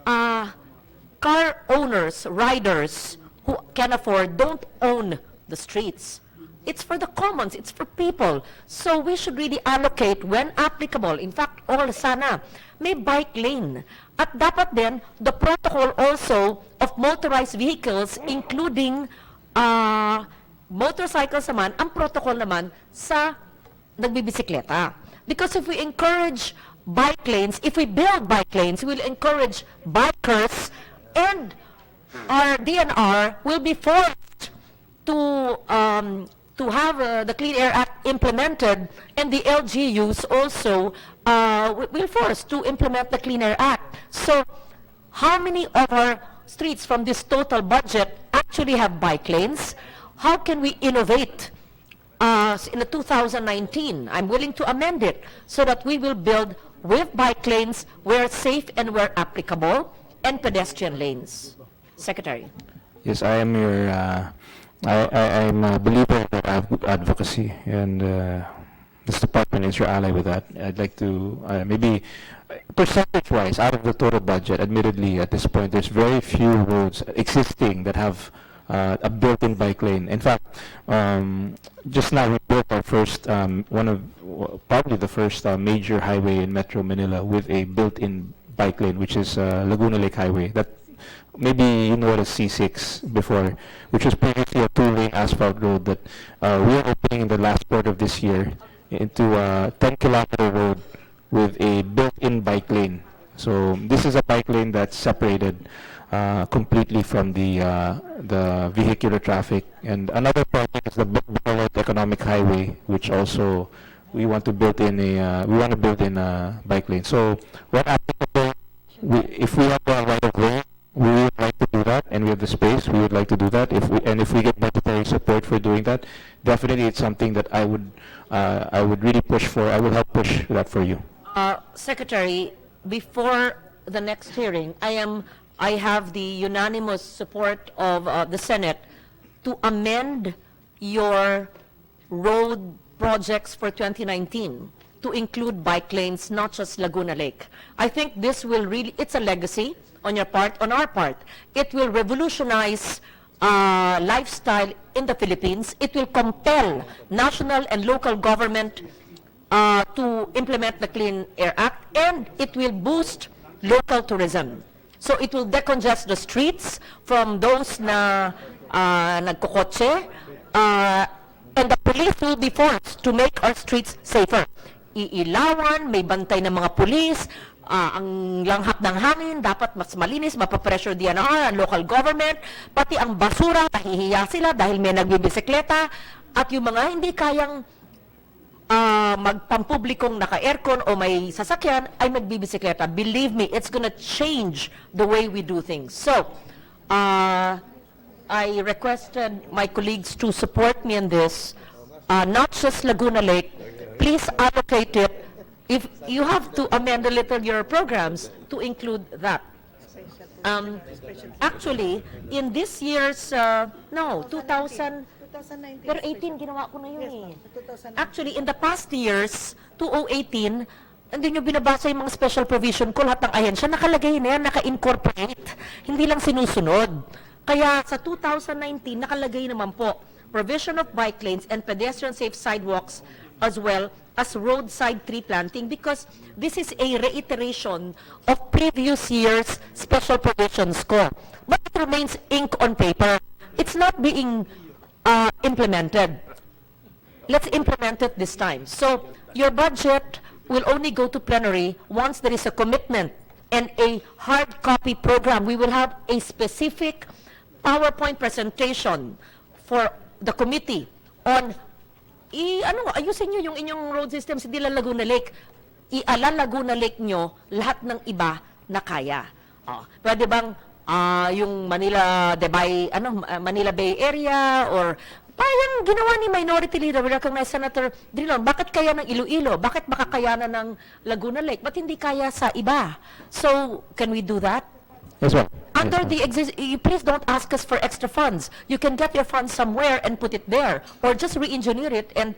Car owners, riders who can afford, don't own the streets. It's for the commons, it's for people. So we should really allocate when applicable. In fact, all sana, may bike lane. At dapat din, the protocol also of motorized vehicles, including motorcycles naman, ang protocol naman sa nagbibisikleta. Because if we encourage bike lanes, if we build bike lanes, we'll encourage bikers, and our DNR will be forced to have the Clean Air Act implemented, and the LGUs also will force to implement the Clean Air Act. So, how many of our streets from this total budget actually have bike lanes? How can we innovate in the 2019? I'm willing to amend it so that we will build with bike lanes where safe and where applicable, and pedestrian lanes. Secretary.
Yes, I am your, I'm a believer in advocacy, and this department is your ally with that. I'd like to, maybe percentage-wise, out of the total budget, admittedly, at this point, there's very few roads existing that have a built-in bike lane. In fact, just now we built our first, probably the first major highway in Metro Manila with a built-in bike lane, which is Laguna Lake Highway. That maybe you know it as C6 before, which was previously a two-lane asphalt road that we are opening in the last quarter of this year into a 10-kilometer road with a built-in bike lane. So this is a bike lane that's separated completely from the vehicular traffic. And another project is the Bacolod Economic Highway, which also we want to build in a bike lane. So when applicable, if we have the right of way, we would like to do that, and we have the space, we would like to do that. If we get budgetary support for doing that, definitely it's something that I would really push for. I will help push that for you.
Secretary, before the next hearing, I have the unanimous support of the Senate to amend your road projects for 2019 to include bike lanes, not just Laguna Lake. I think this will really, it's a legacy on your part, on our part. It will revolutionize lifestyle in the Philippines. It will compel national and local government to implement the Clean Air Act, and it will boost local tourism. So it will decongest the streets from those na nagkukotse, and the police will be forced to make our streets safer. Iilawan, may bantay ng mga pulis, ang langhap ng hangin, dapat mas malinis, mapapressure DNR, ang local government, pati ang basura, nahihiya sila dahil may nagbibisikleta, at yung mga hindi kayang magpampublikong naka-aircon o may sasakyan ay magbibisikleta. Believe me, it's gonna change the way we do things. So, I requested my colleagues to support me in this, not just Laguna Lake. Please allocate it. If you have to amend a little your programs to include that. Actually, in this year's, 2000, pero 18, ginawa ko na yun eh. Actually, in the past years, 2018, hindi nyo binabasa yung mga special provision ko, lahat ng ahensya, nakalagay na yan, naka-incorporate. Hindi lang sinusunod. Kaya sa 2019, nakalagay naman po, provision of bike lanes and pedestrian safe sidewalks as well as roadside tree planting, because this is a reiteration of previous year's special provisions ko. But it remains ink on paper. It's not being implemented. Let's implement it this time. So your budget will only go to plenary once there is a commitment and a hard copy program. We will have a specific PowerPoint presentation for the committee on ayusin nyo yung inyong road systems, hindi lang Laguna Lake. Iaala Laguna Lake nyo lahat ng iba na kaya. Pwede bang yung Manila Bay area or parang ginawa ni Minority Leader, we recognize Senator Drilon, bakit kaya ng Iloilo? Bakit makakayanan ng Laguna Lake? Ba't hindi kaya sa iba? So, can we do that?
Yes, ma'am.
Under the please don't ask us for extra funds. You can get your funds somewhere and put it there, or just re-engineer it and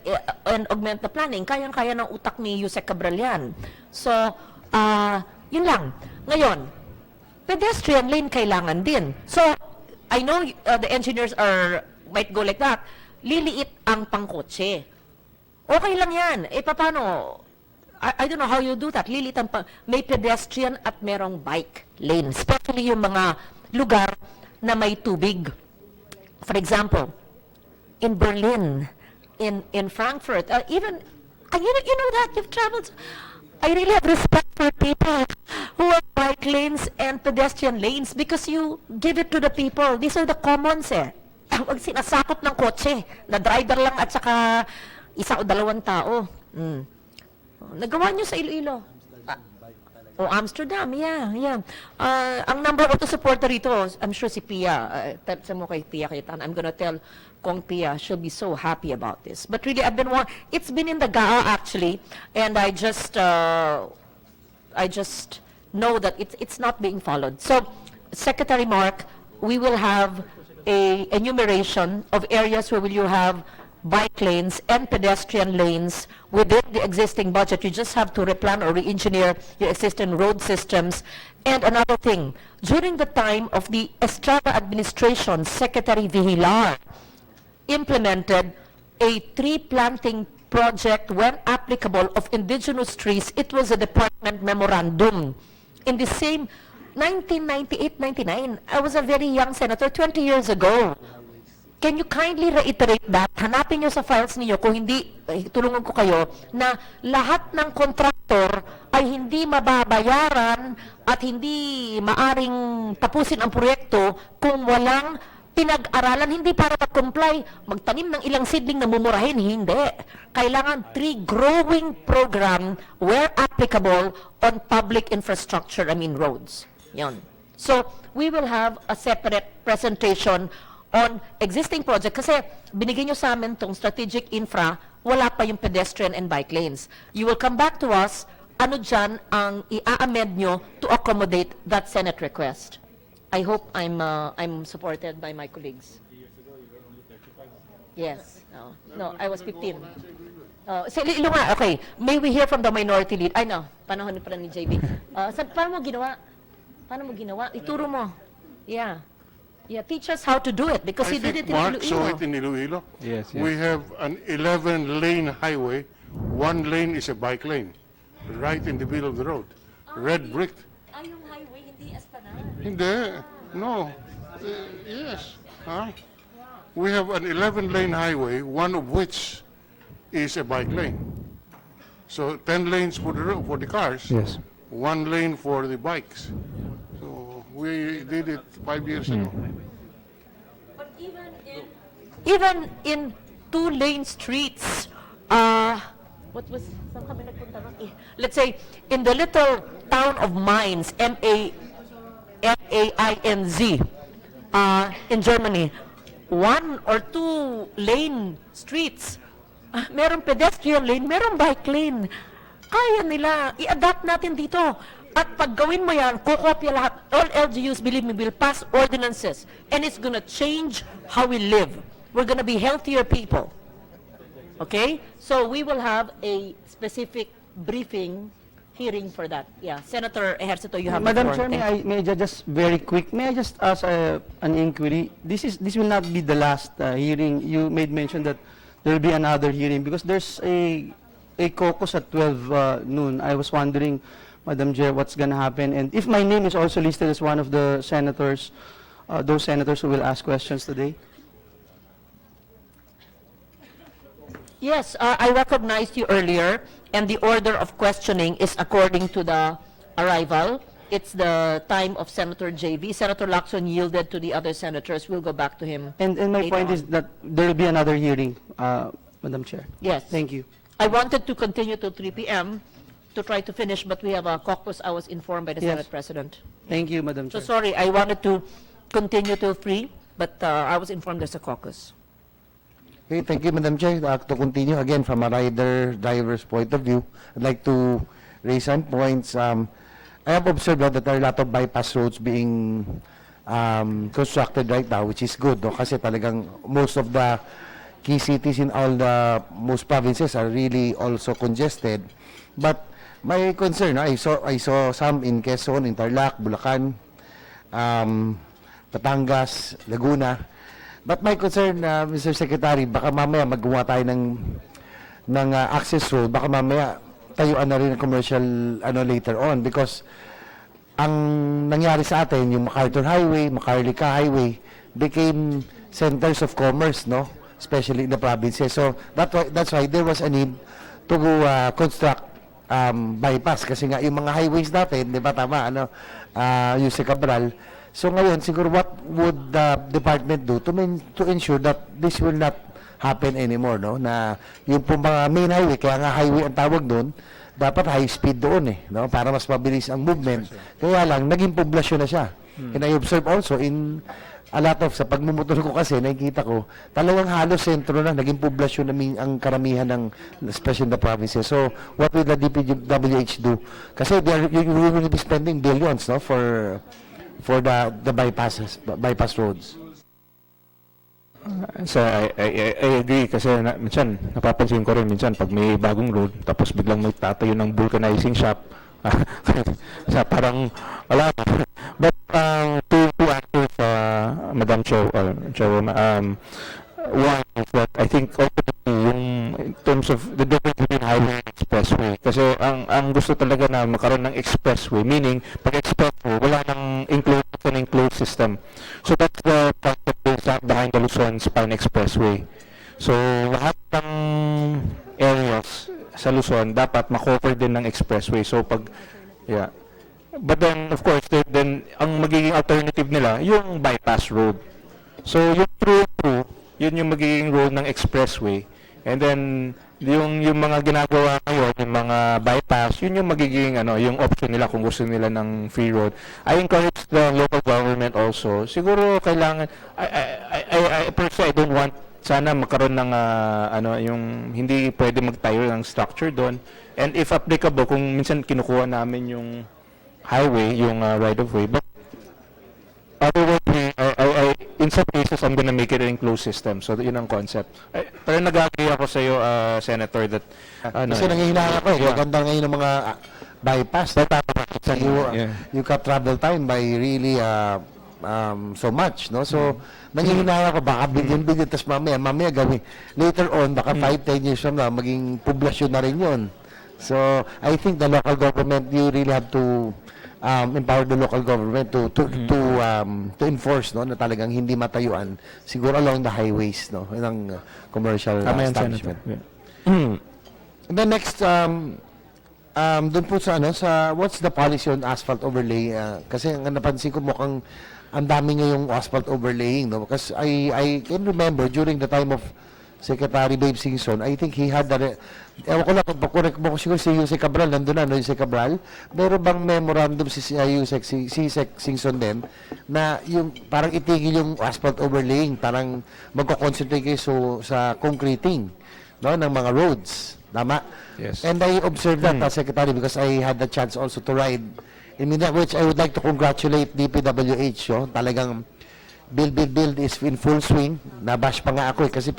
augment the planning. Kayang-kaya ng utak ni Yusek Cabral yan. So, yun lang. Ngayon, pedestrian lane kailangan din. So, I know the engineers might go like that. Liliit ang pangkotse. Okay lang yan. Paano? I don't know how you do that. Liliit ang may pedestrian at merong bike lane. Especially yung mga lugar na may tubig. For example, in Berlin, in Frankfurt, even, you know that, you've traveled. I really have respect for people who have bike lanes and pedestrian lanes because you give it to the people. These are the commons Huwag sinasakop ng kotse, na driver lang at saka isa o dalawang tao. Nagawa nyo sa Iloilo. Amsterdam, yeah. Ang number of the supporter rito, I'm sure si Pia, sa mo kay Pia Cayetano, I'm gonna tell Kong Pia, she'll be so happy about this. But really, it's been in the GAA actually, and I just know that it's not being followed. So, Secretary Mark, we will have a enumeration of areas where will you have bike lanes and pedestrian lanes within the existing budget. You just have to replan or re-engineer your existing road systems. And another thing, during the time of the Estrada administration, Secretary Vigilar implemented a tree planting project when applicable of indigenous trees. It was a department memorandum. In the same 1998-99, I was a very young senator, 20 years ago. Can you kindly reiterate that? Hanapin nyo sa files niyo, kung hindi, tulungan ko kayo, na lahat ng kontraktor ay hindi mababayaran at hindi maaring tapusin ang proyekto kung walang pinag-aralan, hindi para mag-comply, magtanim ng ilang seedling na mumurahin, hindi. Kailangan tree growing program where applicable on public infrastructure, roads. Yon. So, we will have a separate presentation on existing project kasi binigyan nyo sa amin tong strategic infra, wala pa yung pedestrian and bike lanes. You will come back to us, ano dyan ang i-amend nyo to accommodate that Senate request. I hope I'm supported by my colleagues. Yes. No, I was 15. Sa Iloilo nga, okay. May we hear from the minority lead? Ay, no. Panahon pa ni JB. Paano mo ginawa? Ituro mo. Yeah, teach us how to do it because he did it in
Mark saw
Iloilo.
it in Iloilo.
Yes.
We have an 11-lane highway. One lane is a bike lane, right in the middle of the road. Red brick.
Yung highway, hindi Esplanade.
Hindi. No. Yes. We have an 11-lane highway, one of which is a bike lane. So 10 lanes for the cars.
Yes.
One lane for the bikes. So we did it 5 years ago.
But even in two-lane streets, what was, saan kami nagpunta nun? Let's say, in the little town of Mainz, M-A-I-N-Z, in Germany, 1 or 2 lane streets, merong pedestrian lane, merong bike lane. Kaya nila, i-adapt natin dito. At pag gawin mo yan, kukopya lahat. All LGUs, believe me, will pass ordinances. And it's gonna change how we live. We're gonna be healthier people. Okay? So we will have a specific briefing hearing for that. Yeah, Senator Ejercito, you have
Madam
the floor.
Chair, may I just very quick, may I just ask an inquiry? This will not be the last hearing. You made mention that there will be another hearing because there's a caucus at 12 noon. I was wondering, Madam Chair, what's going to happen? And if my name is also listed as one of the senators, those senators who will ask questions today?
Yes, I recognized you earlier, and the order of questioning is according to the arrival. it's the time of Senator JV. Senator Lacson yielded to the other senators. We'll go back to him.
And my
later
point
on.
is that there will be another hearing, Madam Chair.
Yes.
Thank you.
I wanted to continue to 3 p.m. to try to finish, but we have a caucus. I was informed by the
Yes.
Senate President.
Thank you, Madam
So
Chair.
sorry, I wanted to continue till 3, but I was informed there's a caucus.
Okay, thank you, Madam Chair. To continue again from a driver's point of view, I'd like to raise some points. I have observed that there are a lot of bypass roads being constructed right now, which is good, no? Kasi talagang most of the key cities in all the most provinces are really also congested. But my concern, I saw some in Quezon, in Tarlac, Bulacan, Batangas, Laguna. But my concern, Mr. Secretary, baka mamaya magawa tayo ng access road, baka mamaya tayuan na rin ang commercial later on, because ang nangyari sa atin, yung MacArthur Highway, Macarlica Highway, became centers of commerce, no? Especially in the provinces. So that's why there was a need to construct bypass, kasi nga yung mga highways natin, di ba tama, yung sa Cabral. So ngayon, siguro what would the department do to ensure that this will not happen anymore, no? Na yung po mga main highway, kaya nga highway ang tawag doon, dapat high speed doon no? Para mas mabilis ang movement. Kaya lang, naging poblasyon na siya. And I observe also in a lot of, sa pagmumotor ko kasi, nakikita ko, talagang halos sentro na, naging poblasyon na ang karamihan ng, especially in the provinces. So, what will the DPWH do? Kasi you will be spending billions, no? For the bypass roads.
So I agree kasi minsan napapansin ko rin minsan pag may bagong road tapos biglang may tatayo ng vulcanizing shop parang wala na. But to answer Madam Chairwoman, one is that I think ultimately yung in terms of the difference between highway and expressway, kasi ang gusto talaga na magkaroon ng expressway, meaning pag expressway wala nang enclosed system. So that's the concept behind the Luzon Spine Expressway. So lahat ng areas sa Luzon dapat ma-cover din ng expressway. So but then of course then ang magiging alternative nila yung bypass road. So yung through yun yung magiging road ng expressway. And then yung mga ginagawa ngayon, yung mga bypass, yun yung magiging yung option nila kung gusto nila ng free road. I encourage the local government also. Siguro kailangan I personally I don't want sana magkaroon ng yung hindi pwede magtayo ng structure doon. And if applicable, kung minsan kinukuha namin yung highway, yung right of way, but otherwise in some cases, I'm gonna make it an enclosed system. So, yun ang concept. Pero nag-agree ako sa iyo, Senator, that...
Kasi nangihinala ko maganda ngayon ng mga bypass. You cut travel time by really so much, no? So, nangihinala ko, baka billion, tapos mamaya gawin. Later on, baka 5-10 years from now, maging poblasyon na rin yun. So, I think the local government, you really have to empower the local government to enforce, no, na talagang hindi matayuan siguro along the highways, no, ng commercial establishment. And then next doon po sa what's the policy on asphalt overlay, kasi ang napansin ko mukhang ang dami ngayong asphalt overlaying, no, because I can remember during the time of Secretary Babe Singson, I think he had ewan ko lang, pag-correct mo ko siguro si Yusek Cabral, nandun na, no, Yusek Cabral, meron bang memorandum si Yusek Singson din, na yung parang itigil yung asphalt overlaying, parang magko-concentrate kayo sa concreting, no, ng mga roads, tama?
Yes.
And I observed that, Secretary, because I had the chance also to ride in Mindanao, which I would like to congratulate DPWH, no? Talagang build is in full swing. Nabash pa nga ako kasi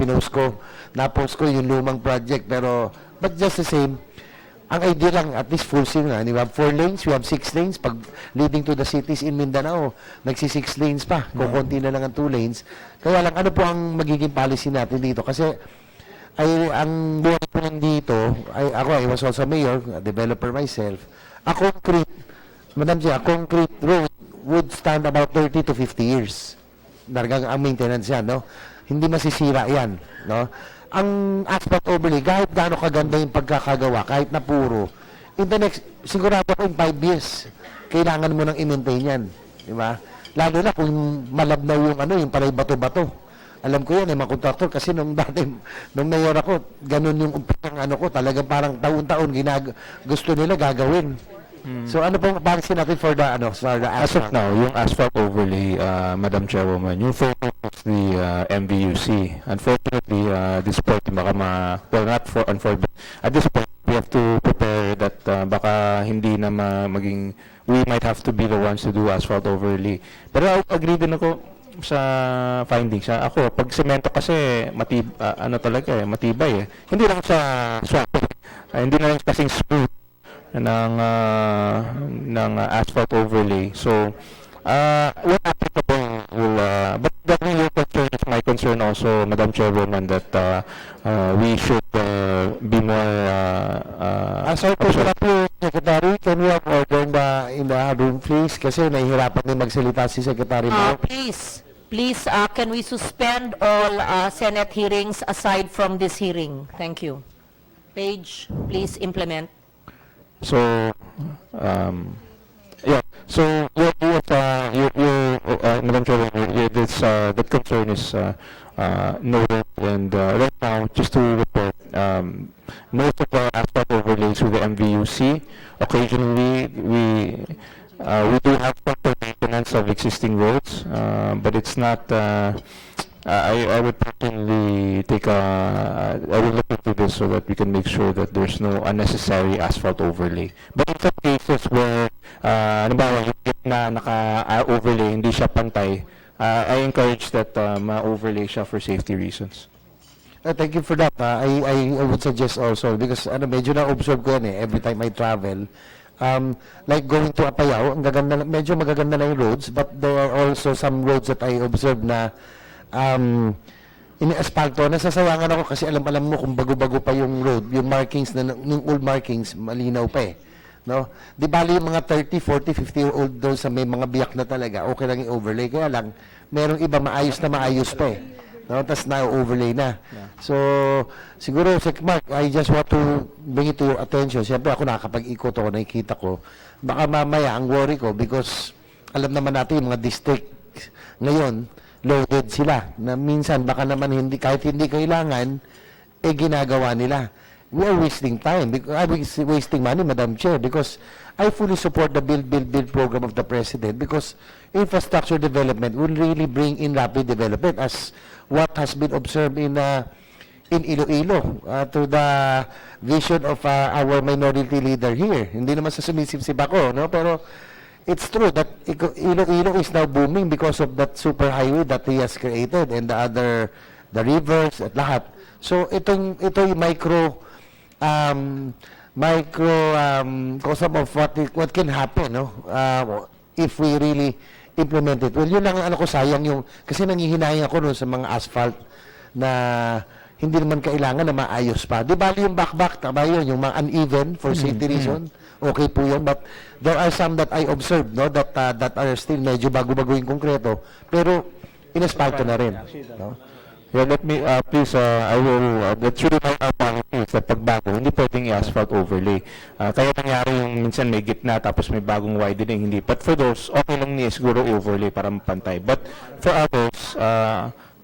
na-post ko yung lumang project, but just the same, ang idea lang, at least full swing na. We have 4 lanes, we have 6 lanes, pag leading to the cities in Mindanao, nagsi-6 lanes pa, kukunti na lang ang 2 lanes. Kaya lang, ano po ang magiging policy natin dito? Kasi, ang buhay ko nandito, I was also mayor, a developer myself, a concrete road would stand about 30 to 50 years. Dargang ang maintenance yan, no? Hindi masisira yan, no? Ang asphalt overlay, kahit gaano kaganda yung pagkakagawa, kahit na puro, in the next, sigurado ko in 5 years, kailangan mo nang i-maintain yan. Di ba? Lalo na kung malabnaw yung yung palay bato-bato. Alam ko yan, mga kontraktor, kasi nung dati, nung mayor ako, ganun yung umpitang ko, talagang parang taon-taon gusto nila gagawin. So ano pong policy natin for the for the
As of
asphalt?
now, yung asphalt overlay, Madam Chairwoman, yung focus of the MVUC. Unfortunately, this point, baka well, not for, unfortunately, at this point, we have to prepare that baka hindi na maging, we might have to be the ones to do asphalt overlay. Pero agree din ako sa findings. Ako, pag semento kasi, matibay eh. Hindi lang sa swamp, hindi na lang kasing smooth ng asphalt overlay. So, what applicable will, but definitely your concern is my concern also, Madam Chairwoman, that we should be more
Sorry po, Secretary, can we have order in the room, please? Kasi nahihirapan din magsalita si Secretary Mark.
Please, can we suspend all Senate hearings aside from this hearing? Thank you. Page, please implement.
So, yeah. So, Madam Chairwoman, that concern is noted, and right now, just to report, most of the asphalt overlays with the MVUC. Occasionally, we do have proper maintenance of existing roads, but it's not. I would personally I will look into this so that we can make sure that there's no unnecessary asphalt overlay. But in some cases where, halimbawa, yung na naka-overlay, hindi siya pantay, I encourage that ma-overlay siya for safety reasons.
Thank you for that. I would suggest also, because medyo na-observe ko yan every time I travel. Like going to Apayao, medyo magaganda na yung roads, but there are also some roads that I observe na ini-asphalto. Nasasayangan ako kasi alam mo kung bago-bago pa yung road, yung markings, yung old markings, malinaw pa eh. No? Di bali yung mga 30, 40, 50-year-old doon sa may mga biyak na talaga, okay lang yung overlay. Kaya lang, merong iba maayos pa eh. No? Tapos na-overlay na. Yeah. So, siguro, Sec Mark, I just want to bring it to your attention. Siyempre, ako nakakapag-ikot ako, nakikita ko. Baka mamaya, ang worry ko, because alam naman natin yung mga district ngayon, loaded sila. Na minsan, baka naman kahit hindi kailangan, ginagawa nila. We are wasting time. I'm wasting money, Madam Chair, because I fully support the build program of the President, because infrastructure development will really bring in rapid development, as what has been observed in Iloilo, to the vision of our minority leader here. Hindi naman sa sumisip-sip ako, no? Pero it's true that Iloilo is now booming because of that super highway that he has created, and the rivers at lahat. So ito yung cause of what can happen, no? If we really implement it. Well, yun lang ko, sayang yung, kasi nangihinayang ako noon sa mga asphalt na hindi naman kailangan na maayos pa. Di bali yung back, tama yun, yung mga uneven for safety reason, okay po yun. But there are some that I observed, no, that are still medyo bago-bago yung konkreto, pero inaspalto na rin. No?
Yeah, let me, please, I will, that's really my policy is that pagbago, hindi pwedeng i-asphalt overlay. Kaya nangyari yung minsan may gitna tapos may bagong widening, hindi. But for those, okay lang niya siguro overlay para mapantay. But for others,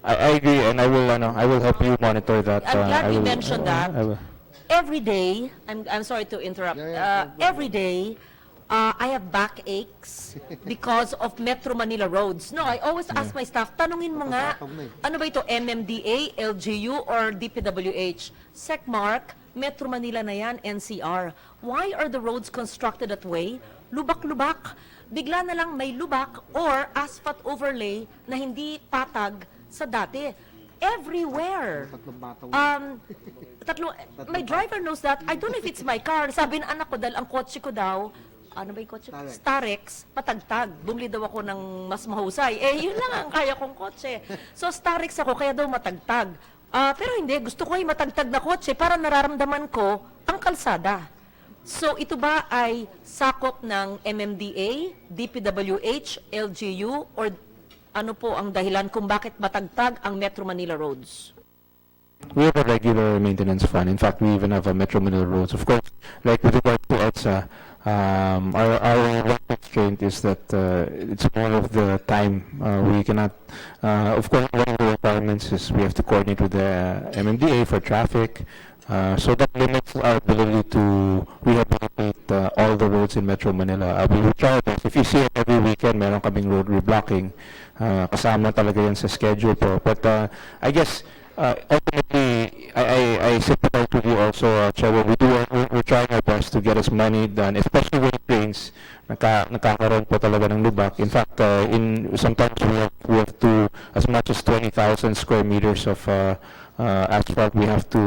I agree, and I will help you monitor that.
I'm glad you mentioned that. Every day, I'm sorry to interrupt. Every day, I have backaches because of Metro Manila roads. No, I always ask my staff, tanungin mo nga, ano ba ito, MMDA, LGU, or DPWH? SecMark, Metro Manila na yan, NCR. Why are the roads constructed that way? Lubak-lubak. Bigla na lang may lubak or asphalt overlay na hindi patag sa dati. Everywhere. My driver knows that. I don't know if it's my car. Sabi ng anak ko, dahil ang kotse ko daw, ano ba yung kotse? Starex, patagtag. Bumili daw ako ng mas mahusay. Yun lang ang kaya kong kotse. So, Starex ako, kaya daw matagtag. Pero hindi, gusto ko ay matagtag na kotse para nararamdaman ko ang kalsada. So, ito ba ay sakop ng MMDA, DPWH, LGU, or ano po ang dahilan kung bakit matagtag ang Metro Manila roads?
We have a regular maintenance fund. In fact, we even have a Metro Manila roads. Of course, like with regard to EDSA, our one constraint is that it's more of the time. We cannot, of course, one of the requirements is we have to coordinate with the MMDA for traffic. So that limits our ability to rehabilitate all the roads in Metro Manila. We will try our best. If you see it every weekend, meron kaming road reblocking. Kasama talaga yan sa schedule po. But I guess ultimately, I sympathize with you also, Chairman. We're trying our best to get as money done, especially when it rains. Nakakaroon po talaga ng lubak. In fact, sometimes we have to, as much as 20,000 square meters of asphalt we have to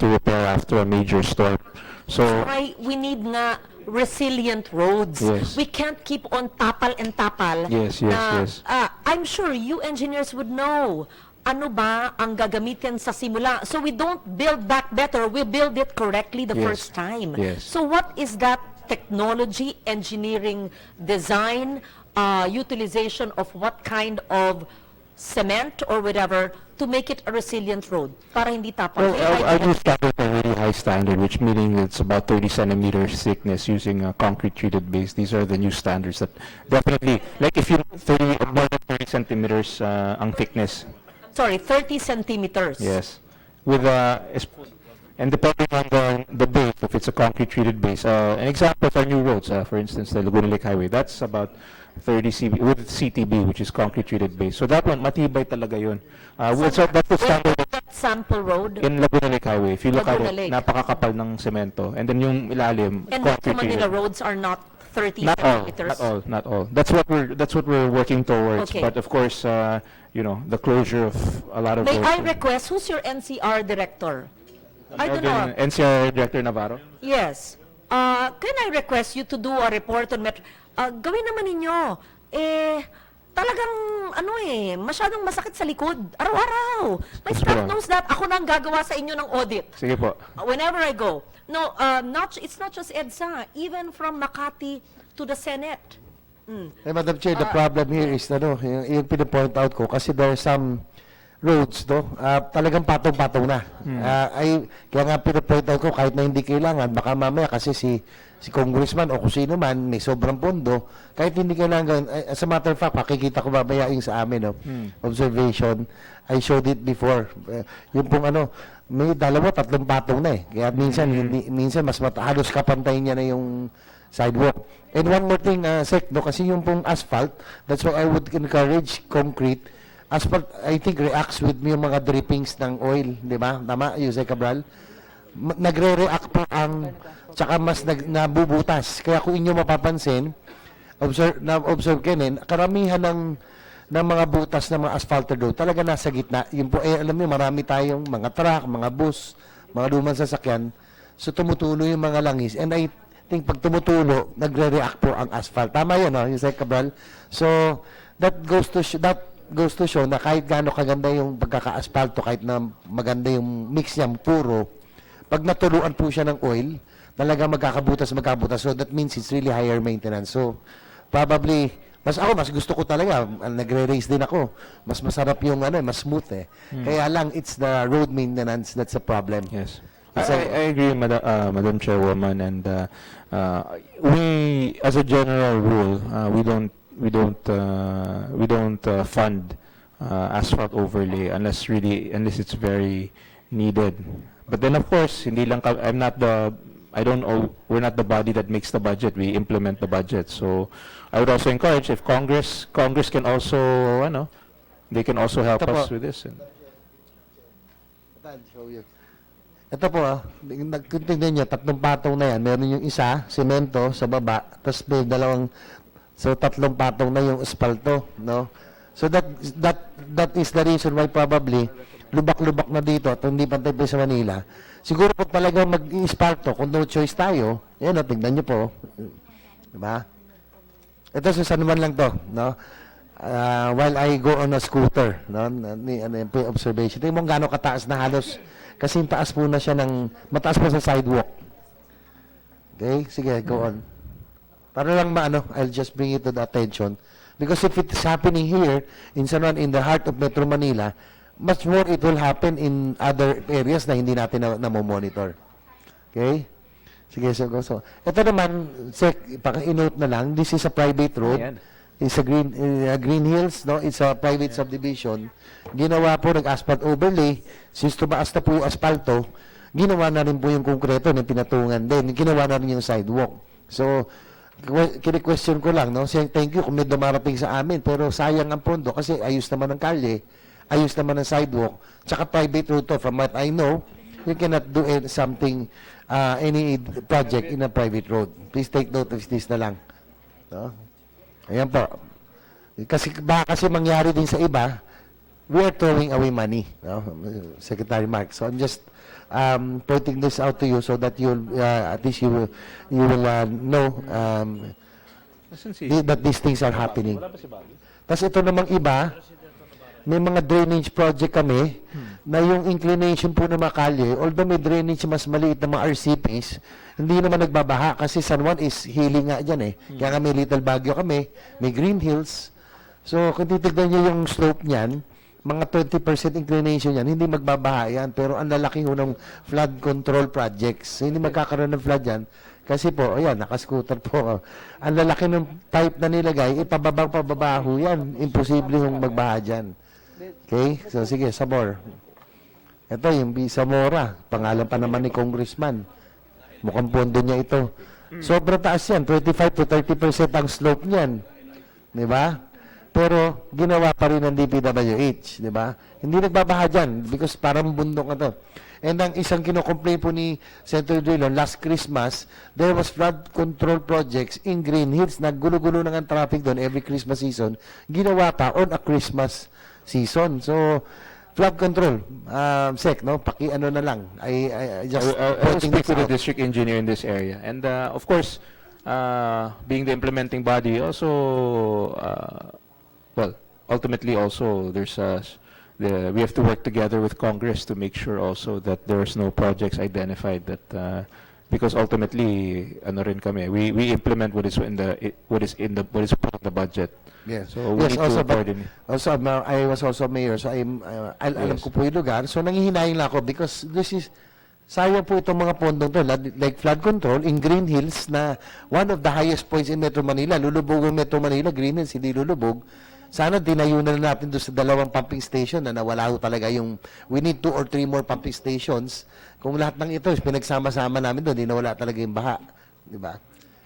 repair after a major storm. So
Why we need nga resilient roads.
Yes.
We can't keep on tapal and tapal.
Yes.
I'm sure you engineers would know ano ba ang gagamitin sa simula. So we don't build back better, we build it correctly the
Yes.
first time.
Yes.
So what is that technology, engineering, design, utilization of what kind of cement or whatever to make it a resilient road para hindi tapal?
well, our new standard is a really high standard, which meaning it's about 30 centimeters thickness using a concrete treated base. These are the new standards that definitely, like if you more than 30 centimeters ang thickness.
Sorry, 30 centimeters.
Yes, with and depending on the base, if it's a concrete treated base, an example of our new roads, for instance, the Laguna Lake Highway, that's about 30 cb with CTB, which is concrete treated base. So that one, matibay talaga yun. So that's the standard
That sample road.
in Laguna Lake Highway. If you look
Laguna
at it,
Lake.
napakakapal ng semento, and then yung ilalim,
And Metro
concrete
Manila
treated.
roads are not 30
Not all,
centimeters.
not all. That's what we're working towards.
Okay.
But of course, the closure of a lot of
May
roads.
I request, who's your NCR director? I don't know.
NCR Director Navarro.
Yes. Can I request you to do a report on Metro? Gawin naman ninyo. Talagang, masyadong masakit sa likod. Araw-araw. My
Yes,
staff
ma'am.
knows that. Ako nang gagawa sa inyo ng audit.
Sige po.
Whenever I go. No, it's not just EDSA. Even from Makati to the Senate.
Madam Chair, the problem here is, yung pinapoint out ko, kasi there are some roads, talagang patong-patong na. Kaya nga pinapoint out ko, kahit na hindi kailangan, baka mamaya kasi si congressman o kung sino man, may sobrang pondo, kahit hindi kailangan gawin. As a matter of fact, makikita ko mamaya yung sa amin, observation, I showed it before. Yung pong may tatlong patong na eh. Kaya minsan mas halos kapantay niya na yung sidewalk. And one more thing, Sec, kasi yung pong asphalt, that's why I would encourage concrete. Asphalt, I think, reacts with yung mga drippings ng oil, di ba? Tama, Jose Cabral? Nagre-react po tsaka mas nabubutas. Kaya kung inyo mapapansin, observe Kenin, karamihan ng mga butas ng mga asphalted road, talaga nasa gitna. Yung po, alam niyo, marami tayong mga truck, mga bus, mga lumang sasakyan. So, tumutulo yung mga langis. And I think pag tumutulo, nagre-react po ang asphalt. Tama yun, Jose Cabral? So, that goes to show na kahit gaano kaganda yung pagkaka-asphalto, kahit na maganda yung mix niya, puro, pag natuluan po siya ng oil, talaga magkakabutas. So, that means it's really higher maintenance. So, probably, mas gusto ko talaga, nagre-race din ako. Mas masarap yung mas smooth eh. Kaya lang, it's the road maintenance that's a problem.
Yes. I agree, Madam Chairwoman, and we, as a general rule, we don't fund asphalt overlay unless it's very needed. But then, of course, we're not the body that makes the budget. We implement the budget. So I would also encourage if Congress can also, they can also help us with this.
Ito po, tingnan nyo, tatlong patong na yan. Meron yung isa, semento sa baba, tapos may tatlong patong na yung espalto, no? So that is the reason why probably lubak-lubak na dito at hindi pantay pa sa Manila. Siguro po talaga mag-espalto, kung no choice tayo, yan o, tingnan nyo po. Diba? Ito sa San Juan lang to, no? While I go on a scooter, no? Yung observation. Tingnan mo gano'ng kataas na halos. Kasi taas po na siya mataas po sa sidewalk. Okay? Sige, go on. Para lang I'll just bring it to the attention. Because if it's happening here, in San Juan, in the heart of Metro Manila, much more it will happen in other areas na hindi natin na-monitor. Okay? Sige, so. Ito naman, Sec, paka-inote na lang, this is a private road.
Ayan.
It's a Green Hills, no? It's a private subdivision. Ginawa po ng-asphalt overlay. Since tumaas na po yung asfalto, ginawa na rin po yung konkreto na pinatungan din. Ginawa na rin yung sidewalk. So, kini-question ko lang, no? Saying thank you kung may dumarating sa amin, pero sayang ang pondo kasi ayos naman ang kalye, ayos naman ang sidewalk, tsaka private road to. From what I know, you cannot do something, any project in a private road. Please take note of this na lang. No? Ayan po. Kasi baka kasi mangyari din sa iba, we are throwing away money, no? Secretary Mark. So I'm just pointing this out to you so that you'll at least you will know that these things are happening. Tapos ito namang iba, may mga drainage project kami na yung inclination po ng mga kalye, although may drainage mas maliit na mga RCPs, hindi naman nagbabaha kasi San Juan is hilly nga dyan eh. Kaya nga may Little Baguio kami, may Green Hills. So kung titignan nyo yung slope niyan, mga 20% inclination yan, hindi magbabaha yan. Pero ang lalaki ho ng flood control projects. So, hindi magkakaroon ng flood yan. Kasi po, ayan, nakascooter po. Ang lalaki ng pipe na nilagay, pababa-ho yan. Imposible hong magbaha dyan. Okay? So, sige, Sabor. Ito, yung Zamora. Pangalan pa naman ni Congressman. Mukhang pondo niya ito. Sobrang taas yan. 25 to 30% ang slope niyan. Di ba? Pero ginawa pa rin ng DPWH, di ba? Hindi nagbabaha dyan because parang bundok na to. And ang isang kinocomplain po ni Senator Drilon, last Christmas, there was flood control projects in Green Hills. Naggulo-gulo na ang traffic doon every Christmas season. Ginawa pa on a Christmas season. So, flood control, Sec, no? Paki-ano na lang. I just
I'll speak to the district engineer in this area. And of course, being the implementing body, also, well, ultimately also we have to work together with Congress to make sure also that there's no projects identified that because ultimately ano rin kami, we implement what is put in the budget.
Yes.
So we need
also,
to coordinate.
Also, I was also mayor, so alam ko po yung lugar. So nanghihinayin lang ako because this is sayang po itong mga pondong to, like flood control in Green Hills na one of the highest points in Metro Manila. Lulubog ang Metro Manila, Green Hills, hindi lulubog. Sana dinayunan na natin doon sa 2 pumping station na nawala ho talaga yung, we need 2 or 3 more pumping stations. Kung lahat ng ito, pinagsama-sama namin doon, di nawala talaga yung baha. Di ba?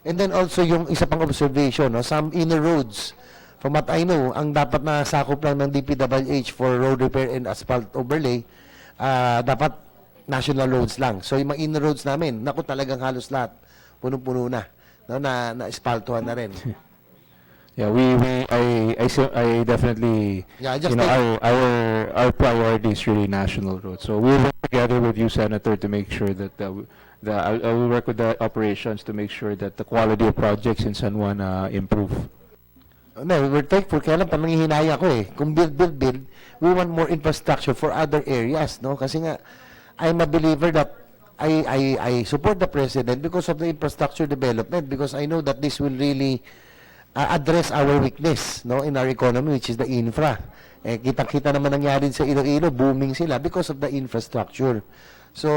And then also yung isa pang observation, no? Some inner roads, from what I know, ang dapat na sakop lang ng DPWH for road repair and asphalt overlay, dapat national roads lang. So yung mga inner roads namin, naku talagang halos lahat, puno-puno na, no? na asphaltuhan na rin.
Yeah, I definitely, our priority is really national roads. So we'll work together with you, Senator, to make sure that I will work with the operations to make sure that the quality of projects in San Juan improve.
No, we're thankful. Kaya lang, pananghihinaya ko eh. Kung build, we want more infrastructure for other areas, no? Kasi nga, I'm a believer that I support the President because of the infrastructure development, because I know that this will really address our weakness, no, in our economy, which is the infra. Kita-kita naman nangyari sa Iloilo, booming sila because of the infrastructure. So,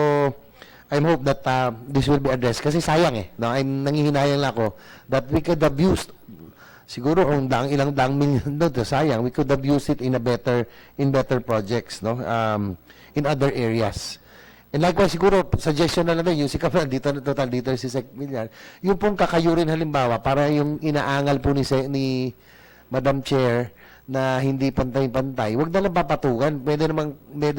I hope that this will be addressed. Kasi sayang eh, no? I'm nanghihinayang lang ako that we could have used, siguro kung ilang daang milyon doon, sayang, we could have used it in better projects, no, in other areas. And likewise, siguro, suggestion na lang din, yung si Kaplan, dito si Sec Villar, yung pong kakayurin halimbawa, para yung inaangal po ni Madam Chair na hindi pantay-pantay, wag na lang papatugan. Pwede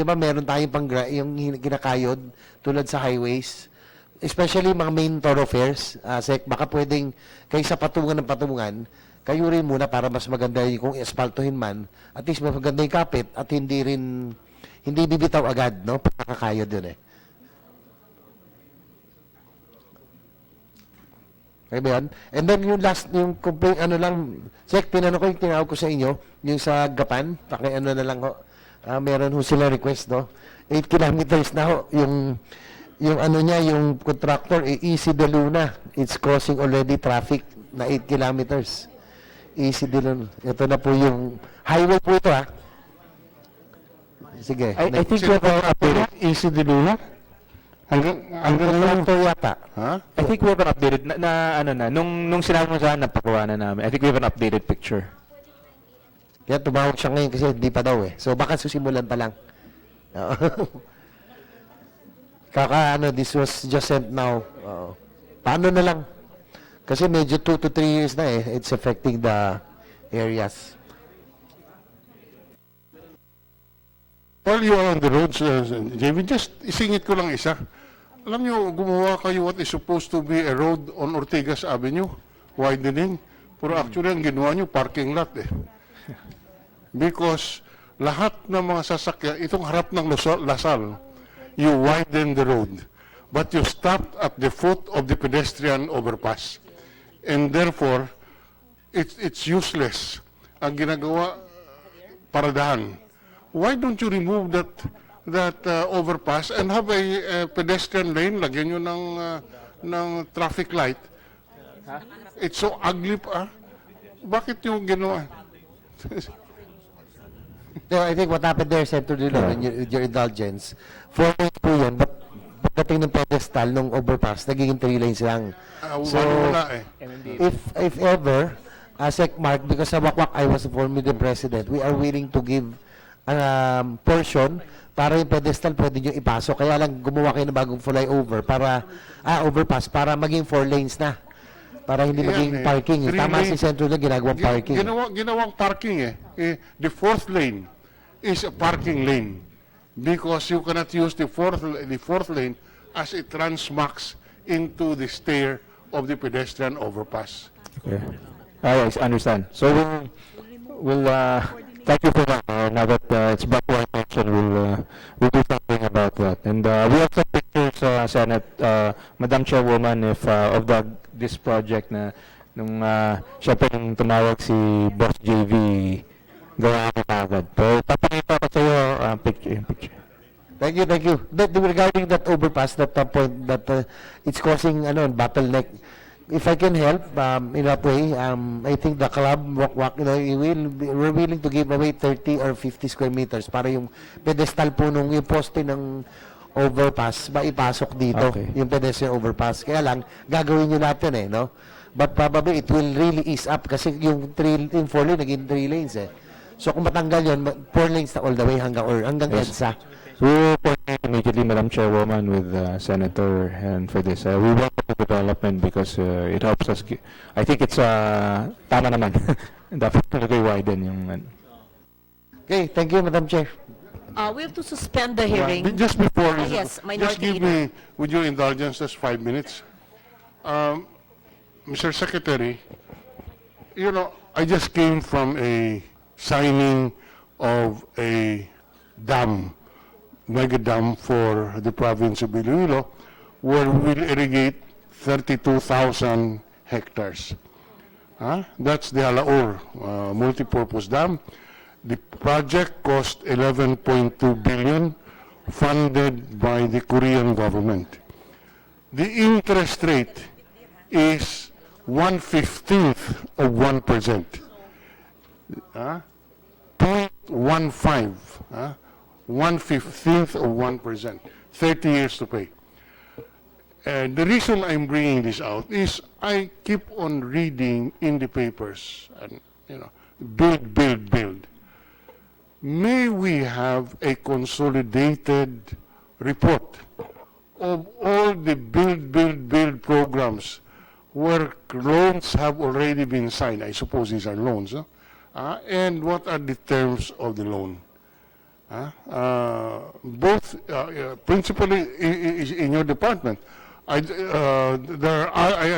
ba meron tayong yung kinakayod tulad sa highways, especially mga main thoroughfares, Sec, baka pwedeng kaysa patungan ng patungan, kayurin muna para mas maganda yung kung espaltuhin man, at least mas maganda yung kapit at hindi bibitaw agad, no? Pagkakayod yun eh. Okay ba yan? And then yung last, yung complaint, ano lang, Sec, tinawag ko sa inyo, yung sa Gapan, ano na lang ho, meron ho sila request, no? 8 kilometers na ho, yung ano niya, yung contractor, Easy de Luna, it's causing already traffic na 8 kilometers. Easy de Luna. Ito na po yung highway po ito, ha? Sige.
I think we have an updated.
Easy de Luna? Hanggang ngayon,
Contractor yata.
ha?
I think we have an updated nung sinabi mo sa napagawa na namin. I think we have an updated picture.
Kaya tumawag siya ngayon kasi hindi pa daw eh. So baka susimulan pa lang. Oo. This was just sent now. Oo. Paano na lang? Kasi medyo 2 to 3 years na eh. It's affecting the areas.
While you are on the roads, JV, just isingit ko lang isa. Alam nyo, gumawa kayo what is supposed to be a road on Ortigas Avenue, widening. Pero actually, ang ginawa nyo, parking lot eh. Because lahat ng mga sasakyan, itong harap ng Lasal, you widen the road. But you stopped at the foot of the pedestrian overpass. And therefore, it's useless. Ang ginagawa, paradahan. Why don't you remove that overpass and have a pedestrian lane? Lagyan nyo ng traffic light. It's so ugly pa. Bakit yung ginawa?
So I think what happened there, Senator Dillon, with your indulgence, 4 lanes po yan, but pagdating ng pedestal, nung overpass, nagiging 3 lanes lang. So,
Wala eh.
if ever, Sec Mark, because sa Wakwak I was formerly the president, we are willing to give portion para yung pedestal pwede nyo ipasok. Kaya lang gumawa kayo ng bagong flyover para, overpass, para maging 4 lanes na. Para hindi maging parking. Tama si Centro na ginagawang parking.
Ginawang parking eh. The 4th lane is a parking lane because you cannot use the fourth lane as it transmax into the stair of the pedestrian overpass.
Okay. I understand. So we'll thank you for that. Now that it's back to our attention, we'll do something about that. And we have some pictures, Senate, Madam Chairwoman, of this project na nung syempre nung tumawag si Boss JV, gawa na agad. Pero papakita ko sa iyo picture.
Thank you. Regarding that overpass, that point that it's causing bottleneck. If I can help in that way, I think the club, Wakwak, we're willing to give away 30 or 50 square meters para yung pedestal po yung poste ng overpass, maipasok dito, yung pedestrian overpass. Kaya lang, gagawin nyo natin eh, no? But probably it will really ease up kasi yung 4 lane, naging 3 lanes eh. So kung matanggal yun, 4 lanes na all the way hanggang EDSA.
We will coordinate immediately, Madam Chairwoman, with Senator and for this. We welcome the development because it helps us. I think it's tama naman. Dapat talaga widen yung.
Okay, thank you, Madam Chair.
We have to suspend the hearing.
Just before,
Yes,
just
Minority
give
Leader.
me, with your indulgence, just 5 minutes. Mr. Secretary, I just came from a signing of a mega dam for the province of Iloilo, where we will irrigate 32,000 hectares. That's the Halaur multipurpose dam. The project cost 11.2 billion, funded by the Korean government. The interest rate is 1/15 of 1%. 0.15. 1/15 of 1%, 30 years to pay. And the reason I'm bringing this out is I keep on reading in the papers and, build. May we have a consolidated report of all the build programs where loans have already been signed. I suppose these are loans, and what are the terms of the loan? Both principally in your department. I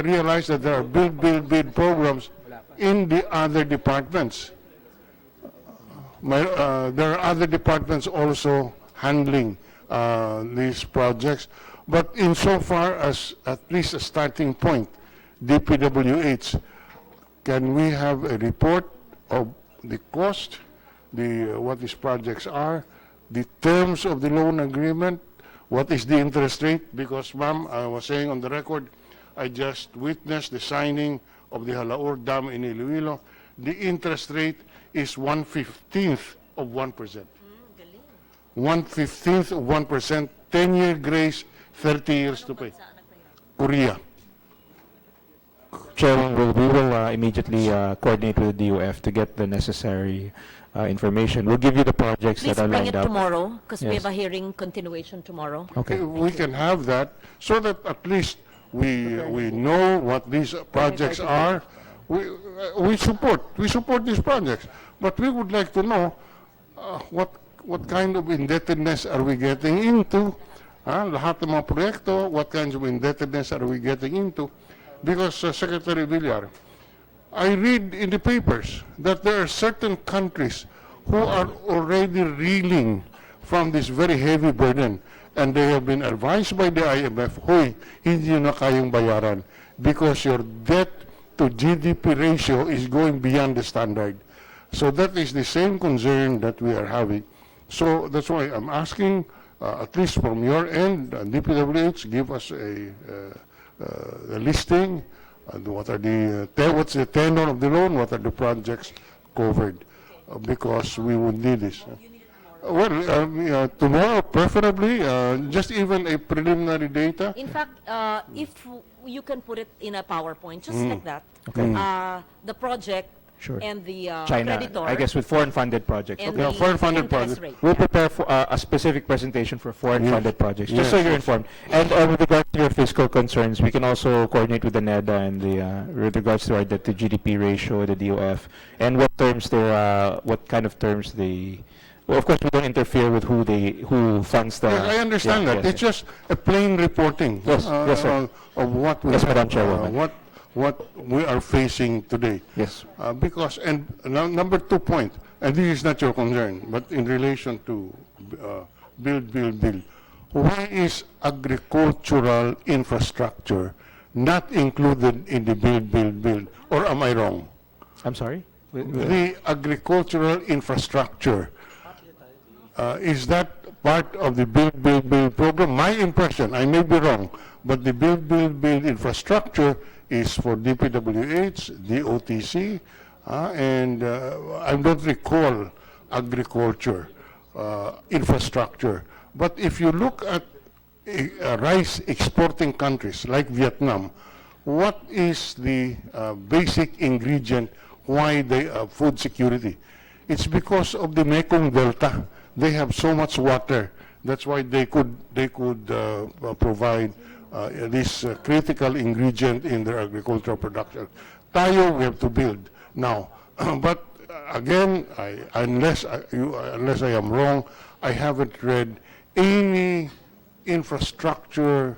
realize that there are build programs in the other departments. There are other departments also handling these projects, but insofar as at least a starting point, DPWH, can we have a report of the cost, what these projects are, the terms of the loan agreement, what is the interest rate? Because, ma'am, I was saying on the record, I just witnessed the signing of the Halaur Dam in Iloilo. The interest rate is 1/15 of 1%. 1/15 of 1%, 10-year grace, 30 years to pay. Korea.
Chair, we will immediately coordinate with the DOF to get the necessary information. We'll give you the projects
Please
that are
bring
lined
it
up.
tomorrow, because we
Yes.
have a hearing continuation tomorrow.
Okay.
We can have that so that at least we know what these projects are. We support these projects, but we would like to know what kind of indebtedness are we getting into? Lahat ng mga proyekto, what kinds of indebtedness are we getting into? Because Secretary Villar, I read in the papers that there are certain countries who are already reeling from this very heavy burden, and they have been advised by the IMF, hoy, hindi nyo na kayang bayaran because your debt to GDP ratio is going beyond the standard. So that is the same concern that we are having. So that's why I'm asking, at least from your end, DPWH, give us a listing, what's the tenor of the loan, what are the projects covered, because we would need this. Tomorrow, preferably, just even a preliminary data.
In fact, if you can put it in a PowerPoint, just like that,
Okay.
the project
Sure.
and the
China,
creditor.
I guess with foreign funded projects.
and
Okay.
the
foreign funded
interest
project.
rate.
We'll prepare for a specific presentation for foreign funded projects, just so
Yes,
you're
yes.
informed. And with regard to your fiscal concerns, we can also coordinate with the NEDA and with regards to our debt to GDP ratio, the DOF, and what terms what kind of terms they. Well, of course, we don't interfere with who funds the.
Yes, I understand
Yeah,
that.
yes,
It's just a plain reporting.
Yes, yes, sir.
Of what we
Yes, Madam Chairwoman.
what we are facing today.
Yes.
Because, and number 2 point, and this is not your concern, but in relation to build. Why is agricultural infrastructure not included in the build? Or am I wrong?
I'm sorry?
The agricultural infrastructure, is that part of the build program? My impression, I may be wrong, but the build infrastructure is for DPWH, DOTC, and I don't recall agriculture infrastructure. But if you look at rice exporting countries like Vietnam, what is the basic ingredient why they have food security? It's because of the Mekong Delta. They have so much water. That's why they could provide this critical ingredient in their agricultural production. Tayo, we have to build now. But again, unless I am wrong, I haven't read any infrastructure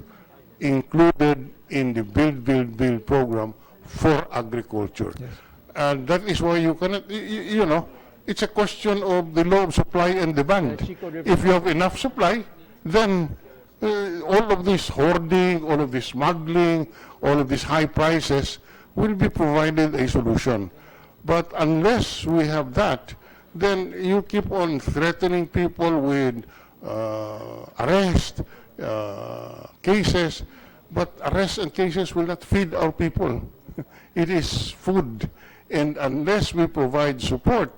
included in the build program for agriculture.
Yes.
And that is why you cannot, you know, it's a question of the law of supply and demand. If you have enough supply, then all of this hoarding, all of this smuggling, all of these high prices will be provided a solution. But unless we have that, then you keep on threatening people with arrest, cases, but arrests and cases will not feed our people. It is food. And unless we provide support,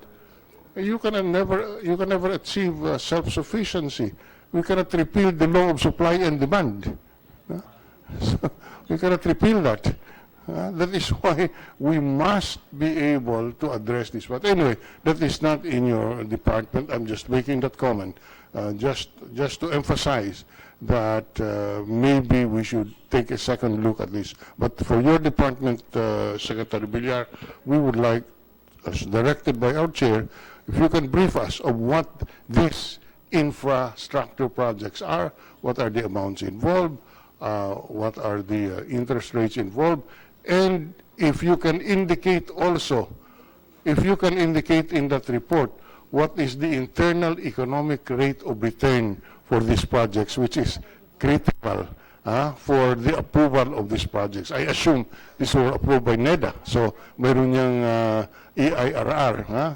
you can never achieve self-sufficiency. We cannot repeal the law of supply and demand. So we cannot repeal that. That is why we must be able to address this. But anyway, that is not in your department. I'm just making that comment, just to emphasize that maybe we should take a second look at this. But for your department, Secretary Villar, we would like, as directed by our chair, if you can brief us of what these infrastructure projects are, what are the amounts involved, what are the interest rates involved, and if you can indicate also, if you can indicate in that report, what is the internal economic rate of return for these projects, which is critical for the approval of these projects. I assume these were approved by NEDA, so meron niyang EIRR,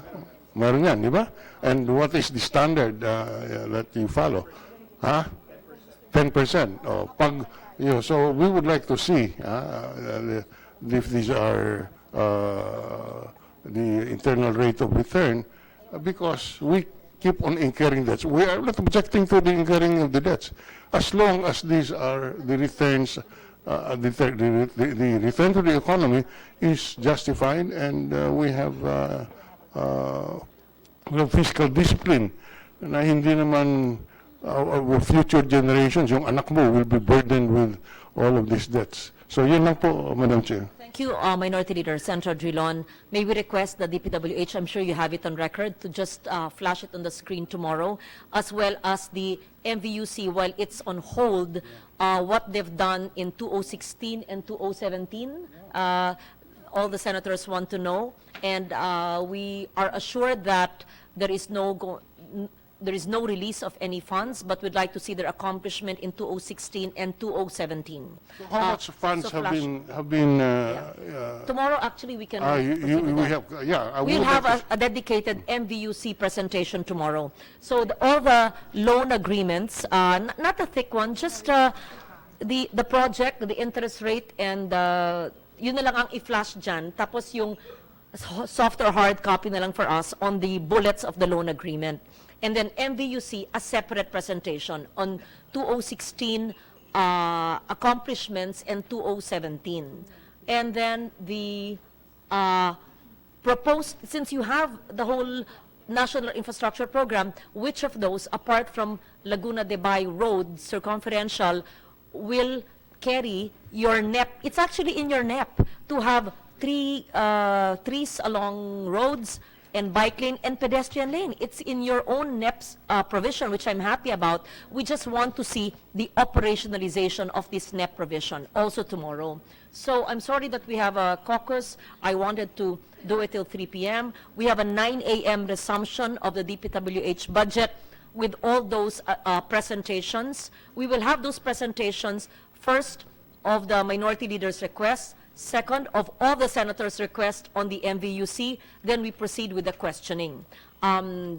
meron yan, di ba? And what is the standard that you follow? 10%. So we would like to see if these are the internal rate of return, because we keep on incurring debts. We are not objecting to the incurring of the debts, as long as these are the returns, the return to the economy is justified, and we have fiscal discipline na hindi naman our future generations, yung anak mo, will be burdened with all of these debts. So yun lang po, Madam Chair.
Thank you, Minority Leader Senator Drilon. May we request the DPWH, I'm sure you have it on record, to just flash it on the screen tomorrow, as well as the MVUC, while it's on hold, what they've done in 2016 and 2017. All the senators want to know, and we are assured that there is no release of any funds, but we'd like to see their accomplishment in 2016 and 2017.
So how much funds
so
have
flash-
been
Tomorrow, actually, we can.
we have, I
We'll
would
have
like
a dedicated MVUC presentation tomorrow. So all the loan agreements, not a thick one, just the project, the interest rate, and yun na lang ang i-flash dyan. Tapos yung soft or hard copy na lang for us on the bullets of the loan agreement. And then MVUC, a separate presentation on 2016 accomplishments and 2017. And then the proposed, since you have the whole National Infrastructure Program, which of those, apart from Laguna de Bay Road circumferential, will carry your NEP? It's actually in your NEP to have trees along roads and bike lane and pedestrian lane. It's in your own NEP's provision, which I'm happy about. We just want to see the operationalization of this NEP provision also tomorrow. So I'm sorry that we have a caucus. I wanted to do it till 3 p.m. We have a 9 a.m. resumption of the DPWH budget with all those presentations. We will have those presentations first of the minority leader's requests, second of all the senators' requests on the MVUC, then we proceed with the questioning.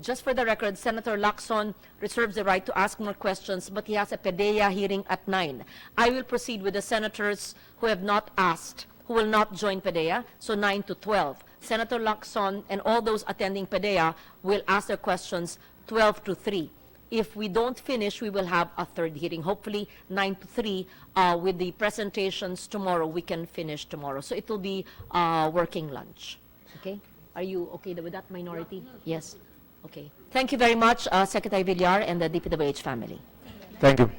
Just for the record, Senator Lacson reserves the right to ask more questions, but he has a PDEA hearing at 9. I will proceed with the senators who have not asked, who will not join PDEA, so 9 to 12. Senator Lacson and all those attending PDEA will ask their questions 12 to 3. If we don't finish, we will have a third hearing, hopefully 9 to 3, with the presentations tomorrow. We can finish tomorrow. So it will be working lunch. Okay? Are you okay with that, minority? Yes. Okay. Thank you very much, Secretary Villar and the DPWH family.
Thank you.